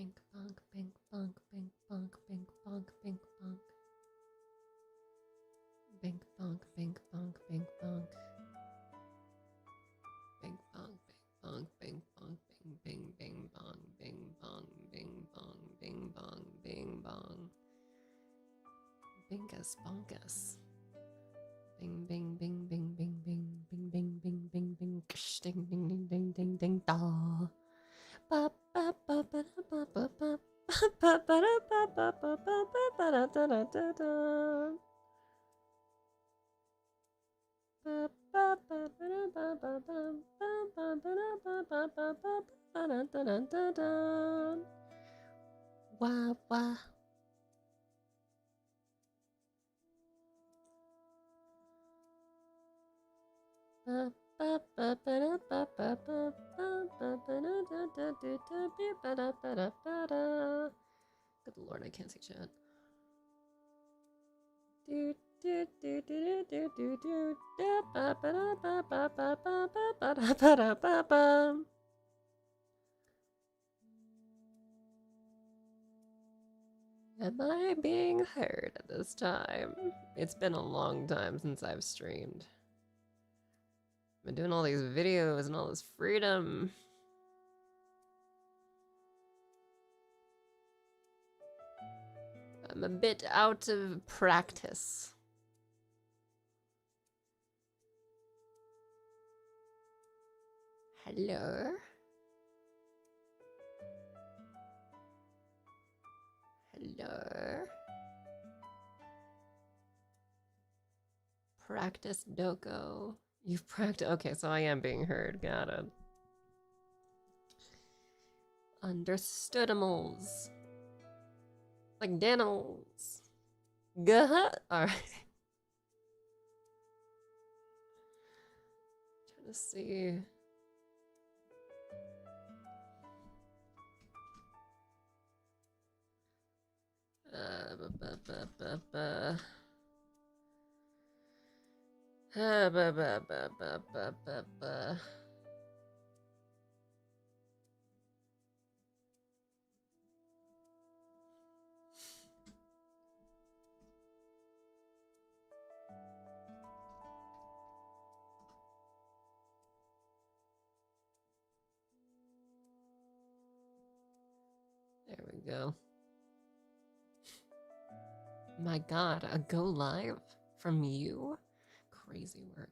Bink bonk, bink bonk, bink bonk, bink bonk, bink bonk. Bink bonk, bink bonk, bink bonk. Bink bonk, bink bonk, bink bonk, bing bing bing bong, bing bong, bing bong, bing bong, bing bong. Bingus bonkus. Bing bing bing bing bing bing bing bing bing bing bing ding ding ding ding ding ding da. Ba ba ba ba ba ba ba ba ba ba ba ba ba ba ba da da da da da. Ba ba ba ba ba ba ba ba ba ba ba ba ba ba da da da da da. Wah wah. Good lord, I can't see chat. Am I being heard at this time? It's been a long time since I've streamed. I've been doing all these videos and all this freedom. I'm a bit out of practice. Hello? Hello? Practice Doko. You've practiced. Okay, so I am being heard. Got it. Understoodimals. Like Danimals. Gah. Alright. Trying to see. There we go. My god, a go live from you? Crazy work.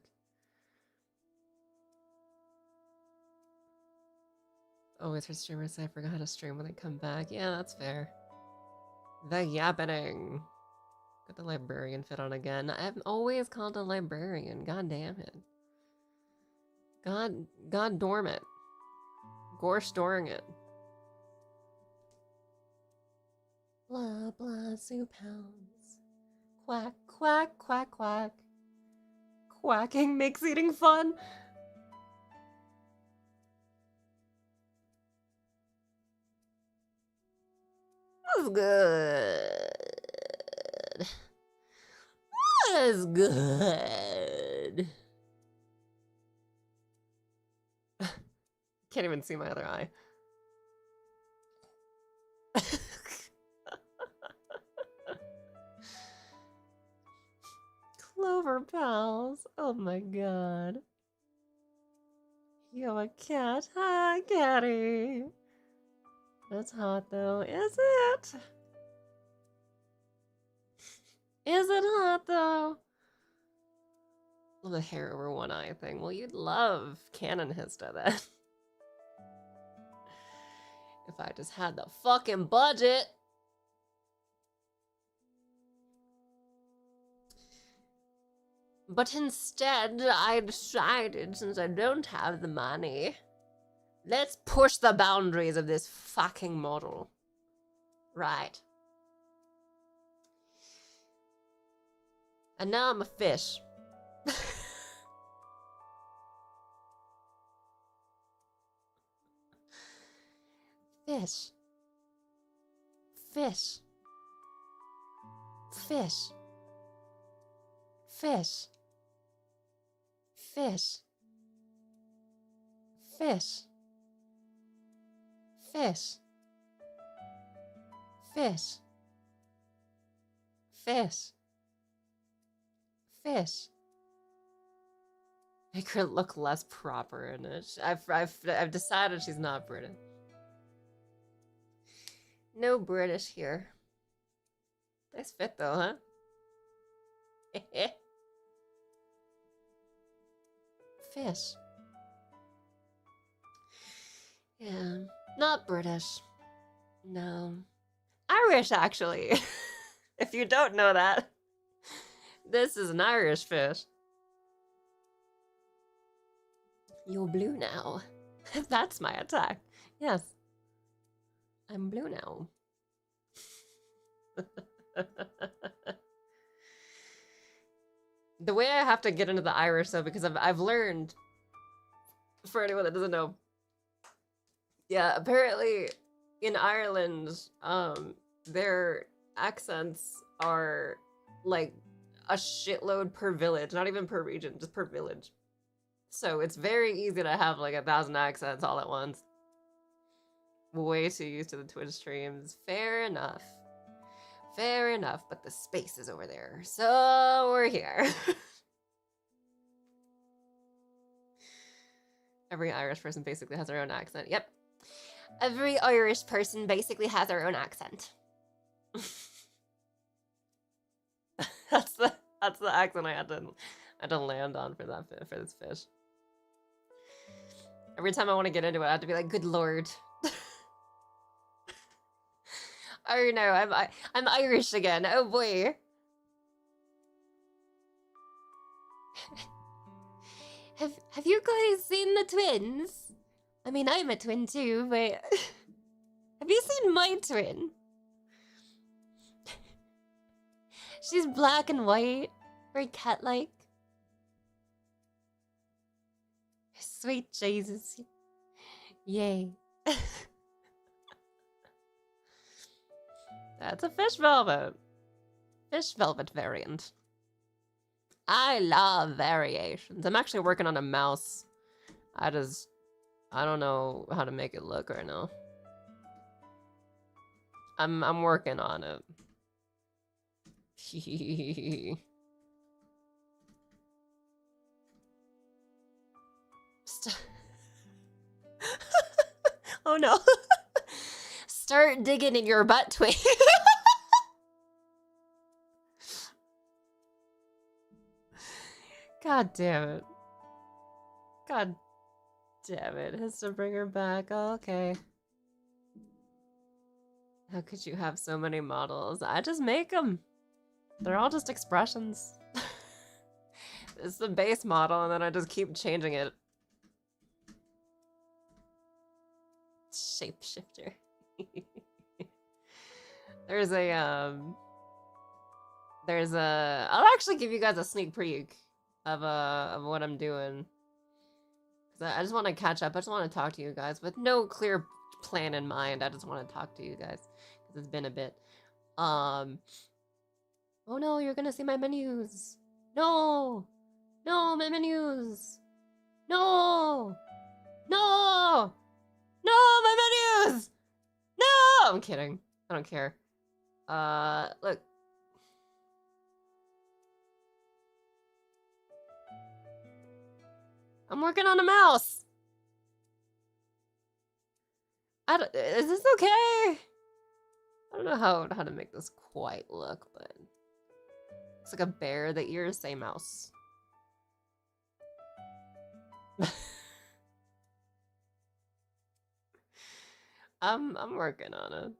Oh, with her streamers, I forgot how to stream when I come back. Yeah, that's fair. The yappening. Got the librarian fit on again. I'm always called a librarian. God damn it. God dormant. Gorsh doring it. Blah blah zoo pounds. Quack quack quack quack. Quacking makes eating fun. That's good. That's good. Can't even see my other eye. Clover pals. Oh my god. You have a cat? Hi, catty. That's hot though, is it? Is it hot though? Love the hair over one eye thing. Well, you'd love Canon Hista then. If I just had the fucking budget. But instead, I decided, since I don't have the money, let's push the boundaries of this fucking model. Right. And now I'm a fish. Fish. Fish. Fish. Fish. Fish. Fish. Fish. Fish. Fish. Fish. Make her look less proper in it. I've decided she's not British. No British here. Nice fit though, huh? Fish. Yeah, not British. No. Irish, actually. If you don't know that, this is an Irish fish. You're blue now. That's my attack. Yes. I'm blue now. The way I have to get into the Irish, though, because I've learned, for anyone that doesn't know, yeah, apparently in Ireland, their accents are like a shitload per village, not even per region, just per village. So it's very easy to have like 1,000 accents all at once. Way too used to the Twitch streams. Fair enough. Fair enough, but the space is over there, so we're here. Every Irish person basically has their own accent. Yep. Every Irish person basically has their own accent. That's the accent I had to land on for this fish. Every time I want to get into it, I have to be like, "Good Lord." Oh no, I'm Irish again. Oh boy. Have you guys seen the twins? I mean, I'm a twin too, but have you seen my twin? She's black and white, very cat-like. Sweet Jesus. Yay. That's a fish velvet. Fish velvet variant. I love variations. I'm actually working on a mouse. I don't know how to make it look right now. I'm working on it. Oh no. Start digging in your butt, twin. God damn it. God damn it. Has to bring her back. Oh, okay. How could you have so many models? I just make them. They're all just expressions. It's the base model, and then I just keep changing it. Shapeshifter. There's a I'll actually give you guys a sneak peek of what I'm doing. 'Cause I just want to catch up. I just want to talk to you guys with no clear plan in mind. I just want to talk to you guys because it's been a bit. Oh no, you're gonna see my menus. No, no, my menus. No, no, no, my menus. No, I'm kidding. I don't care. Look. I'm working on a mouse. Is this okay? I don't know how to make this quite look, but it's like a bear. The ears say mouse. I'm working on it.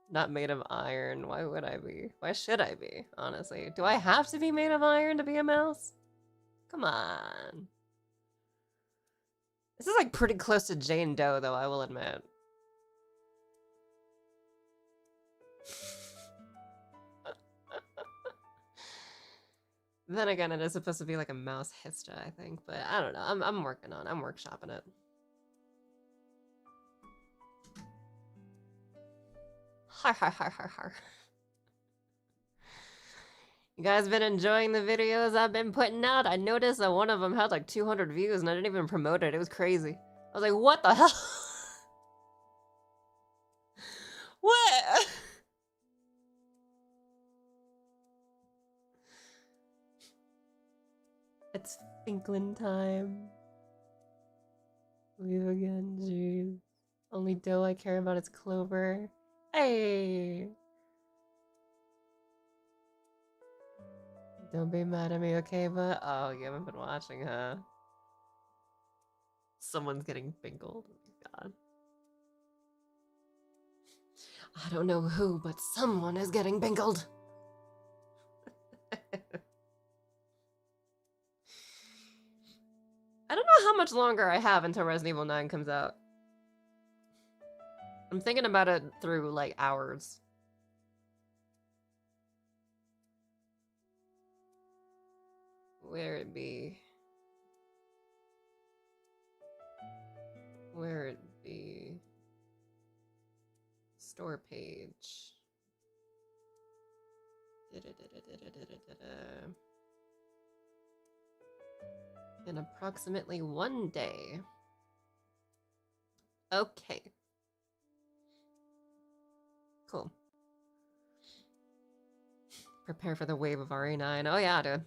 Not made of iron. Why would I be? Why should I be? Honestly, do I have to be made of iron to be a mouse? Come on. This is like pretty close to Jane Doe, though, I will admit. Then again, it is supposed to be like a mouse hista, I think, but I don't know. I'm working on it. I'm workshopping it. Har har har har har. You guys been enjoying the videos I've been putting out? I noticed that one of them had like 200 views and I didn't even promote it. It was crazy. I was like, what the hell? What? It's Finklin time. Leave again, jeez. Only dough I care about is clover. Hey! Don't be mad at me, okay, but oh, you haven't been watching, huh? Someone's getting finkled. Oh my god. I don't know who, but someone is getting binkled. I don't know how much longer I have until Resident Evil 9 comes out. I'm thinking about it through, like, hours. Where it be? Where it be? Store page. In approximately 1 day. Okay. Cool. Prepare for the wave of RE9. Oh yeah, dude.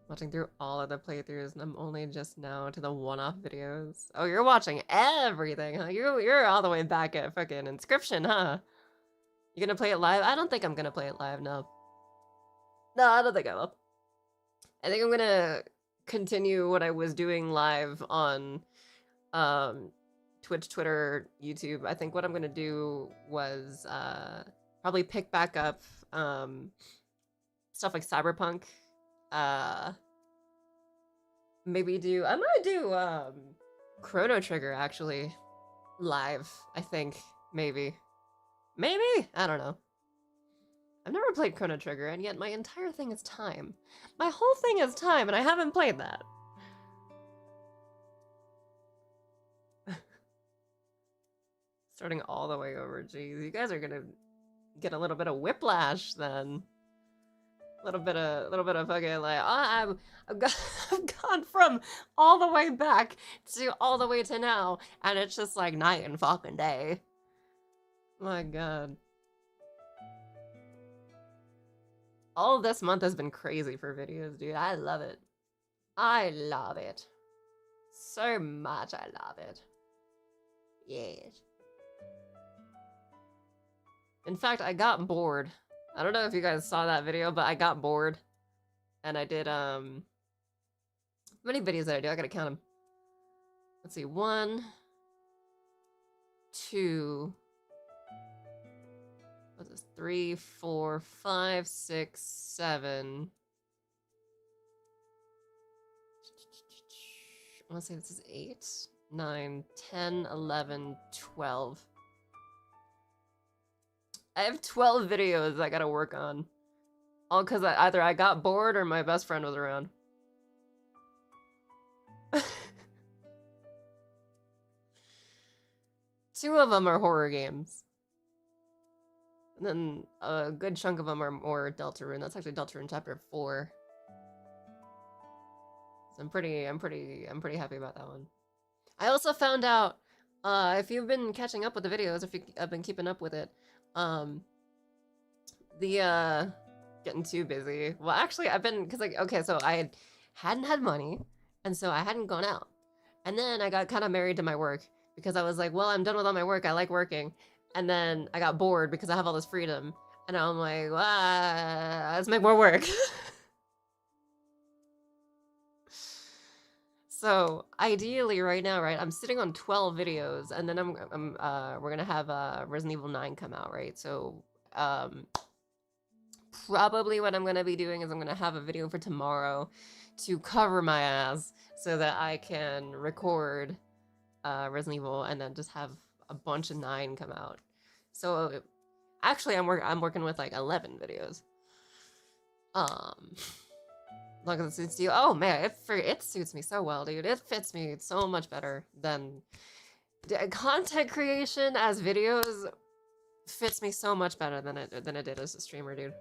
Watching through all of the playthroughs, and I'm only just now to the one-off videos. Oh, you're watching everything, huh? You're all the way back at fucking Inscription, huh? You gonna play it live? I don't think I'm gonna play it live, no. No, I don't think I will. I think I'm gonna continue what I was doing live on Twitch, Twitter, YouTube. I think what I'm gonna do was probably pick back up stuff like Cyberpunk. Maybe I might do Chrono Trigger actually live, I think. Maybe. I don't know. I've never played Chrono Trigger, and yet my entire thing is time. My whole thing is time, and I haven't played that. Starting all the way over, jeez. You guys are gonna get a little bit of whiplash then. A little bit of fucking like, I've gone from all the way back to all the way to now, and it's just like night and fucking day. My god. All this month has been crazy for videos, dude. I love it. I love it. So much I love it. Yes. In fact, I got bored. I don't know if you guys saw that video, but I got bored. And I did, how many videos did I do? I gotta count them. Let's see, 1, 2, what's this? 3, 4, 5, 6, 7. I wanna say this is 8, 9, 10, 11, 12. I have 12 videos I gotta work on. All because either I got bored or my best friend was around. Two of them are horror games. And then a good chunk of them are more Deltarune. That's actually Deltarune Chapter 4. So I'm pretty happy about that one. I also found out, if you've been catching up with the videos, if you've been keeping up with it, getting too busy. Well, actually, I've been, because, like, okay, so I hadn't had money, and so I hadn't gone out. And then I got kind of married to my work, because I was like, well, I'm done with all my work, I like working. And then I got bored because I have all this freedom. And I'm like, well, let's make more work. So, ideally right now, right, I'm sitting on 12 videos, and then we're gonna have Resident Evil 9 come out, right? So, probably what I'm gonna be doing is I'm gonna have a video for tomorrow to cover my ass so that I can record Resident Evil and then just have a bunch of 9 come out. So, actually, I'm working with like 11 videos. Long as it suits you. Oh man, it suits me so well, dude. It fits me so much better than content creation as videos. Fits me so much better than it did as a streamer, dude.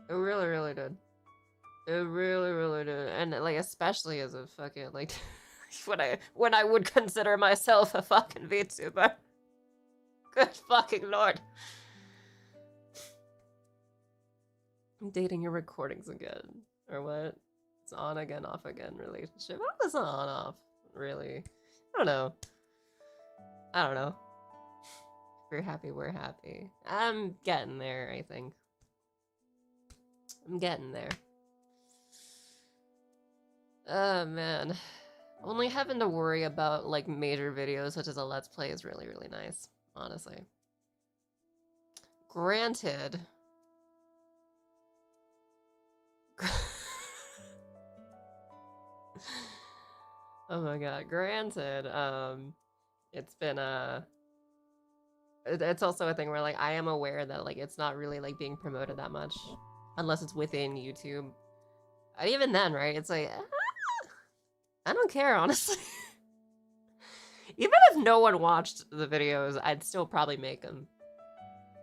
It really, really did. It really, really did. And like, especially as a fucking like, when I would consider myself a fucking VTuber. Good fucking lord. Dating your recordings again. Or what? It's on again, off again relationship. Oh, it's not on off, really. I don't know. If we're happy, we're happy. I'm getting there, I think. I'm getting there. Oh, man. Only having to worry about, like, major videos such as a Let's Play is really, really nice, honestly. Granted. Oh my god, granted, it's been, it's also a thing where, like, I am aware that, like, it's not really, like, being promoted that much. Unless it's within YouTube. And even then, right, it's like, I don't care, honestly. Even if no one watched the videos, I'd still probably make them.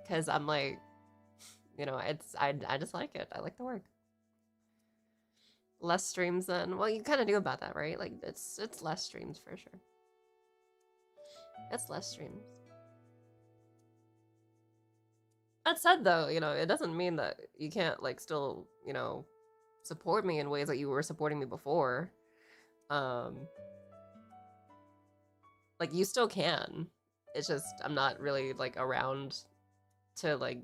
Because I'm like, you know, I just like it. I like the work. Less streams then? Well, you kind of knew about that, right? Like, it's less streams for sure. It's less streams. That said, though, you know, it doesn't mean that you can't, like, still, you know, support me in ways that you were supporting me before. Like, you still can. It's just, I'm not really, like, around to, like,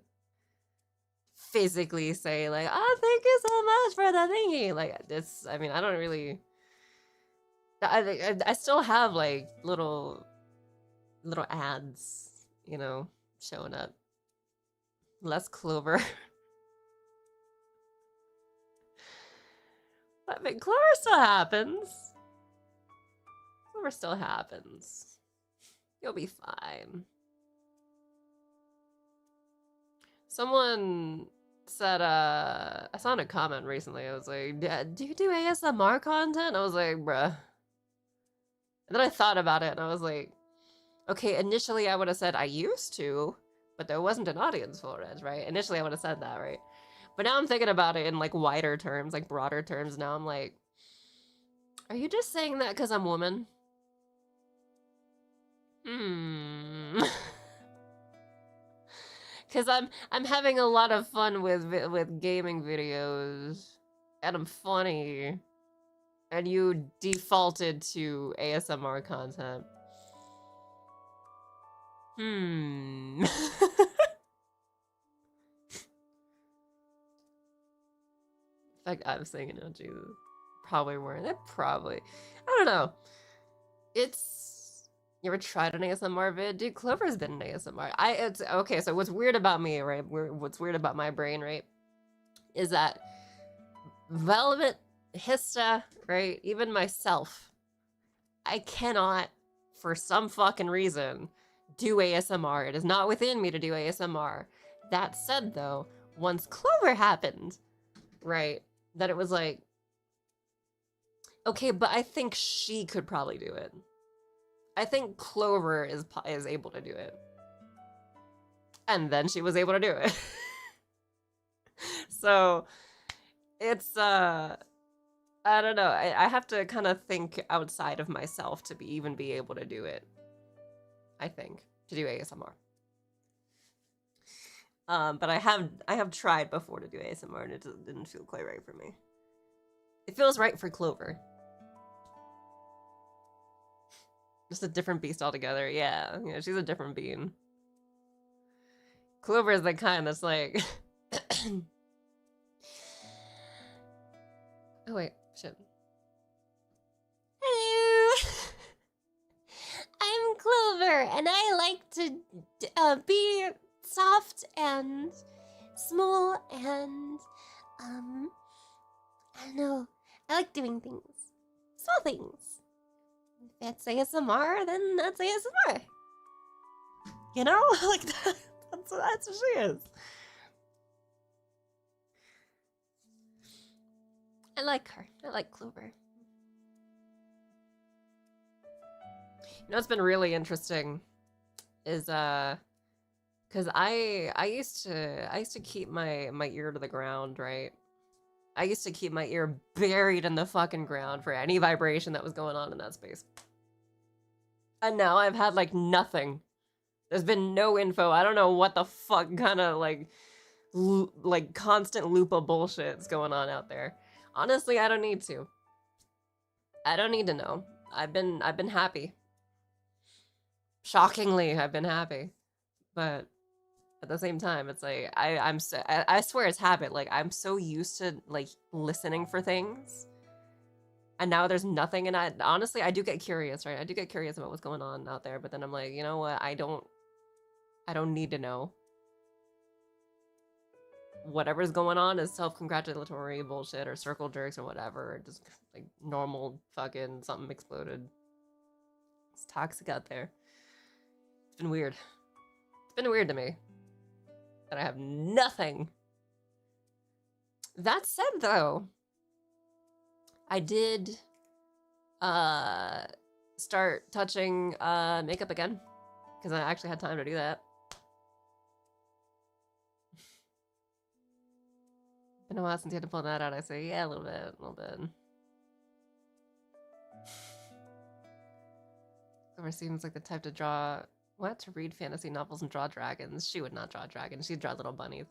physically say, like, oh, thank you so much for the thingy. Like, this, I mean, I don't really... I still have, like, little ads, you know, showing up. Less Clover. I mean, Clover still happens. Clover still happens. You'll be fine. Someone said, I saw in a comment recently, I was like, do you do ASMR content? I was like, bruh. And then I thought about it and I was like, okay, initially I would have said I used to, but there wasn't an audience for it, right? Initially I would have said that, right? But now I'm thinking about it in, like, wider terms, like, broader terms. Now I'm like, are you just saying that because I'm woman? Because I'm having a lot of fun with gaming videos, and I'm funny, and you defaulted to ASMR content. In fact, I'm saying it, oh Jesus. Probably weren't. They probably. I don't know. It's... You ever tried an ASMR vid? Dude, Clover's been an ASMR. It's okay, so what's weird about me, right? What's weird about my brain, right? Is that Velvet, Hista, right? Even myself, I cannot, for some fucking reason, do ASMR. It is not within me to do ASMR. That said, though, once Clover happened, right, that it was like, okay, but I think she could probably do it. I think Clover is able to do it. And then she was able to do it. So, it's, I don't know. I have to kind of think outside of myself to even be able to do it. I think. To do ASMR. But I have tried before to do ASMR and it didn't feel quite right for me. It feels right for Clover. Just a different beast altogether. Yeah, she's a different being. Clover is the kind that's like... Oh wait, shit. Hello! I'm Clover, and I like to be soft and small and, I don't know. I like doing things. Small things. If that's ASMR, then that's ASMR. You know? Like, that's what she is. I like her. I like Clover. You know what's been really interesting is because I used to keep my ear to the ground, right? I used to keep my ear buried in the fucking ground for any vibration that was going on in that space. And now I've had, like, nothing. There's been no info. I don't know what the fuck kind of, like, like constant loop of bullshit's going on out there. Honestly, I don't need to. I don't need to know. I've been happy. Shockingly, I've been happy. But at the same time, it's like I swear it's habit. Like I'm so used to like listening for things. And now there's nothing, and honestly I do get curious, right? I do get curious about what's going on out there, but then I'm like, you know what? I don't need to know. Whatever's going on is self-congratulatory bullshit or circle jerks or whatever. Just like normal fucking something exploded. It's toxic out there. It's been weird. It's been weird to me that I have nothing. That said, though, I did start touching makeup again because I actually had time to do that. Been a while since you had to pull that out. I say, yeah, a little bit. Summer seems like the type to draw, what? To read fantasy novels and draw dragons. She would not draw dragons. She'd draw little bunnies.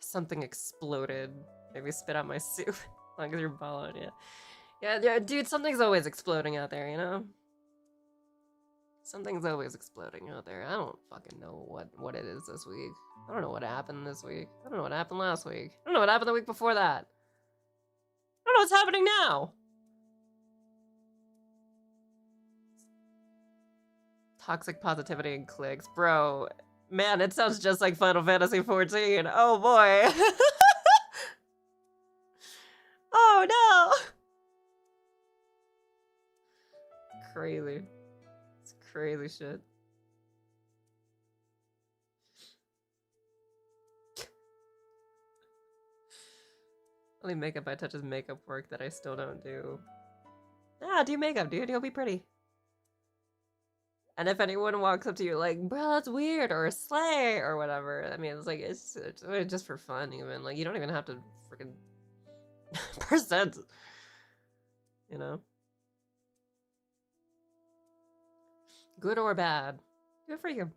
Something exploded. Maybe spit out my soup. As long as you're bald, yeah. Yeah, dude, something's always exploding out there, you know? Something's always exploding out there. I don't fucking know what it is this week. I don't know what happened this week. I don't know what happened last week. I don't know what happened the week before that. I don't know what's happening now. Toxic positivity and clicks. Bro, man, it sounds just like Final Fantasy 14. Oh boy. Oh no. It's crazy. It's crazy shit. Only makeup I touch is makeup work that I still don't do. Ah, do makeup, dude. You'll be pretty. And if anyone walks up to you like, bro, that's weird, or slay, or whatever, I mean, it's like, it's just for fun, even. Like, you don't even have to freaking percent, you know? Good or bad. Good for you.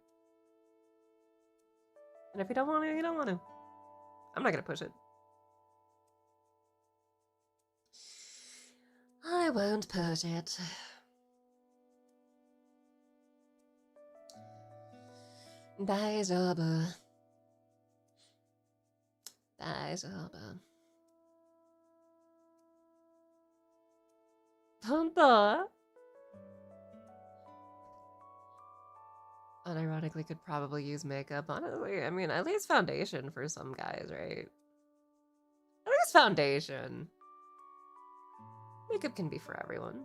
And if you don't want to, you don't want to. I'm not gonna push it. I won't push it. Daijoubu. Daijoubu. Honto? Unironically could probably use makeup. Honestly, I mean, at least foundation for some guys, right? At least foundation. Makeup can be for everyone.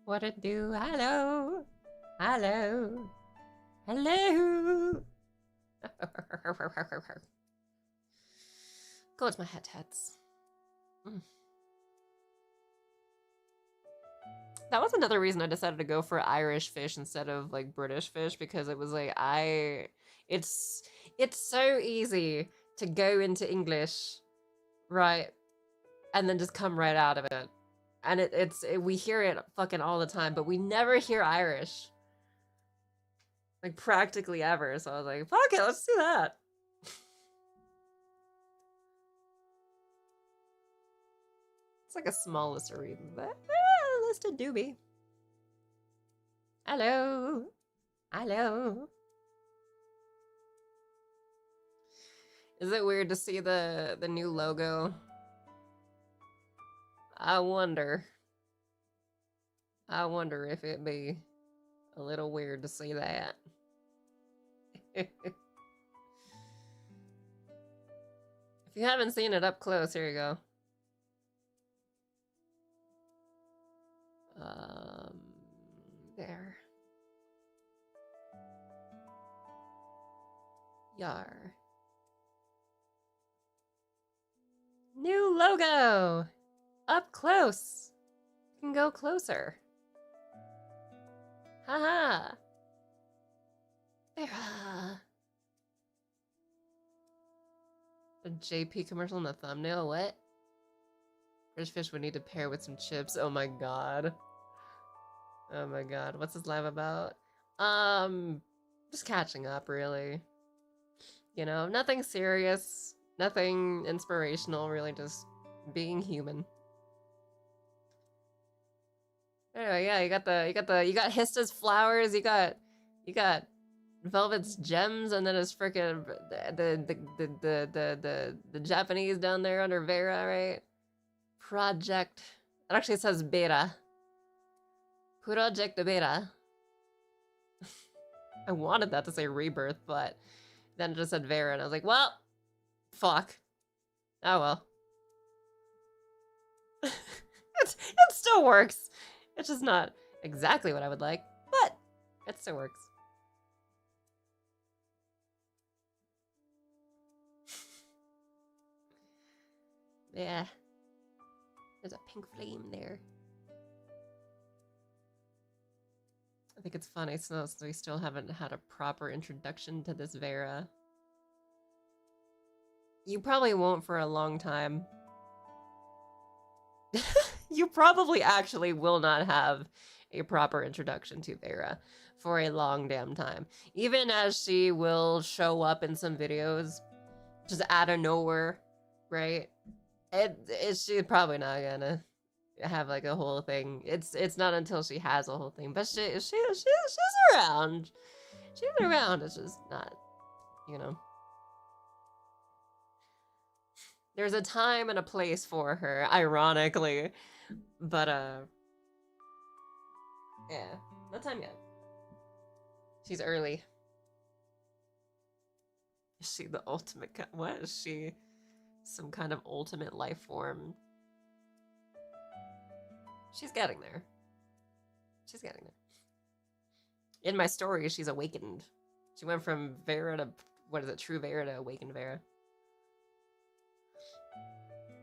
What it do? Hello? Hello? Hello? Go with my heads. That was another reason I decided to go for Irish fish instead of like British fish, because it was like it's so easy to go into English, right, and then just come right out of it. And we hear it fucking all the time, but we never hear Irish. Like practically ever. So I was like, fuck it, let's do that. It's like a small list of reasons, but a list of doobie. Hello. Hello. Is it weird to see the new logo? I wonder if it'd be a little weird to see that. If you haven't seen it up close, here you go. There. Yar. New logo! Up close! You can go closer. Haha! Veyra! A JP commercial in the thumbnail? What? Which fish would need to pair with some chips? Oh my god. Oh my god. What's this live about? Just catching up, really. You know, nothing serious, nothing inspirational, really just being human. Anyway, yeah, you got Hista's flowers, you got Velvet's gems, and then it's freaking the Japanese down there under Veyra, right? Project. It actually says Beta. Project Beta. I wanted that to say Rebirth, but then it just said Veyra, and I was like, well, fuck. Oh well. it still works. It's just not exactly what I would like, but it still works. Yeah. There's a pink flame there. I think it's funny, so we still haven't had a proper introduction to this Veyra. You probably won't for a long time. You probably actually will not have a proper introduction to Veyra for a long damn time. Even as she will show up in some videos just out of nowhere, right? She's probably not gonna have like a whole thing. It's not until she has a whole thing, but she's around. She's around. It's just not, you know. There's a time and a place for her, ironically, but yeah, no time yet. She's early. Is she the ultimate? What is she? Some kind of ultimate life form? She's getting there. She's getting there. In my story, she's awakened. She went from Veyra to, what is it, true Veyra to awakened Veyra.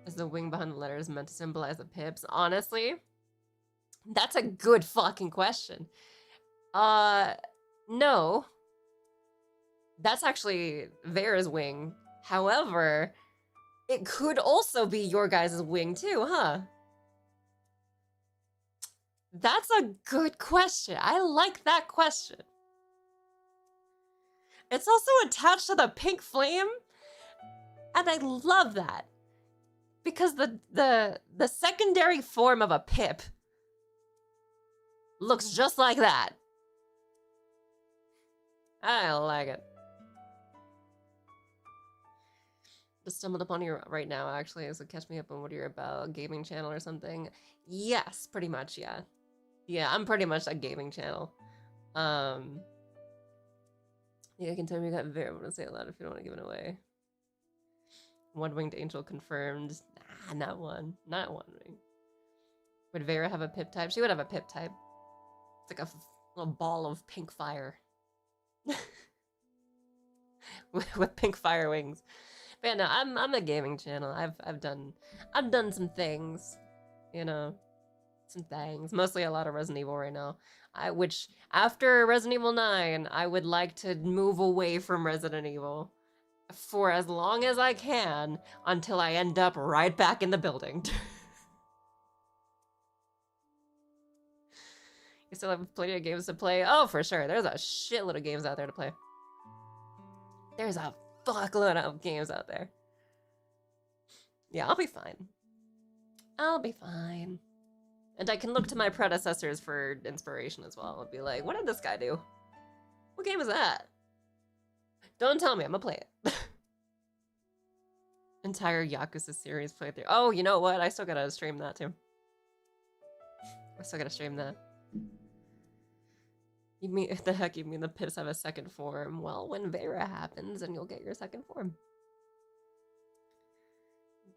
Is the wing behind the letters meant to symbolize the pips? Honestly, that's a good fucking question. No. That's actually Veyra's wing. However, it could also be your guys' wing too, huh? That's a good question. I like that question. It's also attached to the pink flame, and I love that. Because the secondary form of a pip looks just like that. I like it. Just stumbled upon you right now, actually, so catch me up on what you're about, a gaming channel or something. Yes, pretty much, yeah. Yeah, I'm pretty much a gaming channel. Yeah, I can tell you got very, I'm gonna say it loud if you don't want to give it away. One-winged angel confirmed. Nah, not one. Not one-wing. Would Veyra have a pip type? She would have a pip type. It's like a little ball of pink fire. with pink fire wings. But yeah, no, I'm a gaming channel. I've done some things, you know, some things. Mostly a lot of Resident Evil right now. Which after Resident Evil 9, I would like to move away from Resident Evil for as long as I can until I end up right back in the building. You still have plenty of games to play? Oh, for sure. There's a shitload of games out there to play. There's a fuckload of games out there. Yeah, I'll be fine. I'll be fine. And I can look to my predecessors for inspiration as well. I'll be like, what did this guy do? What game is that? Don't tell me, I'm gonna play it. Entire Yakuza series playthrough. Oh, you know what? I still gotta stream that too. I still gotta stream that. You mean, the heck you mean the pips have a second form? Well, when Veyra happens, then you'll get your second form.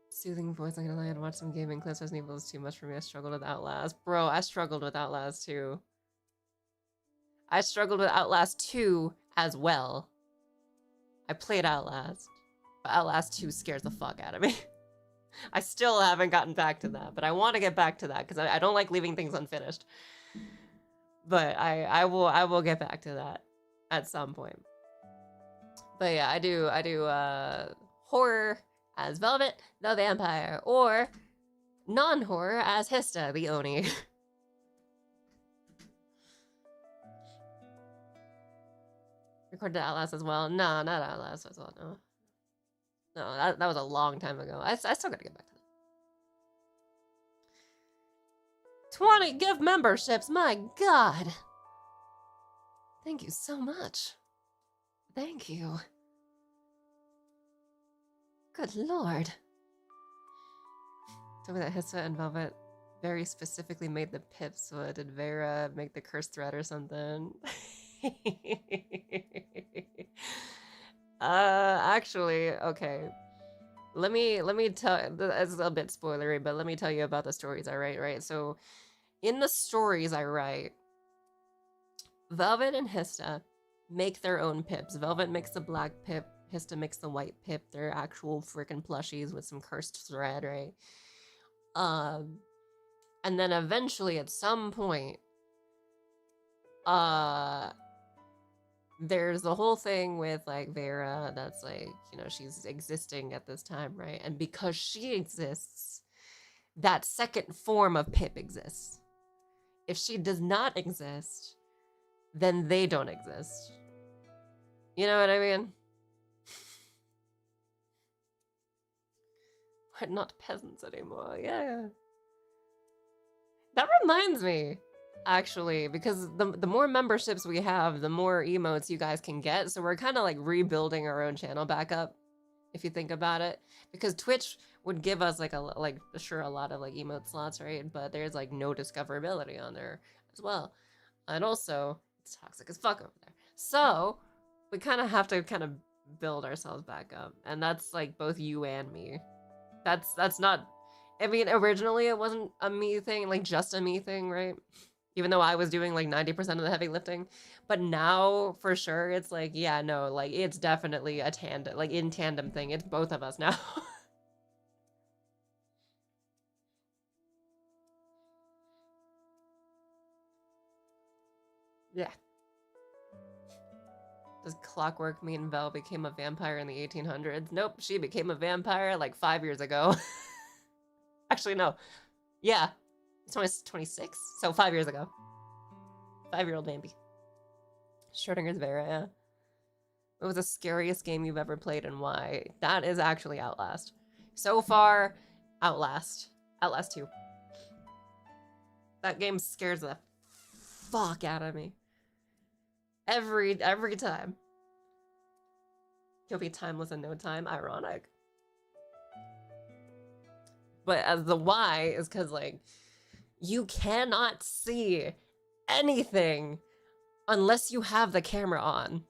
Soothing voice, I'm gonna lie and watch some gaming clips. Resident Evil is too much for me. I struggled with Outlast. Bro, I struggled with Outlast too. I struggled with Outlast 2 as well. I played Outlast, but Outlast 2 scares the fuck out of me. I still haven't gotten back to that, but I want to get back to that because I don't like leaving things unfinished. But I will get back to that at some point. But yeah, I do horror as Velvet the Vampire, or non-horror as Hista, the Oni. Recorded Outlast as well. No, not Outlast as well, no. No, that was a long time ago. I still gotta get back to that. 20 gift memberships, my god! Thank you so much. Thank you. Good lord. Tell me that Hissa and Velvet very specifically made the pips, so did Veyra make the curse thread or something? Actually, okay. Let me tell, it's a bit spoilery, but let me tell you about the stories I write, right? So, in the stories I write, Velvet and Hista make their own pips. Velvet makes the black pip, Hista makes the white pip. They're actual freaking plushies with some cursed thread, right? And then eventually at some point, there's the whole thing with like Veyra that's like, you know, she's existing at this time, right? And because she exists, that second form of pip exists. If she does not exist, then they don't exist. You know what I mean? We're not peasants anymore, yeah. That reminds me, actually, because the more memberships we have, the more emotes you guys can get. So we're kind of like rebuilding our own channel back up, if you think about it. Because Twitch would give us like a lot of like emote slots, right? But there's like no discoverability on there as well. And also, it's toxic as fuck over there. So we kind of have to kind of build ourselves back up. And that's like both you and me. That's not, I mean, originally it wasn't a me thing, like just a me thing, right? Even though I was doing like 90% of the heavy lifting. But now for sure it's like, yeah, no, like it's definitely a tandem, like in tandem thing. It's both of us now. Yeah. Does Clockwork mean Vel became a vampire in the 1800s? Nope, she became a vampire like 5 years ago. Actually, no. Yeah, it's 26, so 5 years ago. 5-year-old Bambi. Schrodinger's Veyra, yeah. What was the scariest game you've ever played and why? That is actually Outlast. So far, Outlast. Outlast 2. That game scares the fuck out of me. Every time. You'll be timeless in no time. Ironic. But as the why is because, like, you cannot see anything unless you have the camera on.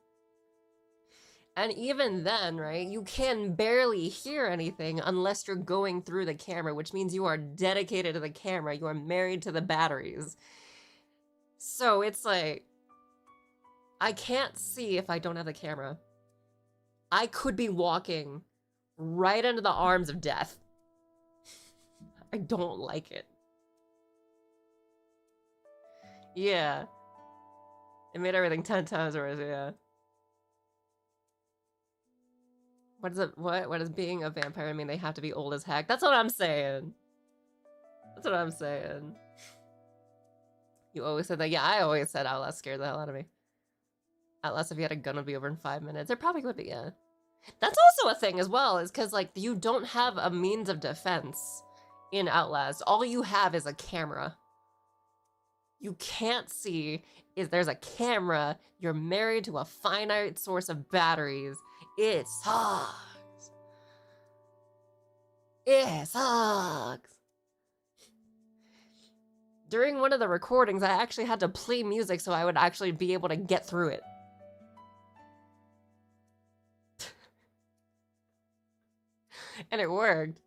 And even then, right, you can barely hear anything unless you're going through the camera, which means you are dedicated to the camera. You are married to the batteries. So it's like, I can't see if I don't have the camera. I could be walking right into the arms of death. I don't like it. Yeah. It made everything 10 times worse, yeah. What does being a vampire mean? They have to be old as heck? That's what I'm saying. That's what I'm saying. You always said that. Yeah, I always said Outlast scared the hell out of me. Outlast, if you had a gun, would be over in 5 minutes. It probably would be, yeah. That's also a thing as well, is because, like, you don't have a means of defense in Outlast. All you have is a camera. You can't see is there's a camera. You're married to a finite source of batteries. It sucks. It sucks. During one of the recordings, I actually had to play music so I would actually be able to get through it. And it worked,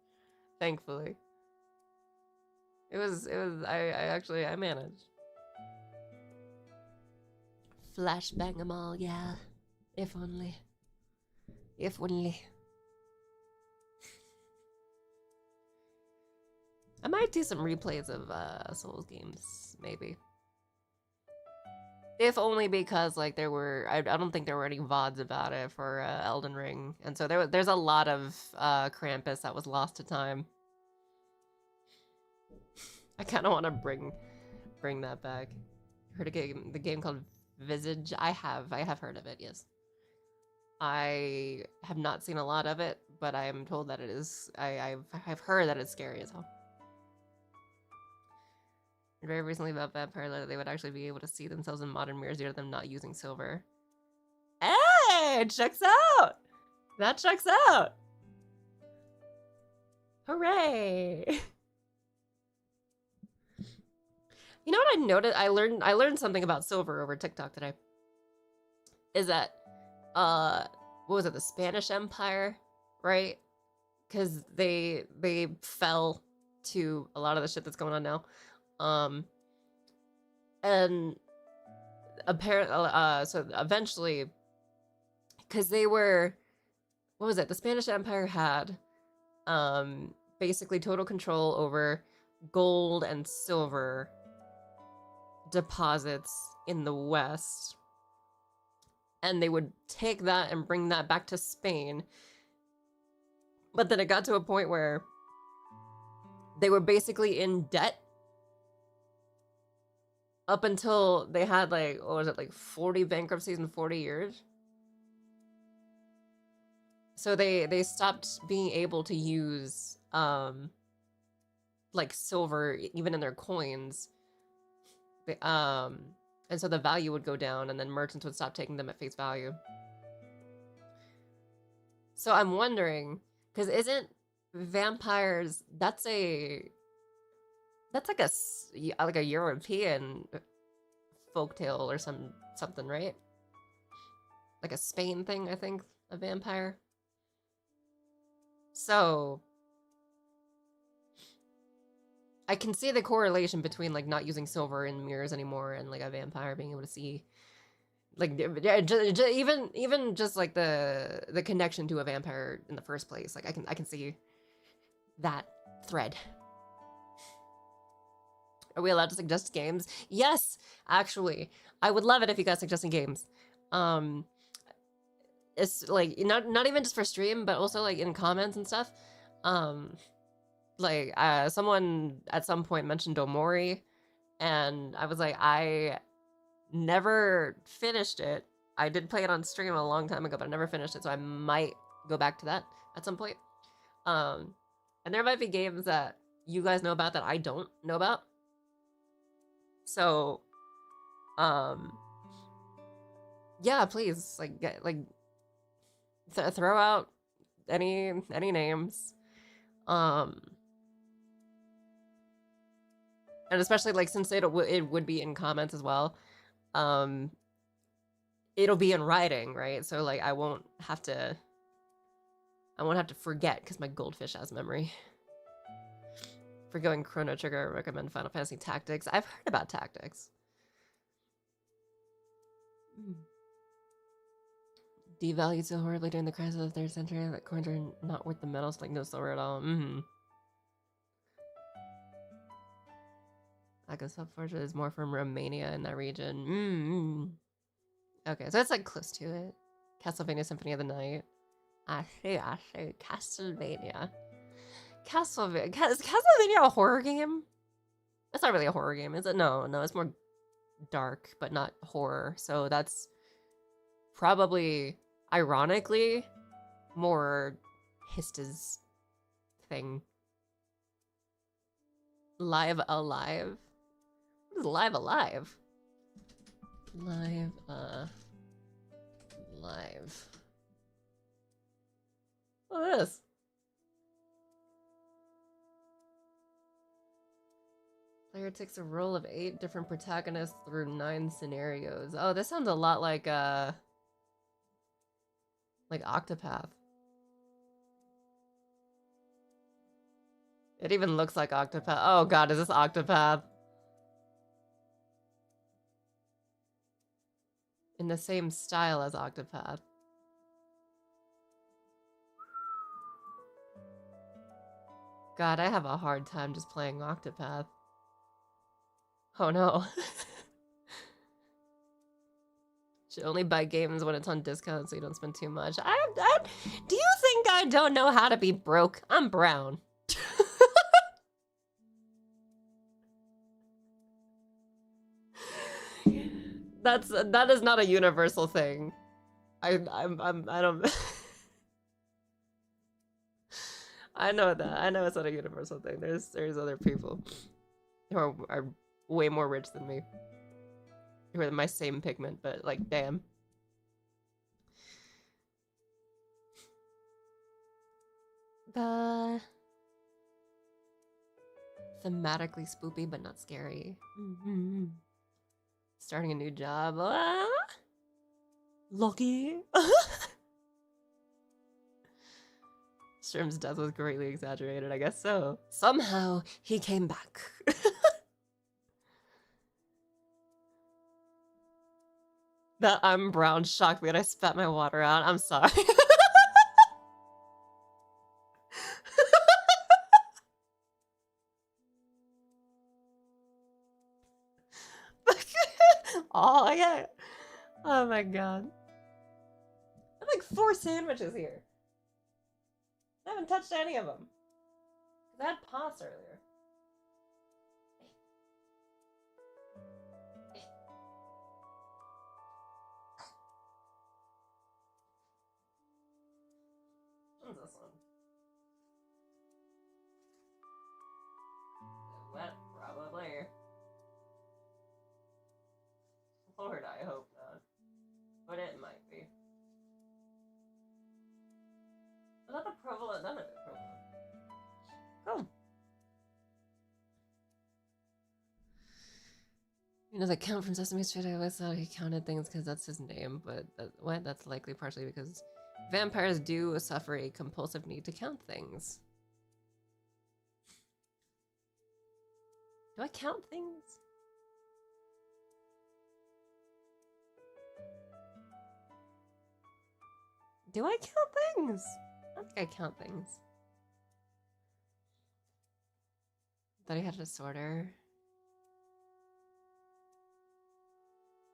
thankfully. I managed. Flashbang them all, yeah. If only. If only. I might do some replays of Souls games, maybe. If only because, like, there were... I don't think there were any VODs about it for Elden Ring. And so there's a lot of Krampus that was lost to time. I kind of want to bring that back. Heard the game called Visage? I have heard of it, yes. I have not seen a lot of it, but I am told that it is, I've heard that it's scary as hell. Very recently about Vampire that they would actually be able to see themselves in modern mirrors due to them not using silver. Hey, it checks out! That checks out! Hooray! You know what I noticed? I learned something about silver over TikTok today. Is that, what was it, the Spanish Empire, right? Because they fell to a lot of the shit that's going on now. And apparently, so eventually, because they were, what was it? The Spanish Empire had, basically total control over gold and silver deposits in the West. And they would take that and bring that back to Spain. But then it got to a point where they were basically in debt up until they had, like, what was it, like 40 bankruptcies in 40 years? So they stopped being able to use, like, silver even in their coins. And so the value would go down, and then merchants would stop taking them at face value. So I'm wondering, because isn't vampires, that's like a European folktale or something, right? Like a Spain thing, I think, a vampire. So I can see the correlation between, like, not using silver in mirrors anymore and, like, a vampire being able to see, like, even just like the connection to a vampire in the first place. Like, I can see that thread. Are we allowed to suggest games? Yes, actually, I would love it if you guys suggesting games. It's like not even just for stream, but also like in comments and stuff. Like, someone at some point mentioned Omori, and I was like, I never finished it. I did play it on stream a long time ago, but I never finished it, so I might go back to that at some point. And there might be games that you guys know about that I don't know about. So, yeah, please, throw out any names. And especially, like, since it would be in comments as well, it'll be in writing, right? So, like, I won't have to forget, because my goldfish has memory. For going Chrono Trigger, I recommend Final Fantasy Tactics. I've heard about Tactics. Devalued so horribly during the crisis of the 3rd century that coins are not worth the medals, like no silver at all. I guess Subfortune is more from Romania in that region. Okay, so it's like close to it. Castlevania Symphony of the Night. I see, Castlevania. Is Castlevania a horror game? It's not really a horror game, is it? No, it's more dark, but not horror. So that's probably, ironically, more Hista's thing. Live Alive? What is Live Alive? Live. What is this? Player takes a role of 8 different protagonists through 9 scenarios. Oh, this sounds a lot like Octopath. It even looks like Octopath. Oh god, is this Octopath? In the same style as Octopath. God, I have a hard time just playing Octopath. Oh no. Should only buy games when it's on discount so you don't spend too much. Do you think I don't know how to be broke? I'm brown. that is not a universal thing. I don't I know that. I know it's not a universal thing. There's other people who are way more rich than me. Who are my same pigment, but like damn. The thematically spoopy but not scary. Starting a new job. Lucky. Strim's death was greatly exaggerated, I guess so. Somehow he came back. That I'm brown shocked me and I spat my water out. I'm sorry. Oh yeah. Oh my god. I have like 4 sandwiches here. I haven't touched any of them. I had pasta earlier. What's this one? Wet, probably. Lord, I hope not. But it might be. Was that the provolone? That might be provolone. Oh. He doesn't count from Sesame Street. I always thought he counted things because that's his name, but that's likely partially because vampires do suffer a compulsive need to count things. Do I count things? Do I count things? I don't think I count things. Thought he had a disorder.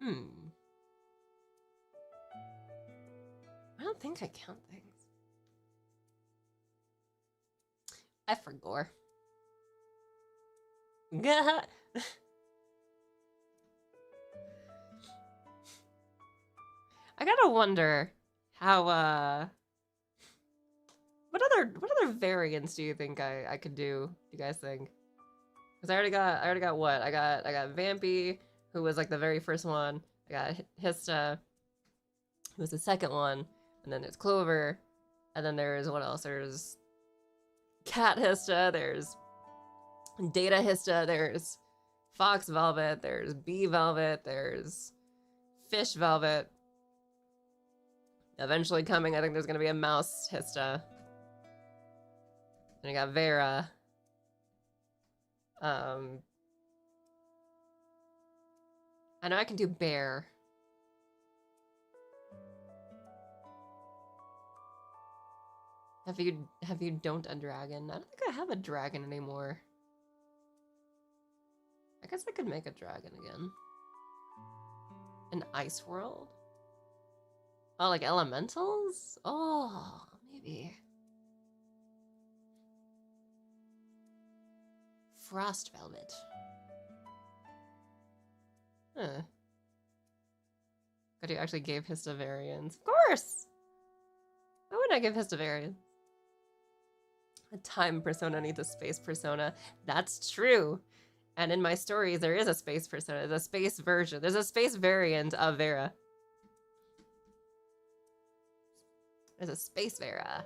I don't think I count things. I forgot. I gotta wonder how what other variants do you think I could do? You guys think? Because I already got what? I got Vampy, who was like the very first one. I got Hista, who was the second one, and then there's Clover, and then there's what else? There's Cat Hista, there's Data Hista, there's Fox Velvet, there's Bee Velvet, there's Fish Velvet. Eventually coming, I think there's gonna be a Mouse Hista. Then I got Veyra. I know I can do Bear. Have you don't a dragon? I don't think I have a dragon anymore. I guess I could make a dragon again. An ice world? Oh, like elementals? Oh, maybe. Frost Velvet. Huh. But you actually gave Hista variants. Of course! Why wouldn't I give Hista variants? A time persona needs a space persona. That's true. And in my stories, there is a space persona. There's a space version. There's a space variant of Veyra. There's a space Veyra.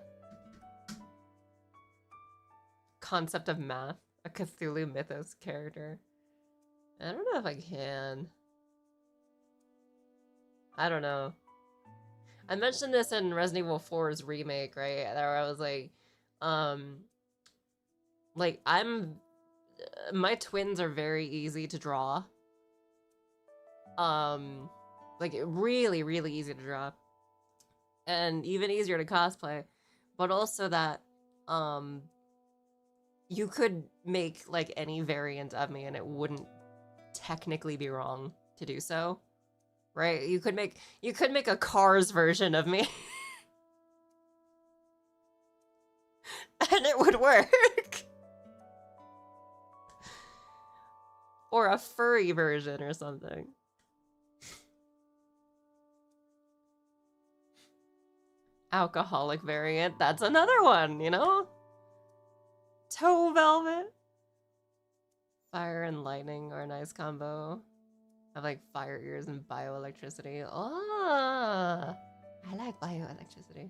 Concept of math. A Cthulhu Mythos character. I don't know if I can. I don't know. I mentioned this in Resident Evil 4's remake, right? Where I was like, my twins are very easy to draw. Like really, really easy to draw. And even easier to cosplay. But also that, you could make like any variant of me and it wouldn't technically be wrong to do so. Right? You could make a Cars version of me. And it would work. Or a furry version or something. alcoholic variant. That's another one, you know? Toe velvet. Fire and lightning are a nice combo. I have like fire ears and bioelectricity. Oh, I like bioelectricity.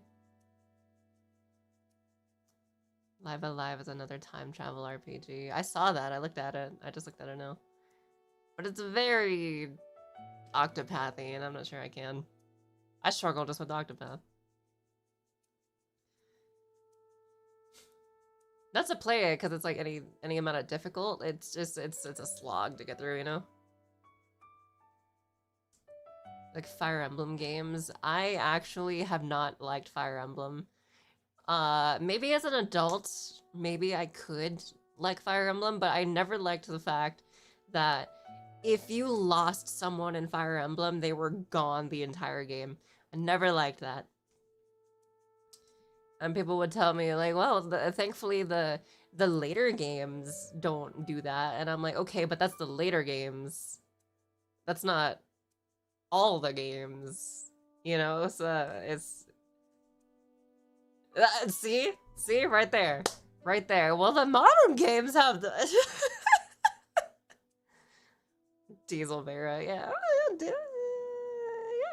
Live Alive is another time travel RPG. I saw that. I looked at it. I just looked at it now. But it's very Octopathy, and I'm not sure I can. I struggle just with Octopath. That's a play it because it's like any amount of difficult. It's just it's a slog to get through, you know. Like Fire Emblem games. I actually have not liked Fire Emblem. Maybe as an adult, maybe I could like Fire Emblem, but I never liked the fact that if you lost someone in Fire Emblem, they were gone the entire game. I never liked that. And people would tell me like, well, thankfully the later games don't do that. And I'm like, okay, but that's the later games. That's not all the games, you know? So it's... see, right there. Right there. Well, the modern games have the... Diesel Veyra, yeah. Yeah,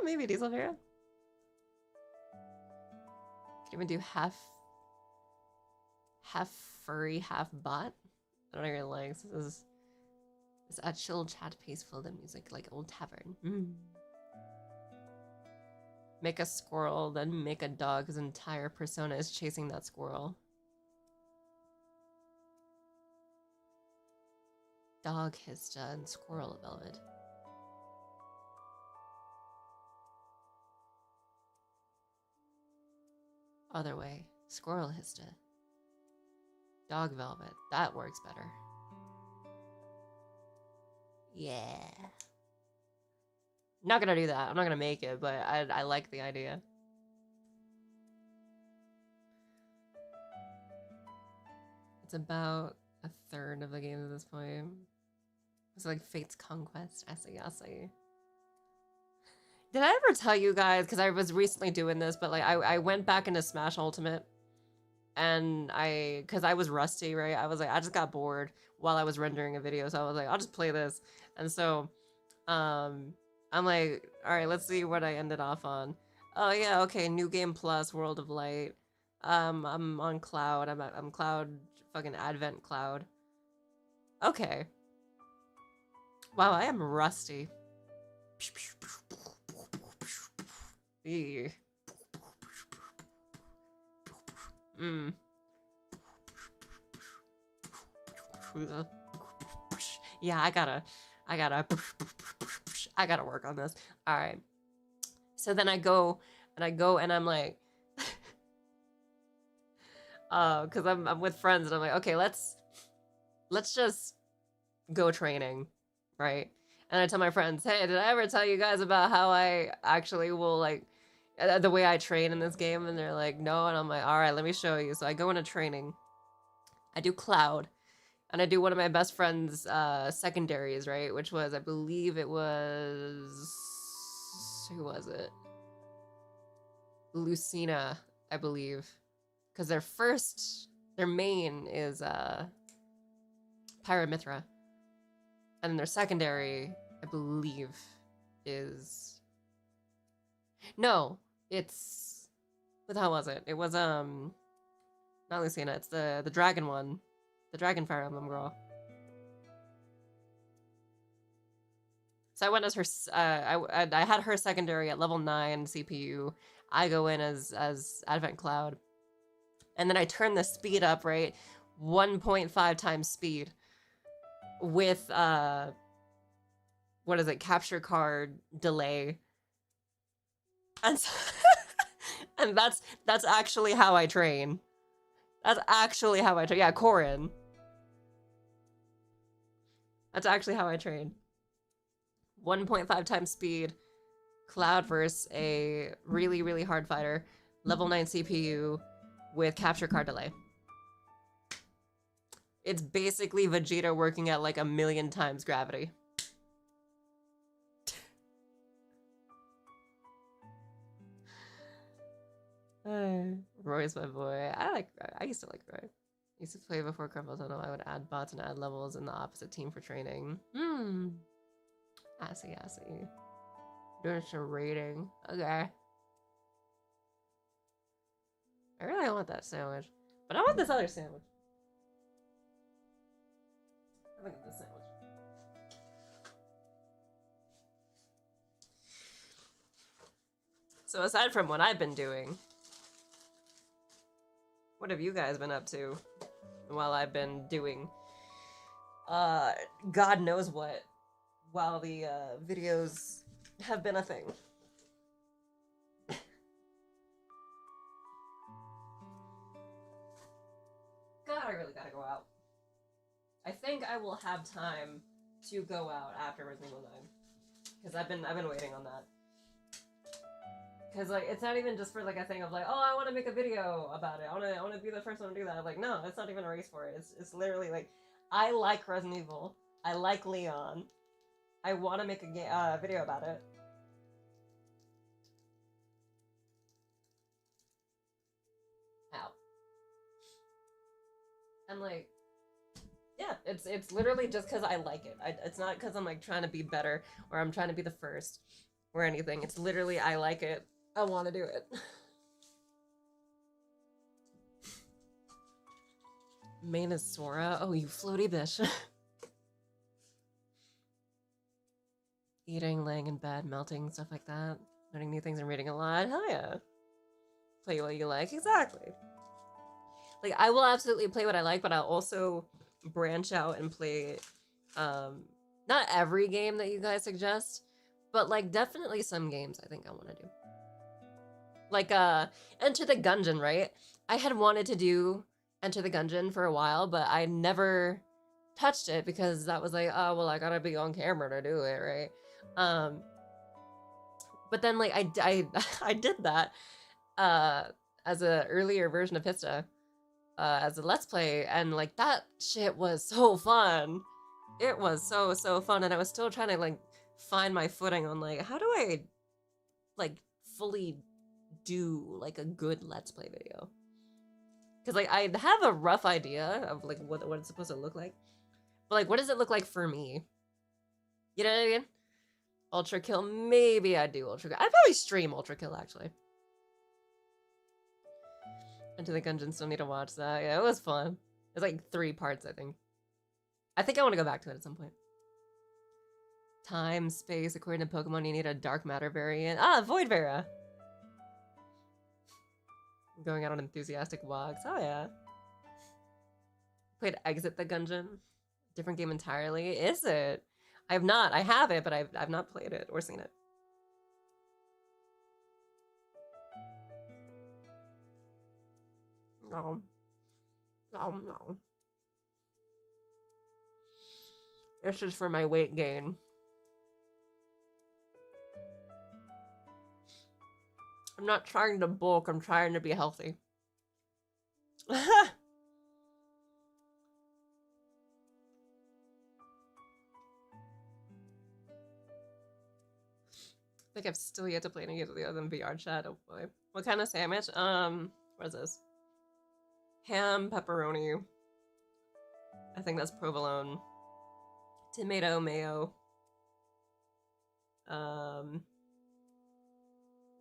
maybe Diesel Veyra. Can even do half furry, half bot. I don't really like this. Is a chill chat piece filled in music like old tavern. Make a squirrel, then make a dog whose entire persona is chasing that squirrel. Dog Hista and squirrel velvet. Other way, squirrel Hista. Dog velvet, that works better. Yeah. Not gonna do that. I'm not gonna make it, but I like the idea. It's about a third of the game at this point. It's like Fate's Conquest, Asayase. Did I ever tell you guys, because I was recently doing this, but like I went back into Smash Ultimate and because I was rusty, right? I was like, I just got bored while I was rendering a video, so I was like, I'll just play this. And so, I'm like, all right, let's see what I ended off on. Oh yeah, okay, New Game Plus, World of Light. I'm on Cloud. I'm Cloud, fucking Advent Cloud. Okay. Wow, I am rusty. Yeah, I gotta work on this. All right. So then I go and I'm like, because I'm with friends and I'm like, okay, let's just go training, right? And I tell my friends, hey, did I ever tell you guys about how I actually will like the way I train in this game? And they're like, no. And I'm like, all right, let me show you. So I go into training. I do Cloud. And I do one of my best friend's secondaries, right? Which was, I believe it was... Who was it? Lucina, I believe. Because their main is Pyramithra. And their secondary, I believe, is... No, it's... What the hell was it? It was, not Lucina, it's the dragon one. The Dragon Fire Emblem girl. So I went as her, I had her secondary at level 9 CPU. I go in as Advent Cloud. And then I turn the speed up, right? 1.5 times speed. With, what is it? Capture card delay. And, so and that's actually how I train. That's actually how I train. Yeah, Corin. That's actually how I train. 1.5 times speed. Cloud versus a really, really hard fighter. Level 9 CPU with capture card delay. It's basically Vegeta working at like 1,000,000 times gravity. Roy's my boy. I like Roy. I used to like Roy. I used to play before Carpal Tunnel. I would add bots and add levels in the opposite team for training. I see. Doing some raiding. Okay. I really want that sandwich. But I want this other sandwich. I think this sandwich. So aside from what I've been doing, what have you guys been up to while I've been doing God knows what while the videos have been a thing? God, I really gotta go out. I think I will have time to go out after Resident Evil 9. Because I've been waiting on that. Because, like, it's not even just for, like, a thing of, like, oh, I want to make a video about it. I want to be the first one to do that. I'm like, no, it's not even a race for it. It's literally, like, I like Resident Evil. I like Leon. I want to make a video about it. Ow. And, like, yeah, it's literally just because I like it. It's not because I'm, like, trying to be better or I'm trying to be the first or anything. It's literally, I like it. I want to do it. Main is Sora. Oh, you floaty bitch. Eating, laying in bed, melting, stuff like that. Learning new things and reading a lot. Hell yeah. Play what you like. Exactly. Like, I will absolutely play what I like, but I'll also branch out and play, not every game that you guys suggest, but, like, definitely some games I think I want to do. Like, Enter the Gungeon, right? I had wanted to do Enter the Gungeon for a while, but I never touched it because that was like, oh, well, I gotta be on camera to do it, right? But then, like, I did that, as an earlier version of Hista, as a Let's Play, and, like, that shit was so fun. It was so fun, and I was still trying to, like, find my footing on, like, how do I, like, fully do, like, a good Let's Play video? Because, like, I have a rough idea of, like, what it's supposed to look like. But, like, what does it look like for me? You know what I mean? Ultra Kill, maybe I'd do Ultra Kill. I'd probably stream Ultra Kill, actually. Into the Gungeon, still need to watch that. Yeah, it was fun. It's like 3 parts, I think. I think I want to go back to it at some point. Time, space, according to Pokemon, you need a dark matter variant. Ah, Void Veyra! Going out on enthusiastic walks. Oh, yeah. Played Exit the Gungeon. Different game entirely. Is it? I have not. I have it, but I've not played it or seen it. No. No. It's just for my weight gain. I'm not trying to bulk, I'm trying to be healthy. I think I've still yet to play any of the other than VR chat. Oh boy. What kind of sandwich? What is this? Ham, pepperoni. I think that's provolone. Tomato, mayo.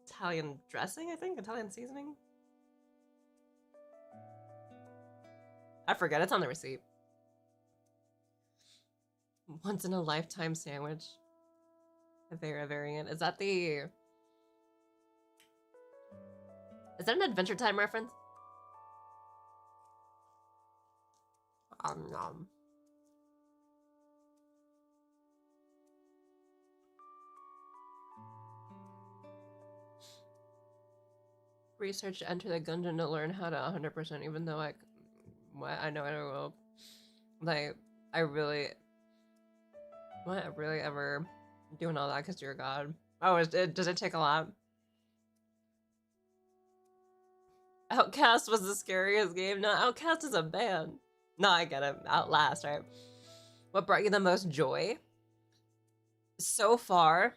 Italian dressing, I think? Italian seasoning? I forget, it's on the receipt. Once in a lifetime sandwich. A Veyra variant. Is that the... Is that an Adventure Time reference? Nom. Research Enter the Gungeon to learn how to 100%, even though I know I will. Like, I really ever doing all that because you're a god. Oh, does it take a lot? Outcast was the scariest game. No, Outcast is a band. No, I get it. Outlast, right? What brought you the most joy? So far,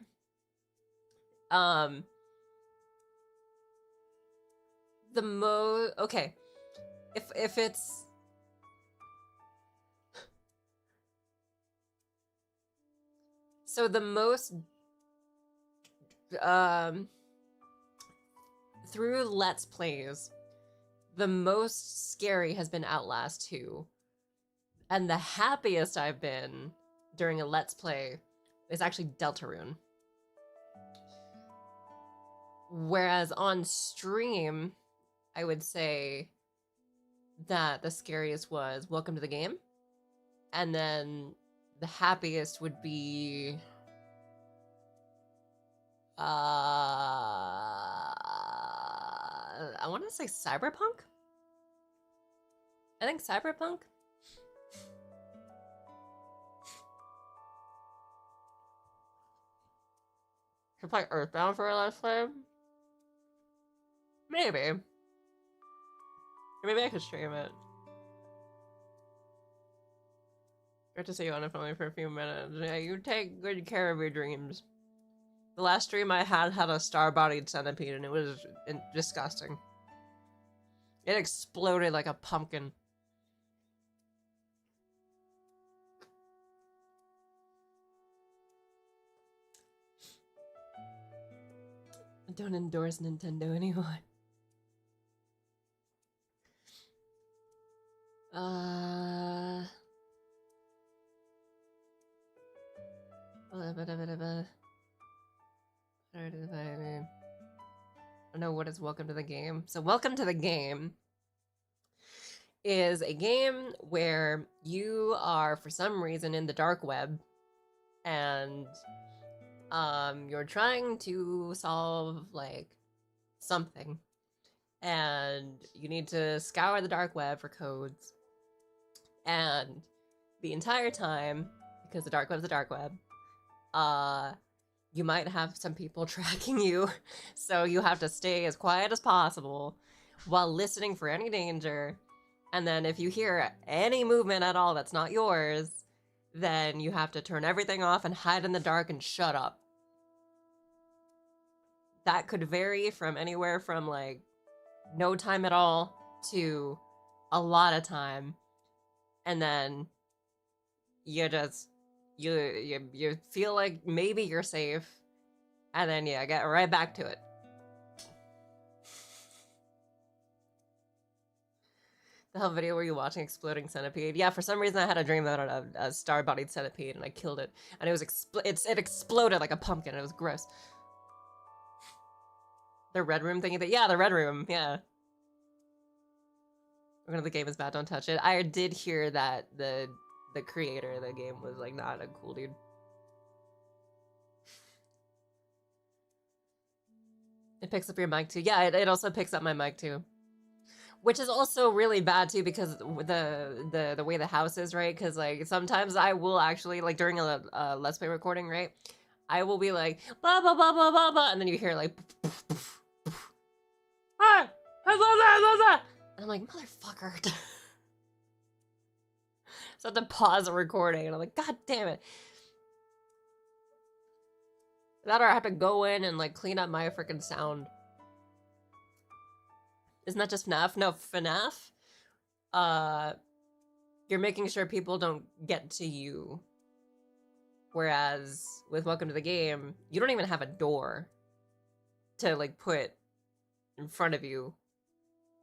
the most... Okay. If it's... So the most... through Let's Plays, the most scary has been Outlast 2. And the happiest I've been during a Let's Play is actually Deltarune. Whereas on stream, I would say that the scariest was Welcome to the Game. And then the happiest would be... I want to say Cyberpunk? I think Cyberpunk? Should play Earthbound for a Let's Play? Maybe. Or maybe I could stream it. Great to see you on it only for a few minutes. Yeah, you take good care of your dreams. The last stream I had a star-bodied centipede and it was disgusting. It exploded like a pumpkin. I don't endorse Nintendo anymore. I don't know what is Welcome to the Game. So Welcome to the Game is a game where you are, for some reason, in the dark web, and you're trying to solve, like, something. And you need to scour the dark web for codes. And the entire time, because the dark web's the dark web, you might have some people tracking you, so you have to stay as quiet as possible while listening for any danger. And then if you hear any movement at all that's not yours, then you have to turn everything off and hide in the dark and shut up. That could vary from anywhere from, like, no time at all to a lot of time. And then you just... You feel like maybe you're safe, and then yeah, get right back to it. The hell video were you watching? Exploding centipede? Yeah, for some reason I had a dream about a star-bodied centipede, and I killed it, and it was it exploded like a pumpkin. It was gross. The red room thingy. Yeah, the red room. Yeah. We're gonna. The game is bad. Don't touch it. I did hear that the creator of the game was, like, not a cool dude. It picks up your mic too. Yeah, it also picks up my mic too. Which is also really bad too, because the way the house is, right? Because, like, sometimes I will actually, like, during a Let's Play recording, right? I will be like, blah, blah, blah, blah, blah, blah, and then you hear, like, ah! And I'm like, motherfucker. So I have to pause the recording, and I'm like, God damn it. That or I have to go in and, like, clean up my freaking sound. Isn't that just FNAF? No, FNAF, you're making sure people don't get to you. Whereas with Welcome to the Game, you don't even have a door to, like, put in front of you.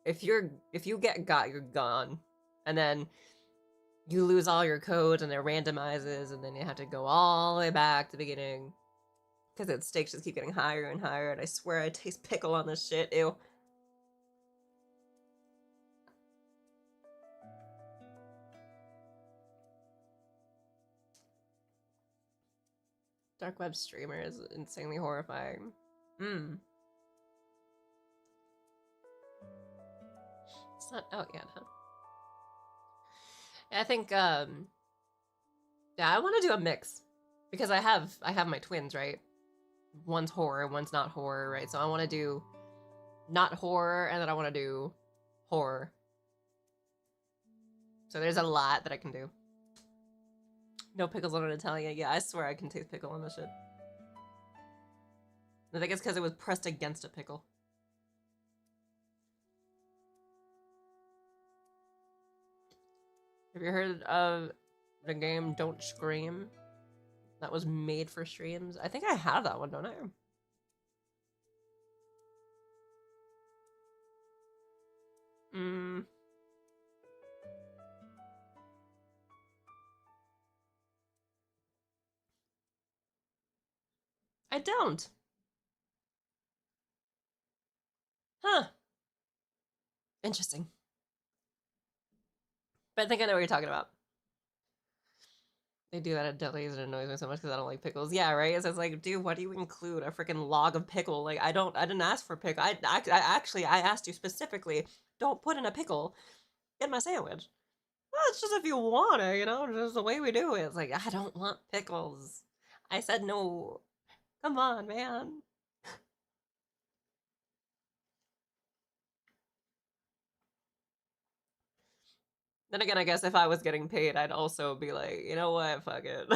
If you get got, you're gone. And then you lose all your codes and it randomizes, and then you have to go all the way back to the beginning. Because the stakes just keep getting higher and higher, and I swear I taste pickle on this shit. Ew. Dark web streamer is insanely horrifying. It's not out yet, huh? I think, yeah, I want to do a mix. Because I have my twins, right? One's horror, one's not horror, right? So I want to do not horror, and then I want to do horror. So there's a lot that I can do. No pickles on an Italian. Yeah, I swear I can taste pickle on this shit. I think it's because it was pressed against a pickle. Have you heard of the game Don't Scream? That was made for streams. I think I have that one, don't I? I don't. Huh. Interesting. But I think I know what you're talking about. They do that at delis and it annoys me so much because I don't like pickles. Yeah, right? So it's like, dude, what do you include? A freaking log of pickle? Like, I didn't ask for pickle. I actually, I asked you specifically, don't put in a pickle in my sandwich. Well, it's just if you want it, you know, just the way we do it. It's like, I don't want pickles. I said no. Come on, man. Then again, I guess if I was getting paid, I'd also be like, you know what, fuck it.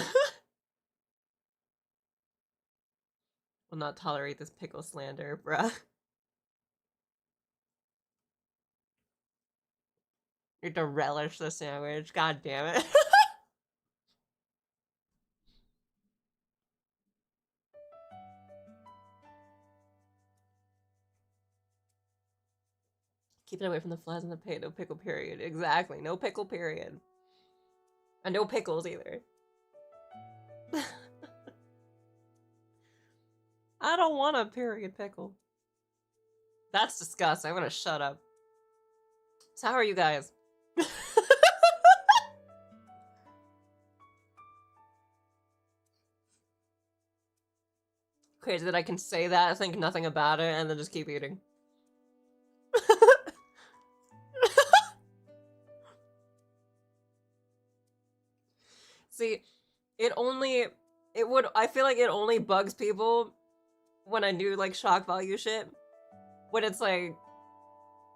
Will not tolerate this pickle slander, bruh. You have to relish the sandwich. God damn it. Keep it away from the flies and the pay. No pickle period. Exactly. No pickle period. And no pickles either. I don't want a period pickle. That's disgusting. I'm gonna shut up. So how are you guys? Crazy that I can say that, think nothing about it, and then just keep eating. See, I feel like it only bugs people when I do like shock value shit. When it's like,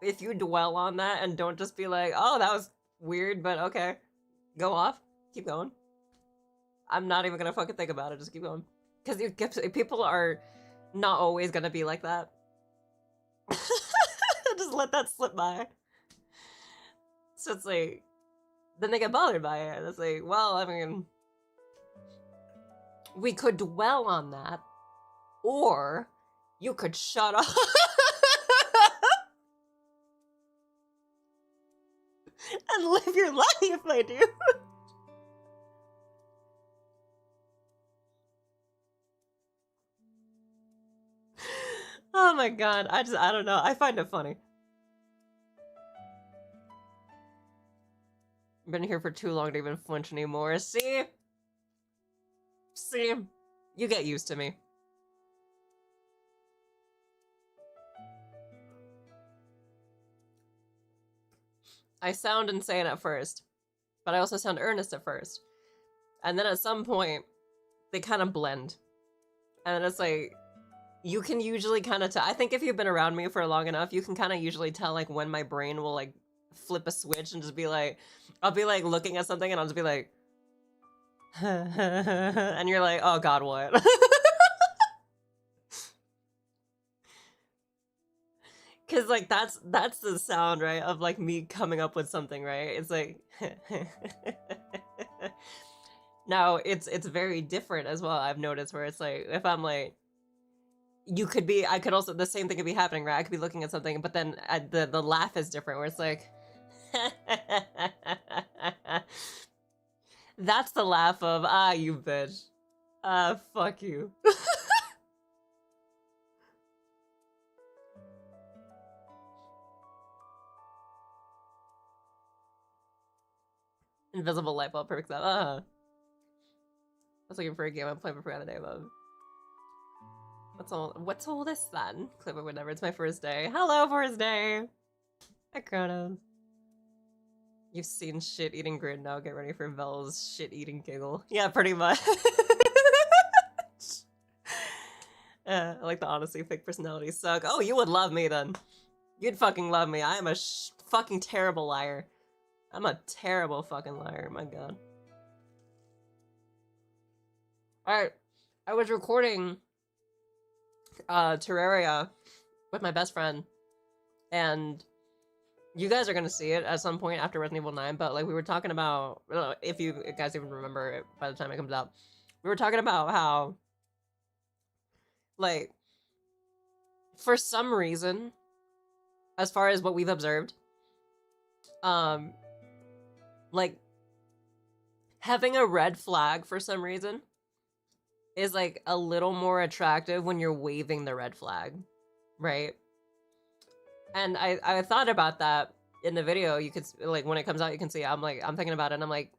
if you dwell on that and don't just be like, oh, that was weird, but okay. Go off. Keep going. I'm not even gonna fucking think about it, just keep going. Because people are not always gonna be like that. Just let that slip by. So it's like, then they get bothered by it. It's like, well, I mean, we could dwell on that, or you could shut up. And live your life, my dude. Oh my god, I don't know. I find it funny. I've been here for too long to even flinch anymore. See? See? You get used to me. I sound insane at first, but I also sound earnest at first. And then at some point, they kind of blend. And it's like, you can usually kind of tell. I think if you've been around me for long enough, you can kind of usually tell like when my brain will like flip a switch and just be like, I'll be like looking at something and I'll just be like, and you're like, oh god, what? Cause like that's the sound, right, of like me coming up with something, right? It's like now it's very different as well. I've noticed where it's like if I'm like, I could also, the same thing could be happening, right? I could be looking at something, but then the laugh is different, where it's like that's the laugh of, ah, you bitch. Fuck you. Invisible light bulb, perfect stuff. I was looking for a game I'm playing, but forgot the name of. What's all this then? Clip or whatever. It's my first day. Hello, first day. Hi, Kronos. You've seen shit eating grid, now get ready for Vel's shit eating giggle. Yeah, pretty much. I like the honesty, fake personalities suck. Oh, you would love me then. You'd fucking love me. I am a fucking terrible liar. I'm a terrible fucking liar, my god. Alright, I was recording Terraria with my best friend, and You guys are gonna see it at some point after Resident Evil 9, but like we were talking about, if you guys even remember it by the time it comes out, we were talking about how, like, for some reason, as far as what we've observed, like, having a red flag for some reason is like a little more attractive when you're waving the red flag, right? And I thought about that in the video. You could, like, when it comes out, you can see I'm thinking about it, and I'm like,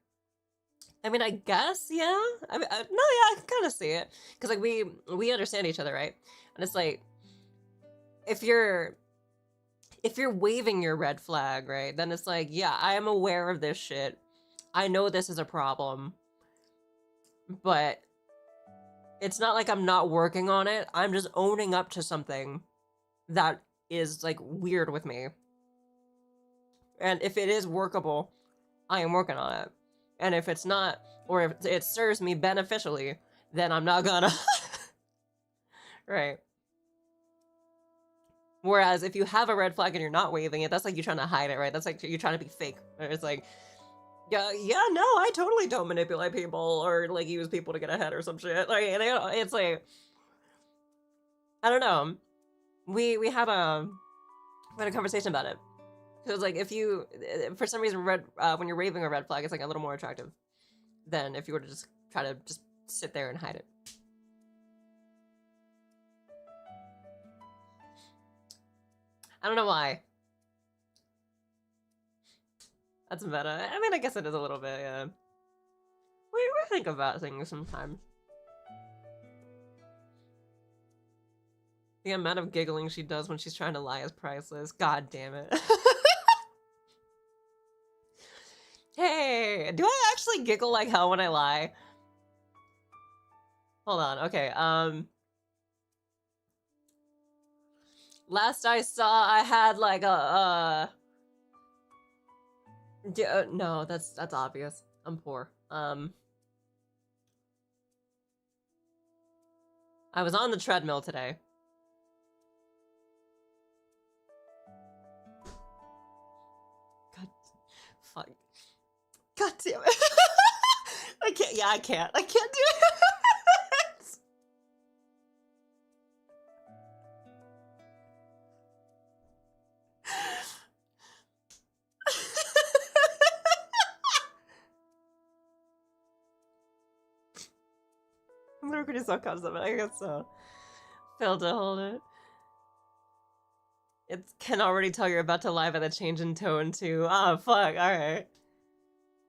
I mean, I guess, yeah. I mean, no, yeah, I can kind of see it, because like we understand each other, right? And it's like, if you're waving your red flag, right, then it's like, yeah, I am aware of this shit. I know this is a problem, but it's not like I'm not working on it. I'm just owning up to something that is like weird with me. And if it is workable, I am working on it. And if it's not, or if it serves me beneficially, then I'm not gonna. Right. Whereas if you have a red flag and you're not waving it, that's like you trying to hide it, right? That's like you're trying to be fake. It's like, yeah, no, I totally don't manipulate people or like use people to get ahead or some shit. Like, and it's like, I don't know. We had a conversation about it. So it's like, if you, for some reason, when you're waving a red flag, it's like a little more attractive than if you were to just try to just sit there and hide it. I don't know why. That's meta. I mean, I guess it is a little bit, yeah. We think about things sometimes. The amount of giggling she does when she's trying to lie is priceless. God damn it. Hey, do I actually giggle like hell when I lie? Hold on, okay, last I saw, I had like a, no, that's obvious. I'm poor. I was on the treadmill today. God, fuck. God damn it. I can't, yeah, I can't do it. I'm gonna pretty so constant, but I guess so. Failed to hold it. It can already tell you're about to lie by the change in tone too. Oh fuck, alright.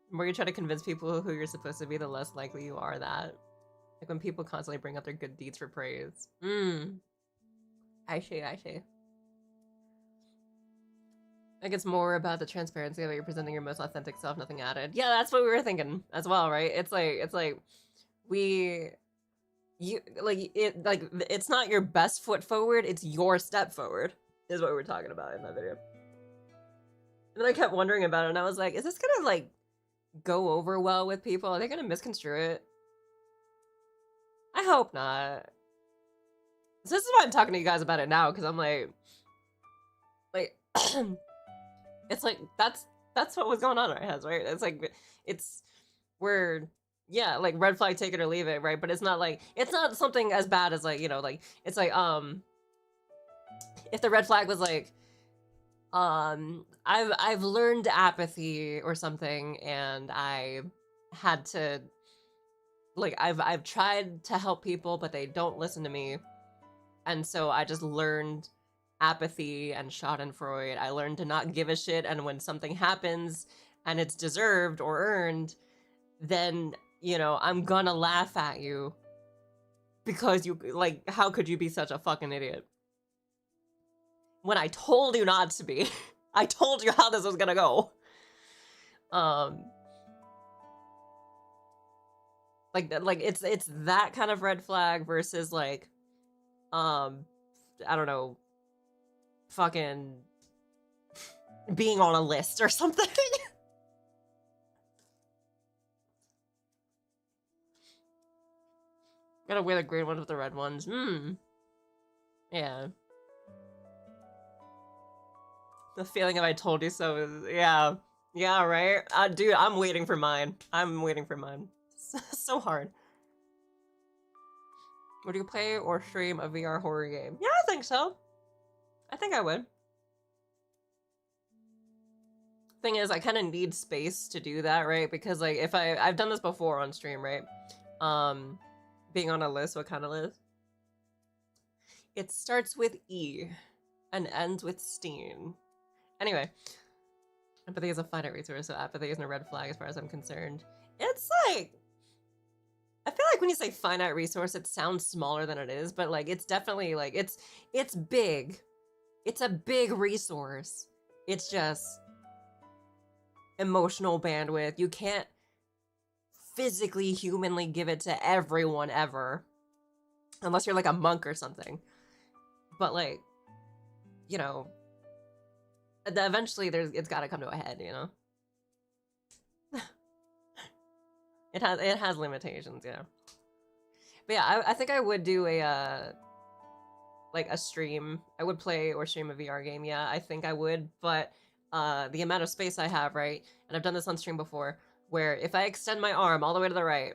The more you try to convince people who you're supposed to be, the less likely you are that. Like when people constantly bring up their good deeds for praise. I see. Like it's more about the transparency of it. You're presenting your most authentic self, nothing added. Yeah, that's what we were thinking as well, right? It's like it's not your best foot forward, it's your step forward, is what we were talking about in that video. And then I kept wondering about it, and I was like, is this gonna like go over well with people? Are they gonna misconstrue it? I hope not. So this is why I'm talking to you guys about it now, because I'm like it's like that's what was going on in our heads, right? It's like we're yeah, like red flag, take it or leave it, right? But it's not like, it's not something as bad as like, you know, like it's like if the red flag was like I've learned apathy or something, and I had to like I've tried to help people but they don't listen to me, and so I just learned apathy and schadenfreude. I learned to not give a shit, and when something happens and it's deserved or earned, then, you know, I'm gonna laugh at you because you, like, how could you be such a fucking idiot? When I told you not to be. I told you how this was gonna go. Like it's that kind of red flag versus like, I don't know, fucking being on a list or something. Gotta wear the green ones with the red ones. Yeah. The feeling of I told you so is, yeah. Yeah, right? Dude, I'm waiting for mine. I'm waiting for mine. So hard. Would you play or stream a VR horror game? Yeah, I think so. I think I would. Thing is, I kind of need space to do that, right? Because like if I've done this before on stream, right? Being on a list, what kind of list? It starts with E and ends with Steen. Anyway, empathy is a finite resource, so apathy isn't a red flag as far as I'm concerned. It's like, I feel like when you say finite resource, it sounds smaller than it is, but like it's definitely like it's big. It's a big resource. It's just emotional bandwidth. You can't physically, humanly give it to everyone ever. Unless you're like a monk or something. But like, you know, eventually it's gotta come to a head, you know? It has limitations, yeah. But yeah, I think I would do a like a stream. I would play or stream a VR game, yeah, I think I would, but the amount of space I have, right? And I've done this on stream before, where if I extend my arm all the way to the right,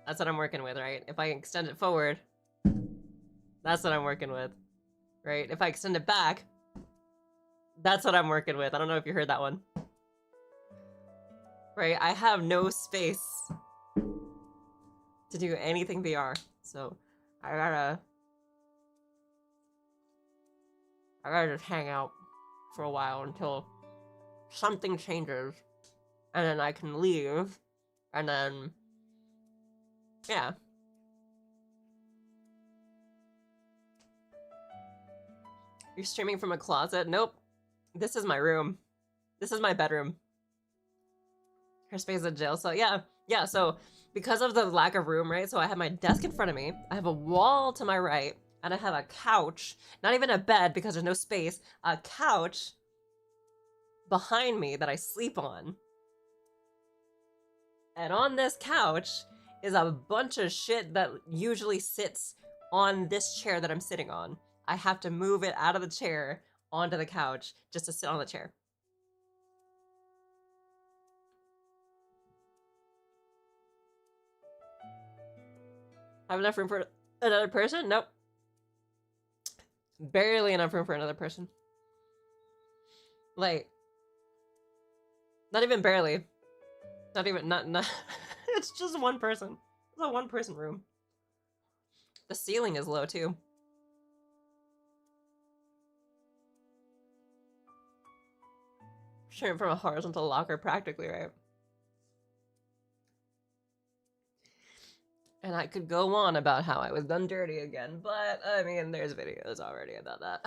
that's what I'm working with, right? If I extend it forward, that's what I'm working with, right? If I extend it back, that's what I'm working with. I don't know if you heard that one. Right? I have no space to do anything VR, so I gotta just hang out for a while until something changes, and then I can leave, and then, yeah. You're streaming from a closet? Nope. This is my room. This is my bedroom. Her space is a jail cell. Yeah, so because of the lack of room, right? So I have my desk in front of me, I have a wall to my right, and I have a couch, not even a bed because there's no space, a couch behind me that I sleep on. And on this couch is a bunch of shit that usually sits on this chair that I'm sitting on. I have to move it out of the chair onto the couch just to sit on the chair. Have enough room for another person? Nope. Barely enough room for another person. Like, not even barely. Not even, not it's just one person. It's a one person room. The ceiling is low too. Straight from a horizontal locker practically, right? And I could go on about how I was done dirty again, but I mean, there's videos already about that.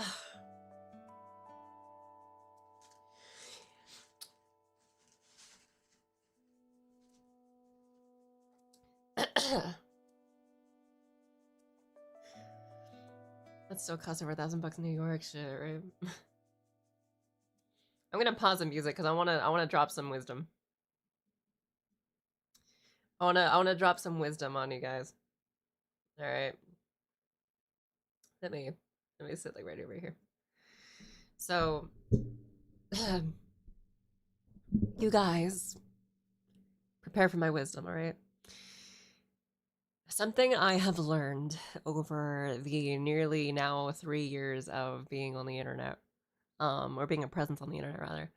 That still costs over $1,000 in New York, shit, right? I'm gonna pause the music because I wanna drop some wisdom. I wanna drop some wisdom on you guys. All right. Let me sit like right over here. So, you guys, prepare for my wisdom, all right? Something I have learned over the nearly now 3 years of being on the internet, or being a presence on the internet rather.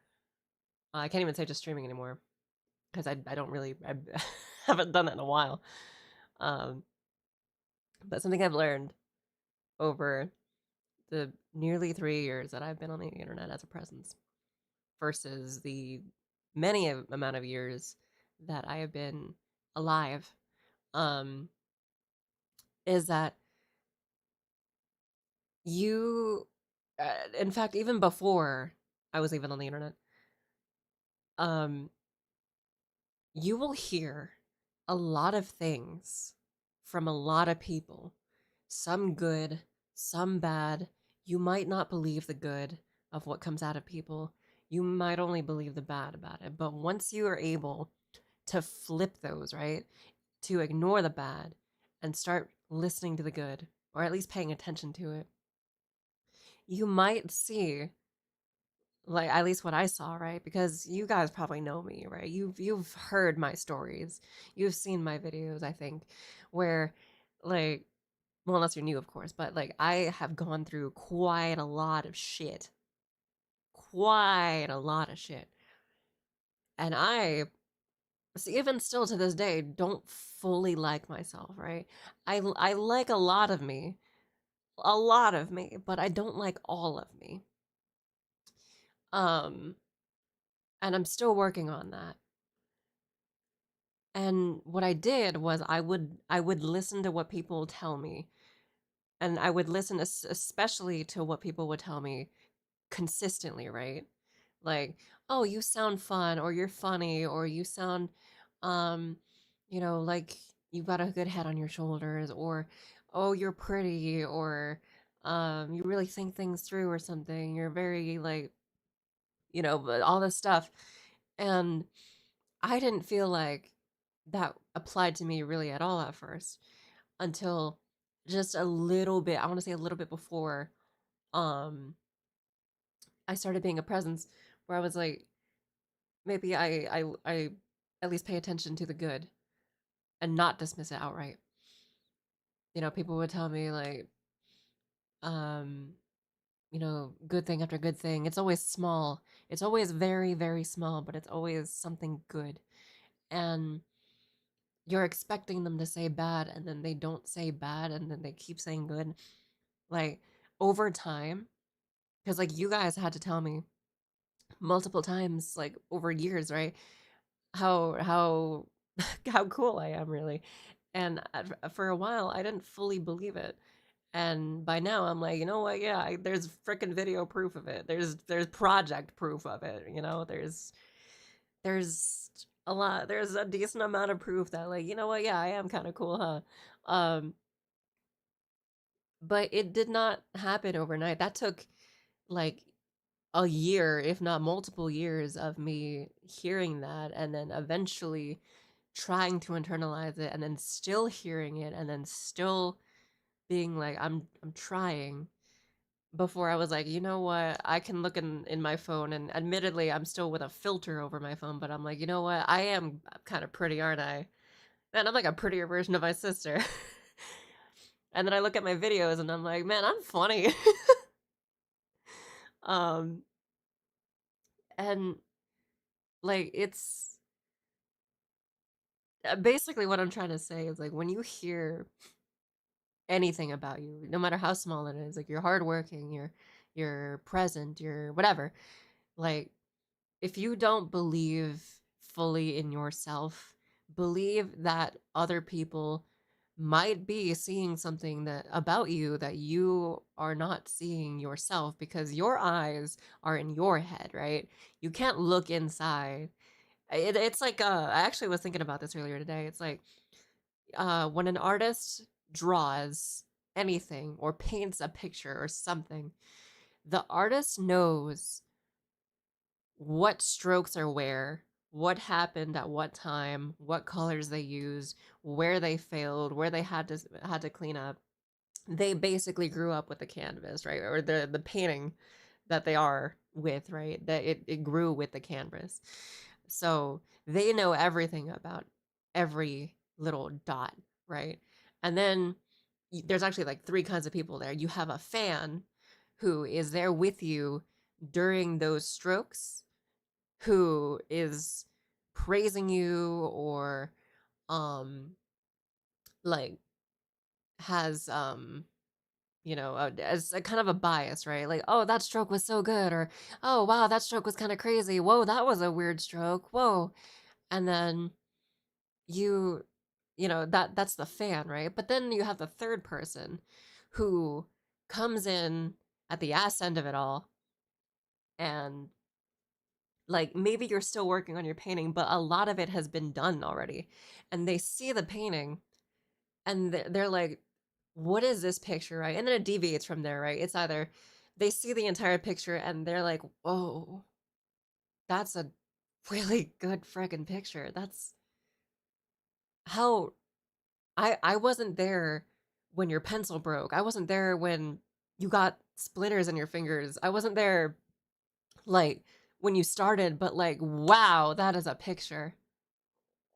I can't even say just streaming anymore because I don't really, I haven't done that in a while. But something I've learned over the nearly 3 years that I've been on the internet as a presence versus the many amount of years that I have been alive, is that you, in fact, even before I was even on the internet, um, you will hear a lot of things from a lot of people, some good, some bad. You might not believe the good of what comes out of people. You might only believe the bad about it. But once you are able to flip those, right, to ignore the bad and start listening to the good, or at least paying attention to it, you might see like at least what I saw, right? Because you guys probably know me, right? You've heard my stories. You've seen my videos, I think, where like well, unless you're new, of course, but like I have gone through quite a lot of shit. Quite a lot of shit. And I even still to this day don't fully like myself, right? I like a lot of me, but I don't like all of me. Um and I'm still working on that. And what I did was I would listen to what people tell me, and I would listen especially to what people would tell me consistently, right? Like, "Oh, you sound fun," or "You're funny," or "You sound um, like you've got a good head on your shoulders," or "Oh, you're pretty," or "You really think things through," or something. "You're very like," but all this stuff. And I didn't feel like that applied to me really at all at first until just a little bit, I want to say a little bit before um I started being a presence where I was like maybe I at least pay attention to the good and not dismiss it outright. People would tell me like um good thing after good thing. It's always small. It's always very very small, but it's always something good. And you're expecting them to say bad and then they don't say bad and then they keep saying good. Like over time, because like you guys had to tell me multiple times, like over years, right? How how cool I am, really. And for a while, I didn't fully believe it. And by now, I'm like, you know what? Yeah, there's freaking video proof of it. There's project proof of it. There's a lot. There's a decent amount of proof that, like, you know what? Yeah, I am kind of cool, huh? But it did not happen overnight. That took like a year, if not multiple years, of me hearing that and then eventually trying to internalize it and then still hearing it and then still being like I'm trying before I was like, you know what, I can look in my phone, and admittedly I'm still with a filter over my phone, but I'm like, you know what, I am kind of pretty, aren't I? Man, I'm like a prettier version of my sister. And then I look at my videos and I'm like, man, I'm funny. um and like it's basically what I'm trying to say is like when you hear anything about you, no matter how small it is, like you're hardworking, you're present, you're whatever. Like if you don't believe fully in yourself, believe that other people might be seeing something that about you that you are not seeing yourself because your eyes are in your head, right? You can't look inside. It's like I actually was thinking about this earlier today. It's like when an artist draws anything or paints a picture or something, the artist knows what strokes are where, what happened at what time, what colors they used, where they failed, where they had to clean up. They basically grew up with the canvas, right? Or the painting that they are with, right? That it grew with the canvas. So they know everything about every little dot, right? And then there's actually like three kinds of people there. You have a fan who is there with you during those strokes, who is praising you or um like has as a kind of a bias, right? Like, oh, that stroke was so good, or oh wow, that stroke was kind of crazy. Whoa, that was a weird stroke. Whoa. And then you that's the fan, right? But then you have the third person who comes in at the ass end of it all, and like maybe you're still working on your painting, but a lot of it has been done already, and they see the painting and they're like, what is this picture, right? And then it deviates from there, right? It's either they see the entire picture and they're like, whoa, that's a really good friggin' picture. That's how I wasn't there when your pencil broke. I wasn't there when you got splinters in your fingers. I wasn't there like when you started, but like, wow, that is a picture.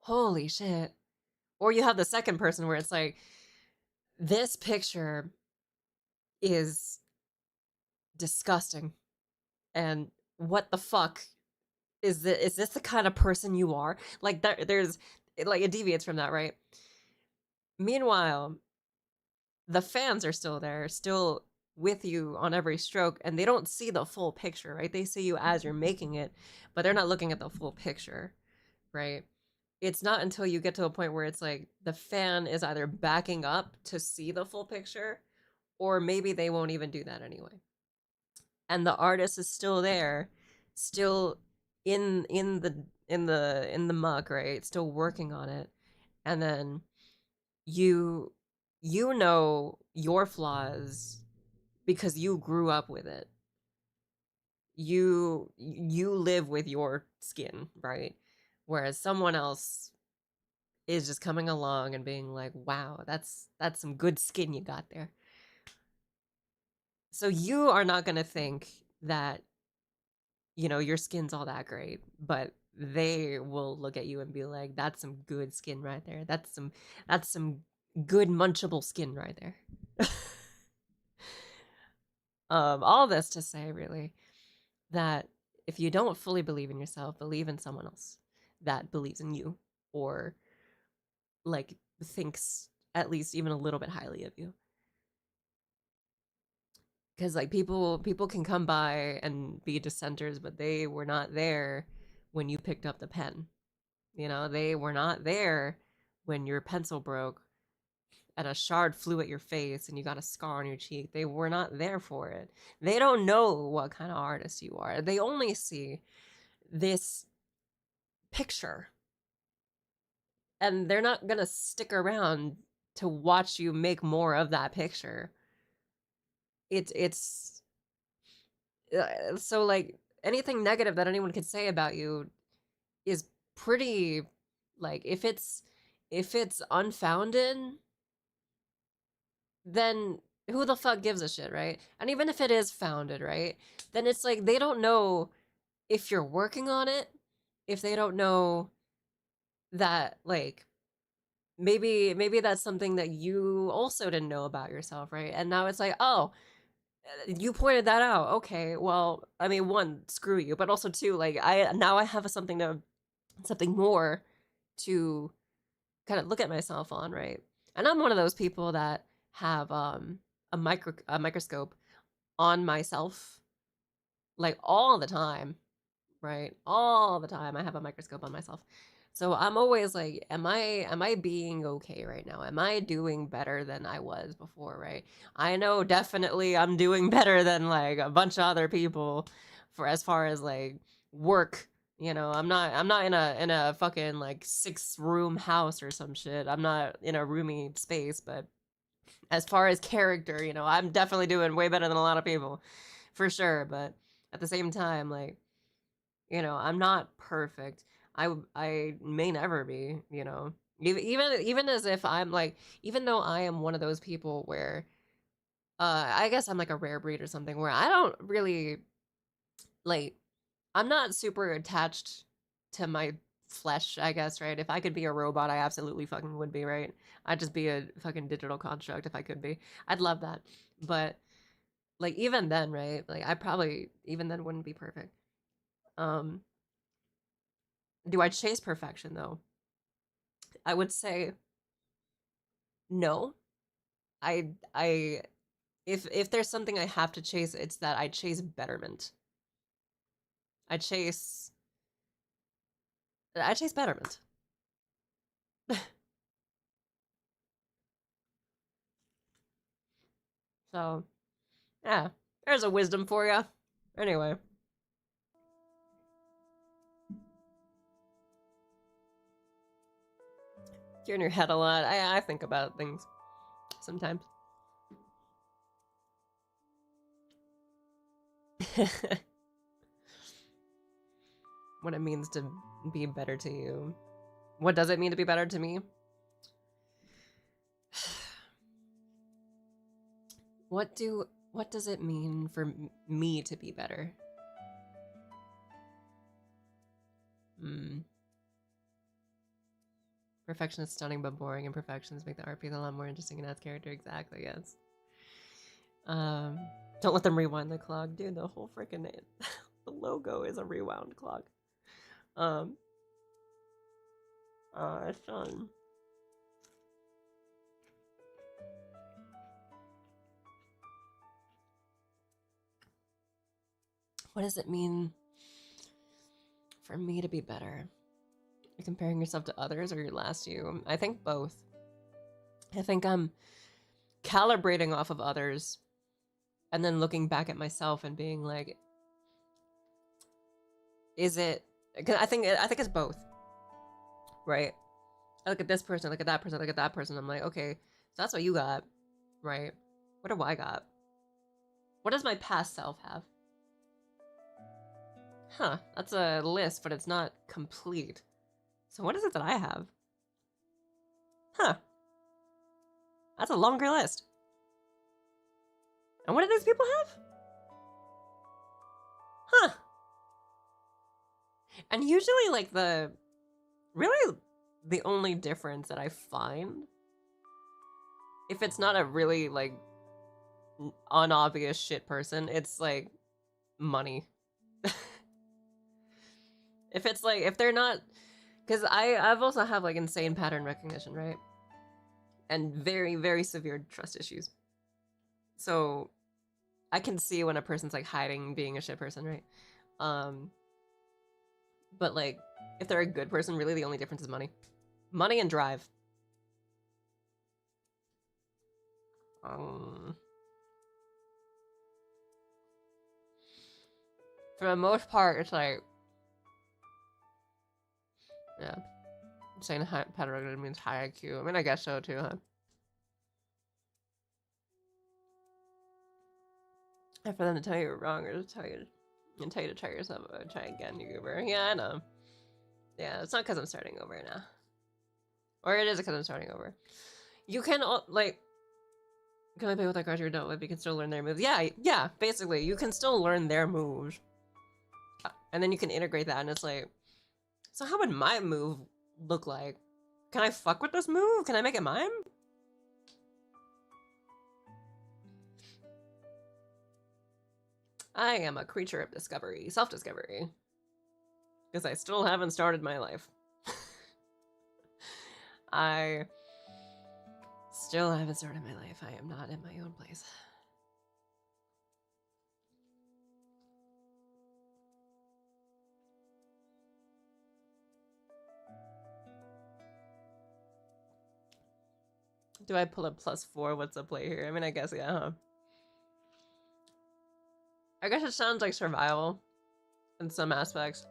Holy shit. Or you have the second person where it's like, this picture is disgusting. And what the fuck is this the kind of person you are? Like there's like it deviates from that, right? Meanwhile, the fans are still there, still with you on every stroke, and they don't see the full picture, right? They see you as you're making it, but they're not looking at the full picture, right? It's not until you get to a point where it's like the fan is either backing up to see the full picture, or maybe they won't even do that anyway. And the artist is still there, still in the muck, right? Still working on it. And then you know your flaws because you grew up with it. You live with your skin, right? Whereas someone else is just coming along and being like, wow, that's some good skin you got there. So you are not going to think that, you know, your skin's all that great, but they will look at you and be like, that's some good skin right there. That's some good munchable skin right there. All this to say, really, that if you don't fully believe in yourself, believe in someone else that believes in you, or like thinks at least even a little bit highly of you. Because like people can come by and be dissenters, but they were not there when you picked up the pen. You know, they were not there when your pencil broke and a shard flew at your face and you got a scar on your cheek. They were not there for it. They don't know what kind of artist you are. They only see this picture, and they're not gonna stick around to watch you make more of that picture. It's so like anything negative that anyone could say about you is pretty, like, if it's unfounded, then who the fuck gives a shit, right? And even if it is founded, right, then it's like they don't know if you're working on it, if they don't know that, like, maybe that's something that you also didn't know about yourself, right? And now it's like, oh, you pointed that out. Okay, well, I mean, one, screw you, but also two, like, I have something more to kind of look at myself on, right? And I'm one of those people that have a microscope on myself, like, all the time, right? All the time I have a microscope on myself. So I'm always like, am I being okay right now? Am I doing better than I was before, right? I know definitely I'm doing better than like a bunch of other people for as far as like work. You know, I'm not in a fucking like 6-room house or some shit. I'm not in a roomy space, but as far as character, you know, I'm definitely doing way better than a lot of people, for sure. But at the same time, like, you know, I'm not perfect. I may never be, you know. Even as if I'm like, even though I am one of those people where I guess I'm like a rare breed or something, where I don't really, like, I'm not super attached to my flesh, I guess, right? If I could be a robot, I absolutely fucking would be, right? I'd just be a fucking digital construct if I could be. I'd love that. But like even then, right? Like I probably even then wouldn't be perfect. Um do I chase perfection though? I would say no. I if there's something I have to chase, it's that I chase betterment. I chase I chase betterment. So, yeah, there's a wisdom for you. Anyway, you're in your head a lot. I think about things sometimes. What it means to be better to you. What does it mean to be better to me? What does it mean for me to be better? Perfection is stunning but boring. Imperfections make the art piece a lot more interesting and adds character. Exactly, yes. Don't let them rewind the clock. Dude, the whole freaking the logo is a rewound clock. It's fun. What does it mean for me to be better? You're comparing yourself to others or your last you? I think both. I think I'm calibrating off of others and then looking back at myself and being like, is it? I think it's both, right? I look at this person, I look at that person, I look at that person. I'm like, okay, so that's what you got, right? What do I got? What does my past self have? Huh, that's a list, but it's not complete. So what is it that I have? Huh. That's a longer list. And what do these people have? Huh. And usually, like, really the only difference that I find, if it's not a really, like, unobvious shit person, it's, like, money. If it's, like, if they're not... Because I've also have, like, insane pattern recognition, right? And very, very severe trust issues. So I can see when a person's, like, hiding being a shit person, right? But, like, if they're a good person, really the only difference is money. Money and drive. For the most part, it's like... Yeah. Saying pattern recognition means high IQ. I mean, I guess so, too, huh? And for them to tell you you're wrong or to tell you to try yourself, try again, you goober. Yeah, I know. Yeah, it's not because I'm starting over now. Or it is because I'm starting over. You can, like... Can I play with that card you don't with? You can still learn their moves. Yeah, basically. You can still learn their moves. And then you can integrate that, and it's like... So how would my move look like? Can I fuck with this move? Can I make it mine? I am a creature of discovery, self-discovery. Because I still haven't started my life. I still haven't started my life. I am not in my own place. Do I pull up +4? What's the play here? I mean, I guess, yeah, huh? I guess it sounds like survival in some aspects.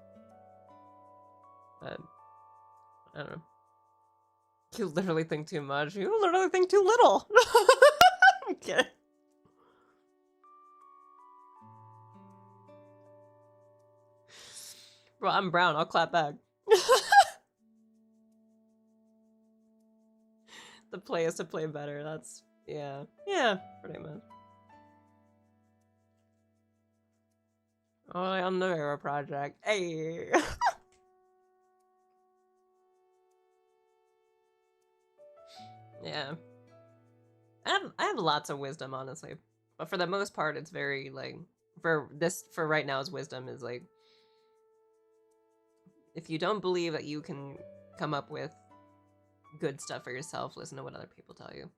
But, I don't know. You literally think too much. You literally think too little. I'm kidding. Bro, I'm brown. I'll clap back. The play is to play better. That's, yeah. Yeah, pretty much. Oh, on the Veyra project. Hey! Yeah. I have lots of wisdom, honestly. But for the most part, it's very, like... For right now's wisdom is, like... If you don't believe that you can come up with good stuff for yourself, listen to what other people tell you.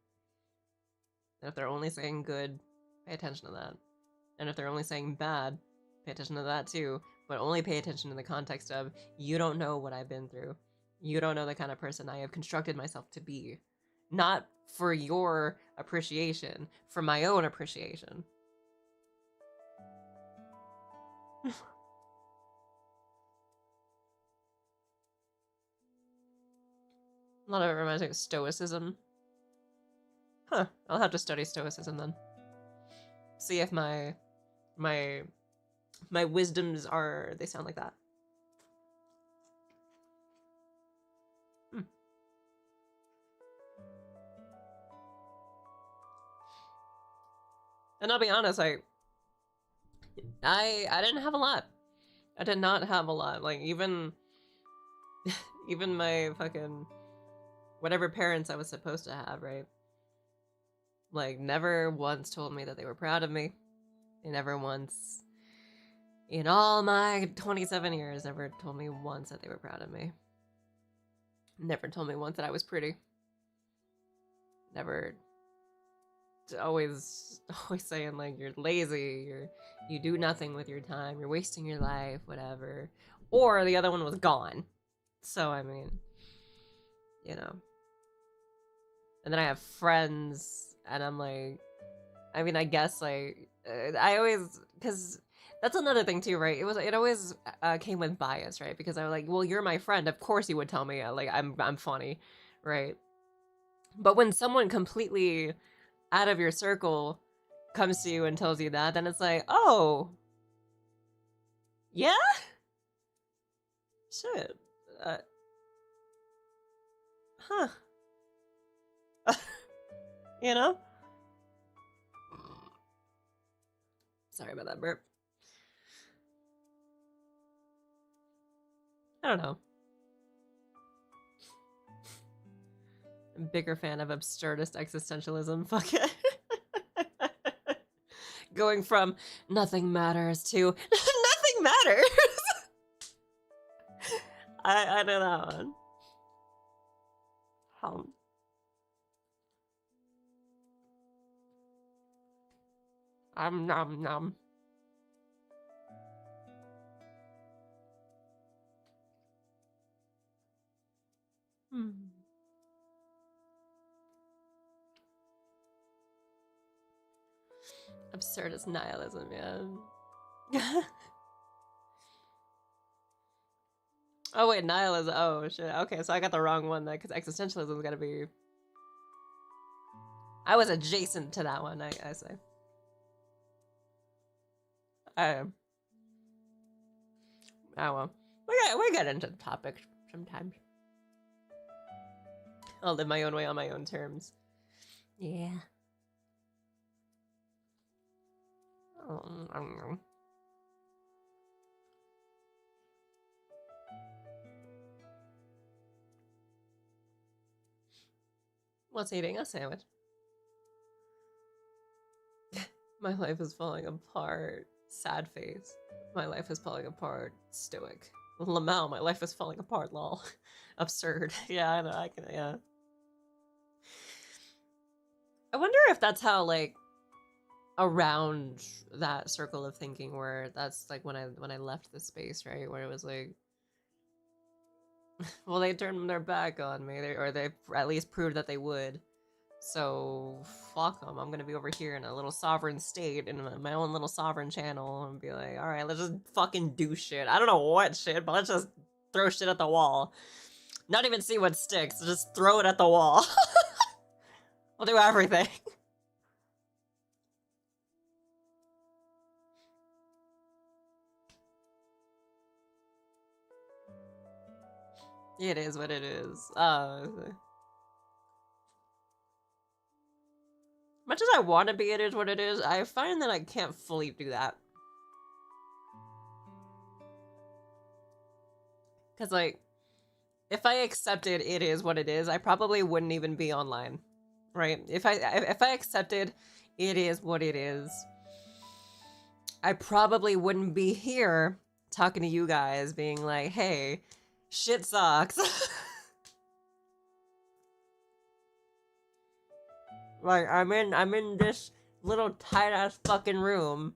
And if they're only saying good, pay attention to that. And if they're only saying bad, pay attention to that too. But only pay attention in the context of, you don't know what I've been through. You don't know the kind of person I have constructed myself to be. Not for your appreciation, for my own appreciation. A lot of it reminds me of stoicism. Huh, I'll have to study stoicism then. See if my wisdoms are, they sound like that. And I'll be honest, I didn't have a lot. I did not have a lot. Like, even Even my fucking whatever parents I was supposed to have, right? Like, never once told me that they were proud of me. They never once, in all my 27 years, never told me once that they were proud of me. Never told me once that I was pretty. Never, always saying like you're lazy, you do nothing with your time, you're wasting your life, whatever. Or the other one was gone. So I mean, you know. And then I have friends, and I'm like, I mean, I guess like I always, because that's another thing too, right? It always came with bias, right? Because I was like, well, you're my friend, of course you would tell me like I'm funny, right? But when someone completely out of your circle comes to you and tells you that, then it's like, oh, yeah, shit, uh, huh, you know? Sorry about that burp. I don't know. I'm a bigger fan of absurdist existentialism. Fuck it. Going from nothing matters to nothing matters. I know that one. Nom nom. Absurdist nihilism, yeah. Oh wait, nihilism. Oh shit. Okay, so I got the wrong one then, because existentialism is gotta be. I was adjacent to that one. I say. Oh well, we get into the topic sometimes. I'll live my own way on my own terms. Yeah. I don't know. What's eating a sandwich? My life is falling apart. Sad face. My life is falling apart. Stoic. Lamau, my life is falling apart. Lol. Absurd. Yeah, I know. I can. Yeah. I wonder if that's how like around that circle of thinking where that's like when I left the space, right, where it was like, well, they turned their back on me, or they at least proved that they would. So fuck them. I'm gonna be over here in a little sovereign state in my own little sovereign channel and be like, all right, let's just fucking do shit. I don't know what shit, but let's just throw shit at the wall. Not even see what sticks. Just throw it at the wall. We'll do everything. It is what it is. Much as I want to be it is what it is, I find that I can't fully do that. Because, like, if I accepted it is what it is, I probably wouldn't even be online, right? If I accepted it is what it is, I probably wouldn't be here talking to you guys being like, hey, shit sucks. Like, I'm in this little tight-ass fucking room.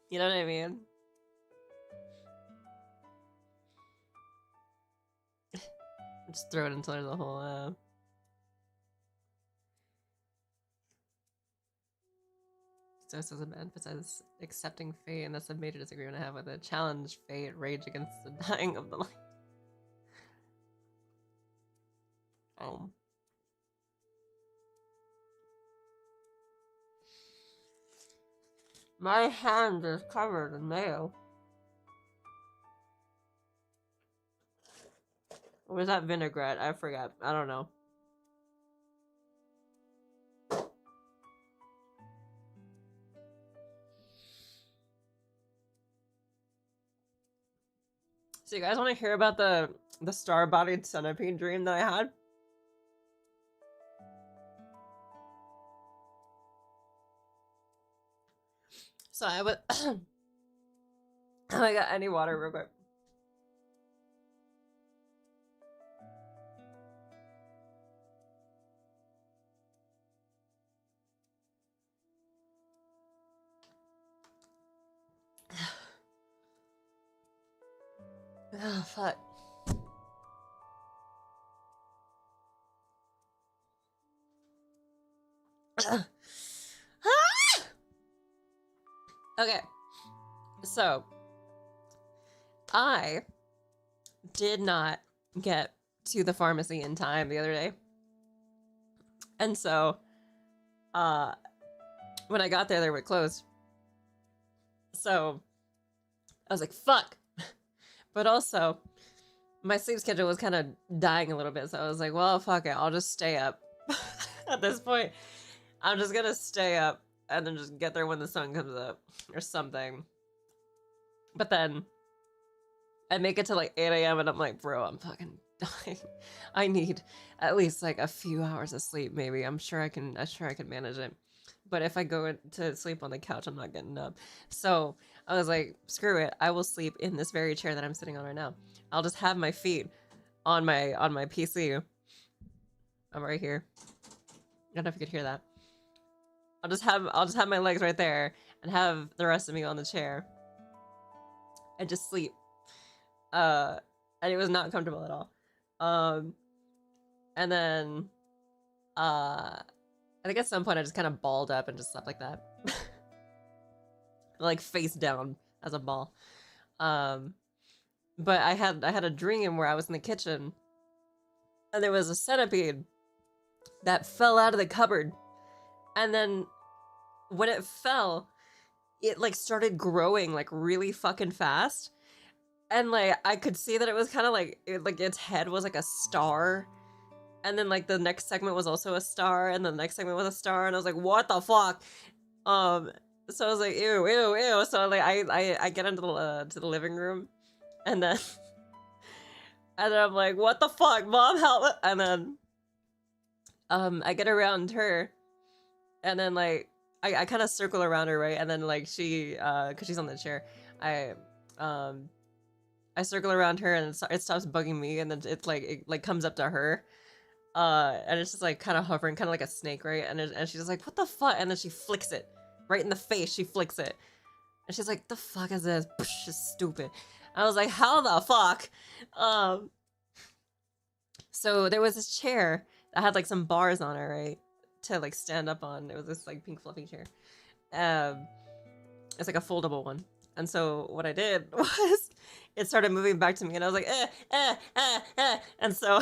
You know what I mean? Just throw it until there's a whole, Stoicism emphasizes accepting fate, and that's a major disagreement I have with it. Challenge fate, rage against the dying of the light. My hand is covered in mayo. Or was that vinaigrette? I forgot. I don't know. So you guys want to hear about the star-bodied centipede dream that I had? So I would... oh my god, I need water real quick. Oh, fuck. Okay. So, I did not get to the pharmacy in time the other day. And so, when I got there, they were closed. So, I was like, fuck. But also, my sleep schedule was kind of dying a little bit. So I was like, well, fuck it. I'll just stay up. At this point, I'm just gonna stay up and then just get there when the sun comes up or something. But then I make it to like 8 a.m. and I'm like, bro, I'm fucking dying. I need at least like a few hours of sleep, maybe. I'm sure I can manage it. But if I go to sleep on the couch, I'm not getting up. So I was like, screw it. I will sleep in this very chair that I'm sitting on right now. I'll just have my feet on my PC. I'm right here. I don't know if you could hear that. I'll just have my legs right there and have the rest of me on the chair. And just sleep. And it was not comfortable at all. And then I think at some point I just kind of balled up and just slept like that. Like face down as a ball. But I had a dream where I was in the kitchen and there was a centipede that fell out of the cupboard. And then when it fell, it like started growing like really fucking fast. And like I could see that it was kind of like its head was like a star. And then like the next segment was also a star, and the next segment was a star, and I was like, what the fuck? So I was like, ew, ew, ew. So like I get into the to the living room, and then I'm like, what the fuck, mom, help! And then I get around her, and then like I kind of circle around her, right? And then like she cause she's on the chair, I circle around her, and it stops bugging me, and then it comes up to her. And it's just like kind of hovering, kind of like a snake, right? And she's just like, what the fuck? And then she flicks it right in the face. She flicks it, and she's like, the fuck is this? It's stupid. I was like, how the fuck? So there was this chair that had like some bars on it, right, to like stand up on. It was this like pink fluffy chair. It's like a foldable one. And so what I did was it started moving back to me, and I was like, and so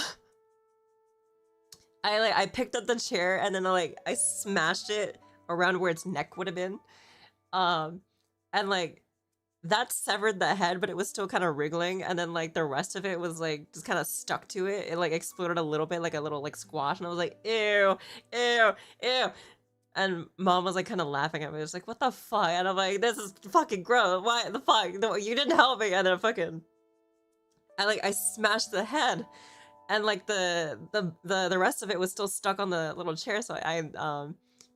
I picked up the chair, and then I smashed it around where its neck would have been. And like that severed the head, but it was still kind of wriggling, and then like the rest of it was like just kind of stuck to it. It like exploded a little bit, like a little like squash, and I was like, ew, ew, ew. And mom was like kind of laughing at me. It was like, what the fuck? And I'm like, this is fucking gross. Why the fuck? No, you didn't help me. And then I smashed the head. And like the rest of it was still stuck on the little chair, so I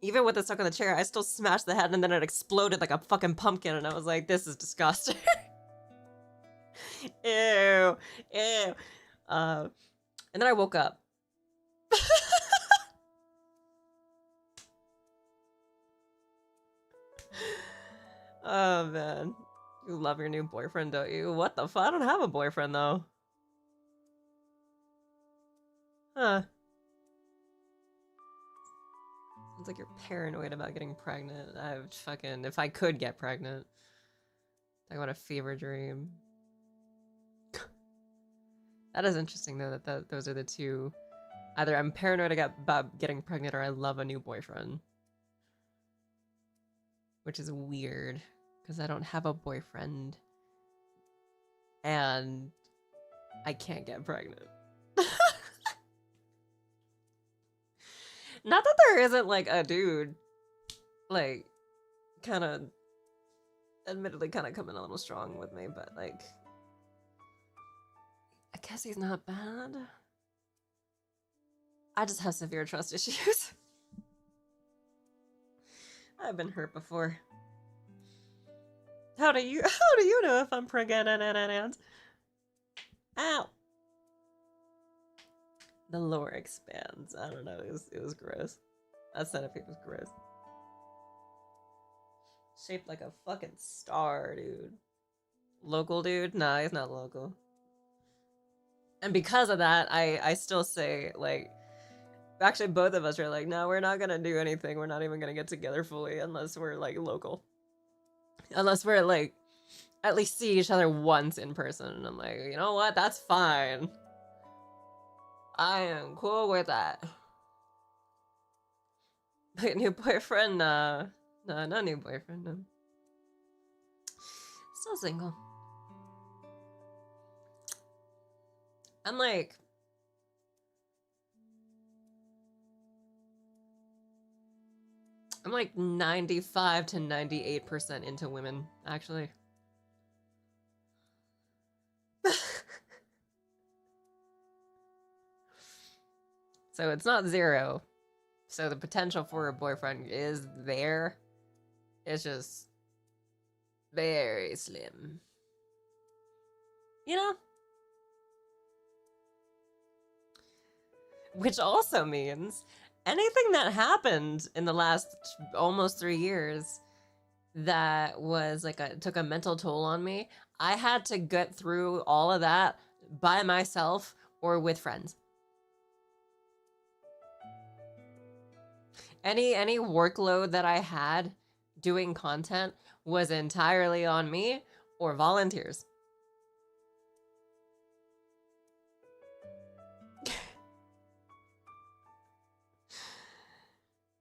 even with it stuck on the chair, I still smashed the head, and then it exploded like a fucking pumpkin, and I was like, this is disgusting. Ew, ew. And then I woke up. Oh man, you love your new boyfriend, don't you? What the fuck? I don't have a boyfriend though. Huh. Sounds like you're paranoid about getting pregnant. If I could get pregnant. Talk about a fever dream. That is interesting though, that those are the two. Either I'm paranoid about getting pregnant, or I love a new boyfriend. Which is weird, because I don't have a boyfriend. And I can't get pregnant. Not that there isn't like a dude, like, kind of, admittedly kind of coming a little strong with me, but like, I guess he's not bad. I just have severe trust issues. I've been hurt before. How do you know if I'm pregnant? Ow. The lore expands. I don't know. It was gross. That centipede was gross. Shaped like a fucking star, dude. Local dude? Nah, he's not local. And because of that, I still say, like, actually both of us are like, no, we're not gonna do anything. We're not even gonna get together fully unless we're, like, local. Unless we're, like, at least see each other once in person. And I'm like, you know what? That's fine. I am cool with that. But new boyfriend? Nah. Nah, no new boyfriend, no. Still single. I'm like 95 to 98% into women, actually. So it's not 0. So the potential for a boyfriend is there. It's just very slim. You know? Which also means anything that happened in the last almost 3 years that was like took a mental toll on me, I had to get through all of that by myself or with friends. Any workload that I had doing content was entirely on me or volunteers.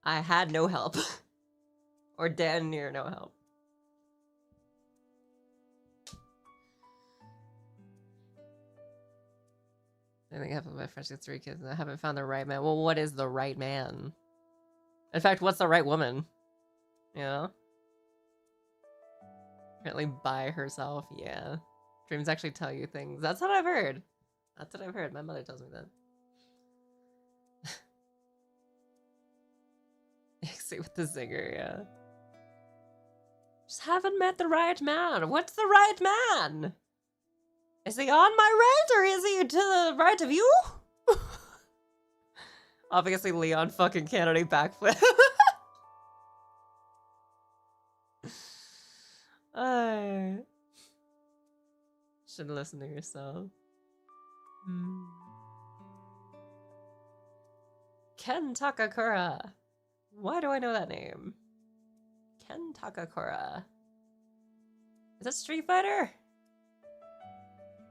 I had no help. Or damn near no help. I think half of my friends got 3 kids and I haven't found the right man. Well, what is the right man? In fact, what's the right woman? You know? Apparently by herself, yeah. Dreams actually tell you things. That's what I've heard. That's what I've heard. My mother tells me that. See with the zinger, yeah. Just haven't met the right man. What's the right man? Is he on my right or is he to the right of you? Obviously Leon fucking Kennedy backflip. I should listen to yourself. Ken Takakura. Why do I know that name? Ken Takakura. Is that Street Fighter?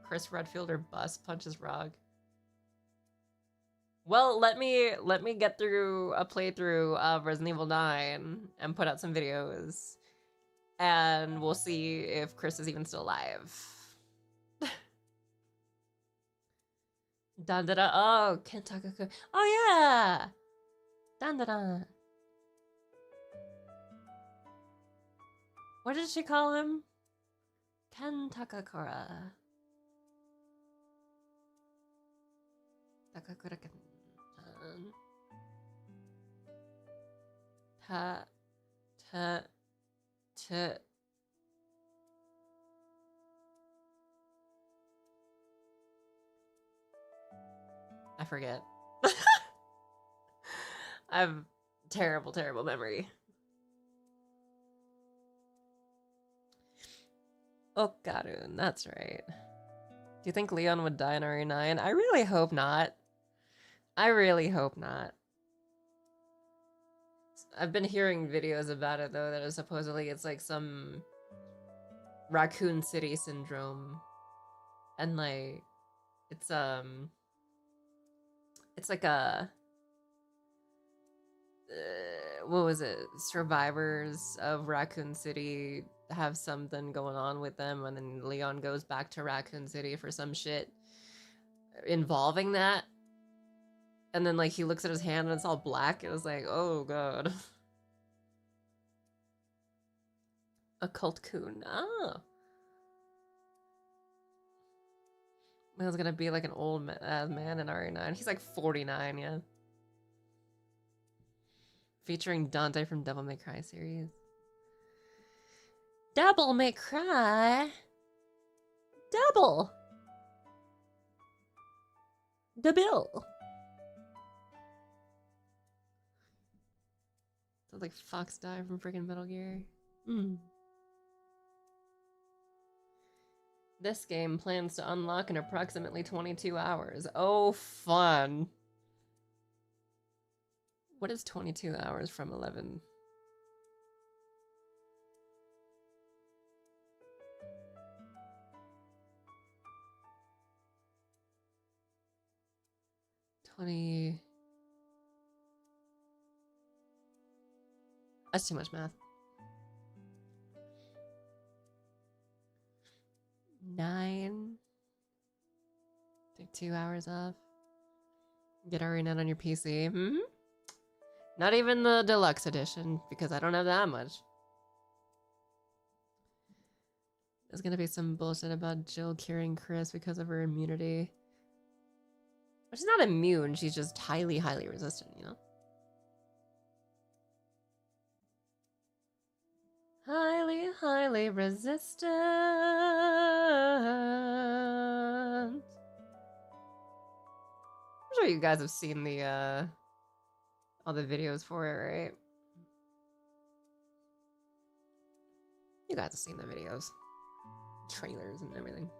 Chris Redfield or Bus punches Rog. Well, let me get through a playthrough of Resident Evil 9 and put out some videos. And we'll see if Chris is even still alive. Dandara. Oh, Ken Takakura. Oh, yeah. Dandara. What did she call him? Ken Takakura. Takakura-kan. I forget. I have terrible, terrible memory. Okarun, that's right. Do you think Leon would die in RE9? I really hope not. I really hope not. I've been hearing videos about it though, that supposedly it's like some Raccoon City syndrome. And like, it's like a, what was it? Survivors of Raccoon City have something going on with them, and then Leon goes back to Raccoon City for some shit involving that. And then like he looks at his hand and it's all black. It was like, oh god. Occult coon. Oh. It's gonna be like an old man in RE9. He's like 49, yeah. Featuring Dante from Devil May Cry series. Devil May Cry? Double! The bill! Sounds like Fox Die from freaking Metal Gear. This game plans to unlock in approximately 22 hours. Oh, fun. What is 22 hours from 11? That's too much math. 9. Take 2 hours off. Get RE9 on your PC. Not even the deluxe edition, because I don't have that much. There's gonna be some bullshit about Jill curing Chris because of her immunity. She's not immune, she's just highly, highly resistant, you know? Highly, highly resistant. I'm sure you guys have seen the, all the videos for it, right? You guys have seen the videos. Trailers and everything.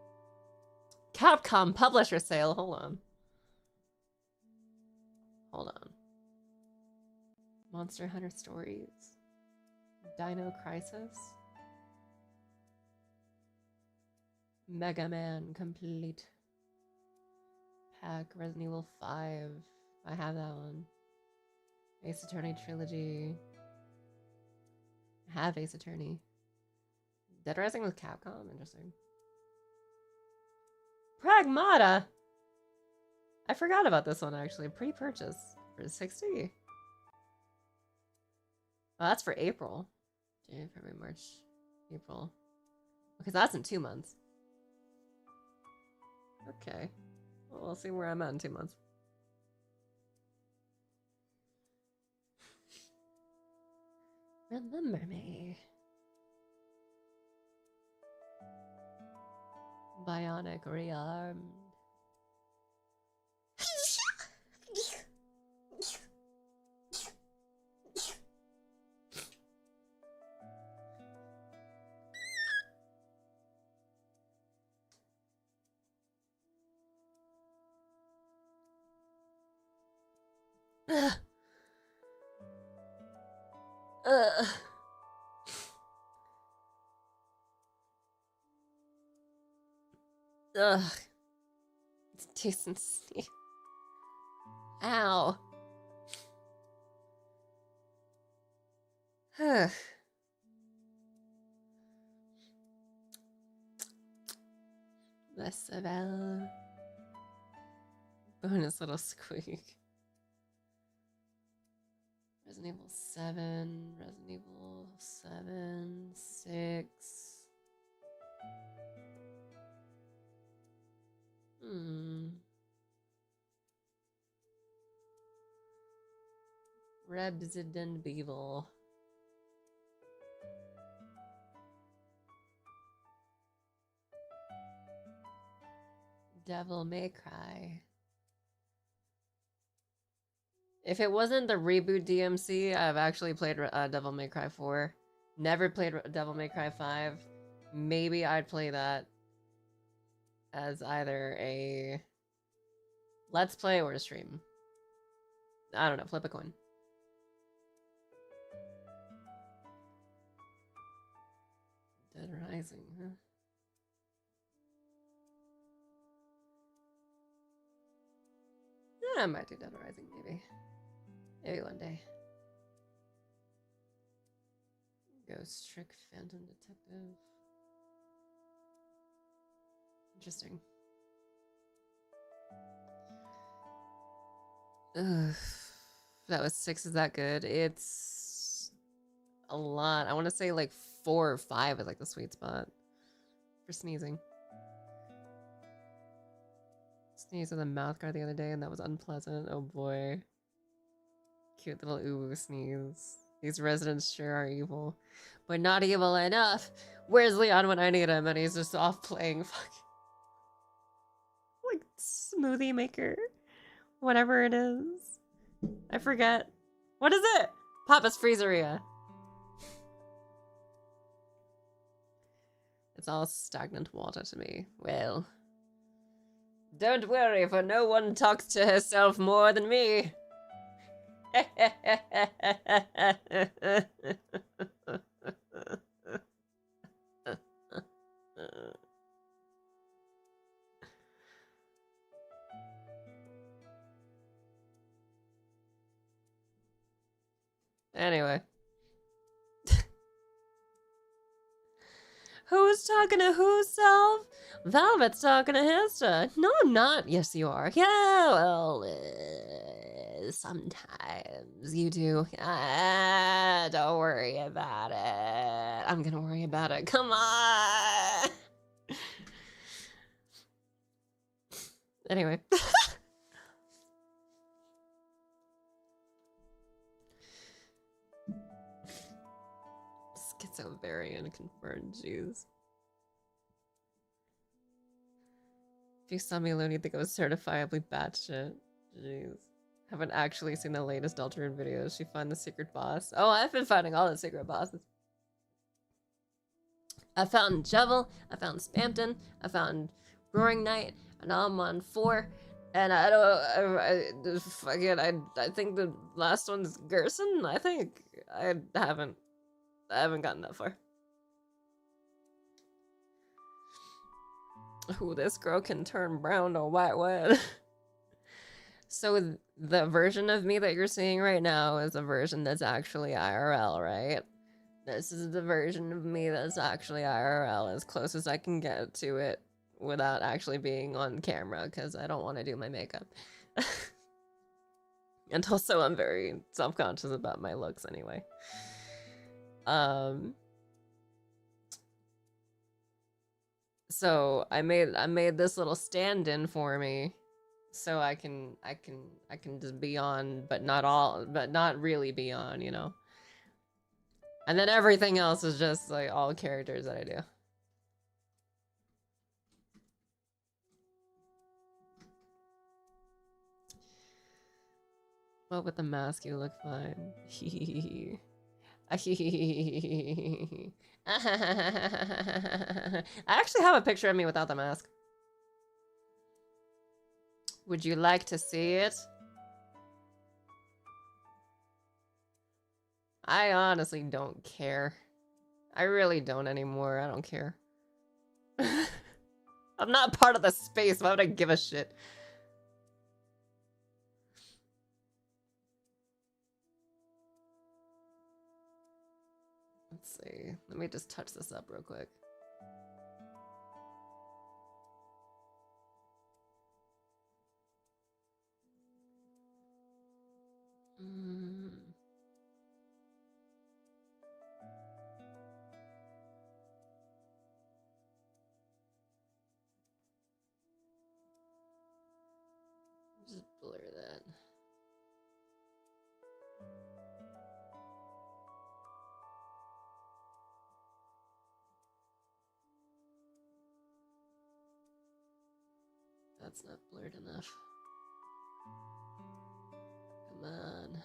Capcom publisher sale, hold on. Hold on. Monster Hunter Stories. Dino Crisis. Mega Man Complete. Pack Resident Evil 5. I have that one. Ace Attorney Trilogy. I have Ace Attorney. Dead Rising with Capcom? Interesting. Pragmata! I forgot about this one actually. Pre-purchase for 60. Oh, that's for April. January, February, March, April. Okay, so that's in 2 months. Okay. Well, we'll see where I'm at in 2 months. Remember me. Bionic rearmed. Ugh. It's decency. Ow. Less of a bonus little squeak. Resident Evil 7, Resident Evil 7, 6. Resident Evil. Devil May Cry. If it wasn't the reboot DMC, I've actually played Devil May Cry 4. Never played Devil May Cry 5. Maybe I'd play that as either a let's play or a stream. I don't know, flip a coin. Dead Rising, huh? Yeah, I might do Dead Rising, maybe. Maybe one day. Ghost Trick Phantom Detective. Interesting. Ugh. That was 6, is that good? It's a lot. I want to say like 4 or 5 is like the sweet spot for sneezing. Sneezed with a mouth guard the other day and that was unpleasant. Oh boy. Cute little uwu sneeze. These residents sure are evil. But not evil enough. Where's Leon when I need him? And he's just off playing fucking like smoothie maker. Whatever it is. I forget. What is it? Papa's Freezeria. It's all stagnant water to me. Well. Don't worry, for no one talks to herself more than me. Anyway. Who's talking to whose self? Velvet's talking to his. No, I'm not. Yes, you are. Yeah, well, sometimes you do. Don't worry about it. I'm gonna worry about it. Come on. Anyway. Schizovarian confirmed, jeez. If you saw me alone, you'd think I was certifiably batshit. Jeez. Haven't actually seen the latest Deltarune videos. She found the secret boss. Oh, I've been finding all the secret bosses. I found Jevel, I found Spampton, I found Roaring Knight, and now I'm on 4. And I think the last one's Gerson, I think. I haven't gotten that far. Ooh, this girl can turn brown to white wood. So the version of me that you're seeing right now is a version that's actually IRL, right? This is the version of me that's actually IRL, as close as I can get to it without actually being on camera, because I don't want to do my makeup. And also I'm very self-conscious about my looks anyway. So I made this little stand-in for me, so I can just be on, but not really be on, you know. And then everything else is just like all characters that I do. Well, with the mask, you look fine. I actually have a picture of me without the mask. Would you like to see it? I honestly don't care. I really don't anymore. I don't care. I'm not part of the space. Why would I give a shit? Let's see. Let me just touch this up real quick. Just blur that. That's not blurred enough. Come on.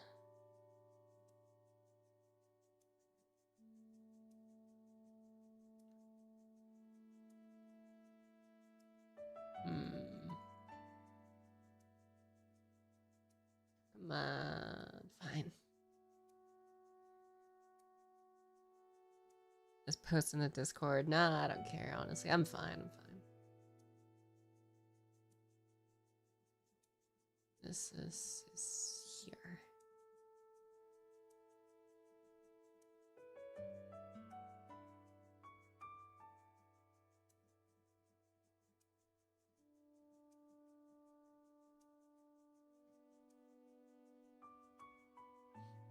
Come on. Fine. Just post in the Discord. Nah, I don't care, honestly. I'm fine. I'm fine. This is here.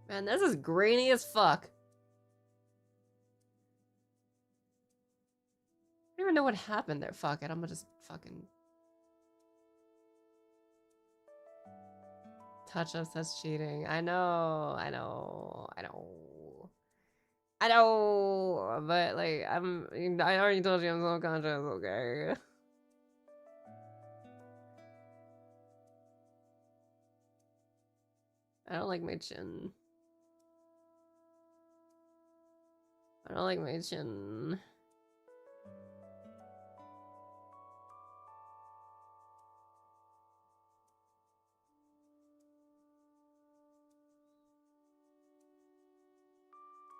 Man, this is grainy as fuck. I don't even know what happened there. Fuck it. I'm gonna just fucking... touch-ups, that's cheating. I know. I know, but like I already told you I'm self-conscious, okay? I don't like my chin. I don't like my chin.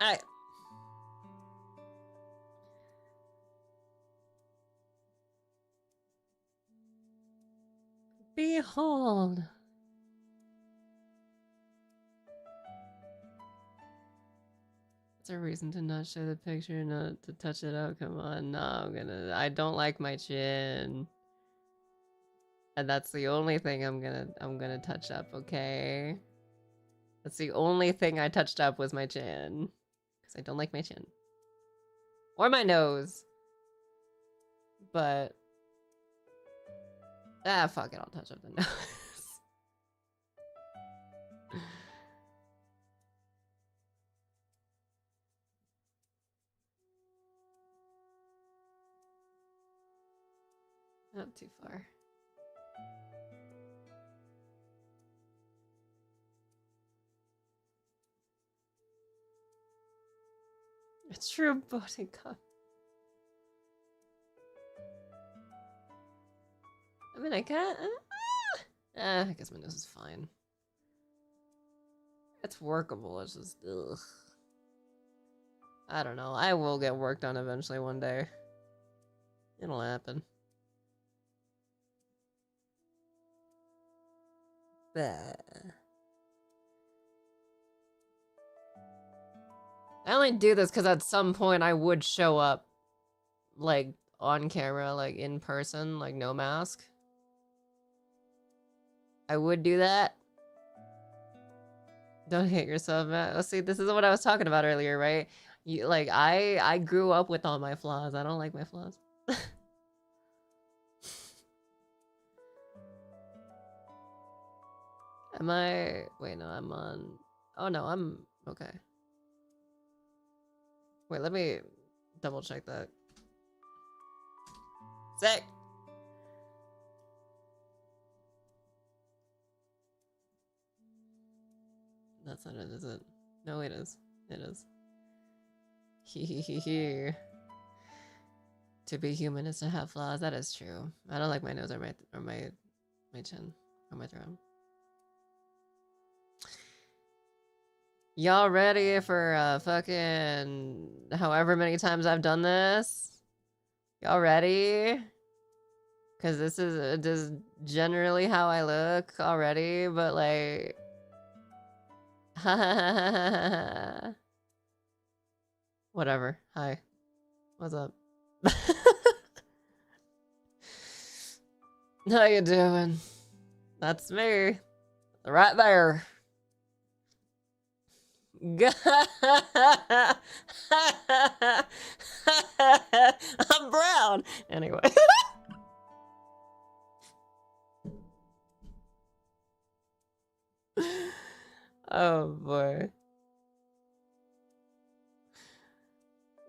Alright. Behold. It's a reason to not show the picture, not to touch it out. Come on, no, I don't like my chin. And that's the only thing I'm gonna touch up, okay? That's the only thing I touched up was my chin. Because I don't like my chin. Or my nose. But fuck it, I'll touch up the nose. Not too far. It's true, Buttercup. I mean, I can't. I guess my nose is fine. It's workable. It's just, ugh. I don't know. I will get work done eventually one day. It'll happen. Bah. I only do this because at some point I would show up, like, on camera, like, in person, like, no mask. I would do that. Don't hate yourself, man. Oh, see, this is what I was talking about earlier, right? You, like, I grew up with all my flaws. I don't like my flaws. Am I... Wait, no, I'm on... Oh, no, I'm... Okay. Wait, let me double check that. Sick! That's not it, is it? No, it is. It is. Hee. To be human is to have flaws. That is true. I don't like my nose or my chin or my throat. Y'all ready for fucking however many times I've done this? Y'all ready? Cause this is just generally how I look already, but like whatever. Hi. What's up? How you doing? That's me. Right there. I'm brown. Anyway. Oh boy.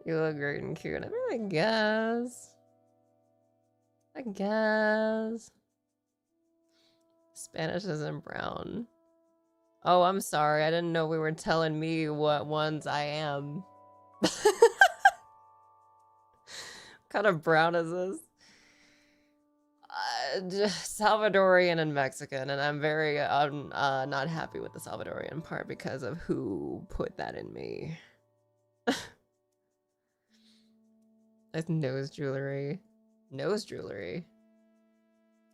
You look great and cute. I mean, I guess. Spanish isn't brown. Oh, I'm sorry. I didn't know we were telling me what ones I am. What kind of brown is this? Salvadorian and Mexican, and I'm very not happy with the Salvadorian part because of who put that in me. That's nose jewelry. Nose jewelry.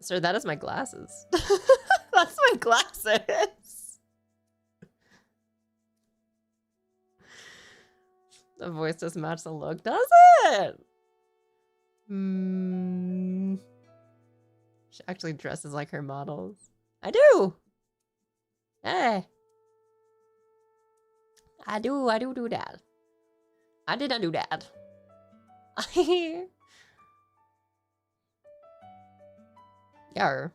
Sir, that is my glasses. That's my glasses. The voice does match the look, does it? She actually dresses like her models. I do. Hey. I do that. I didn't do that. Yar.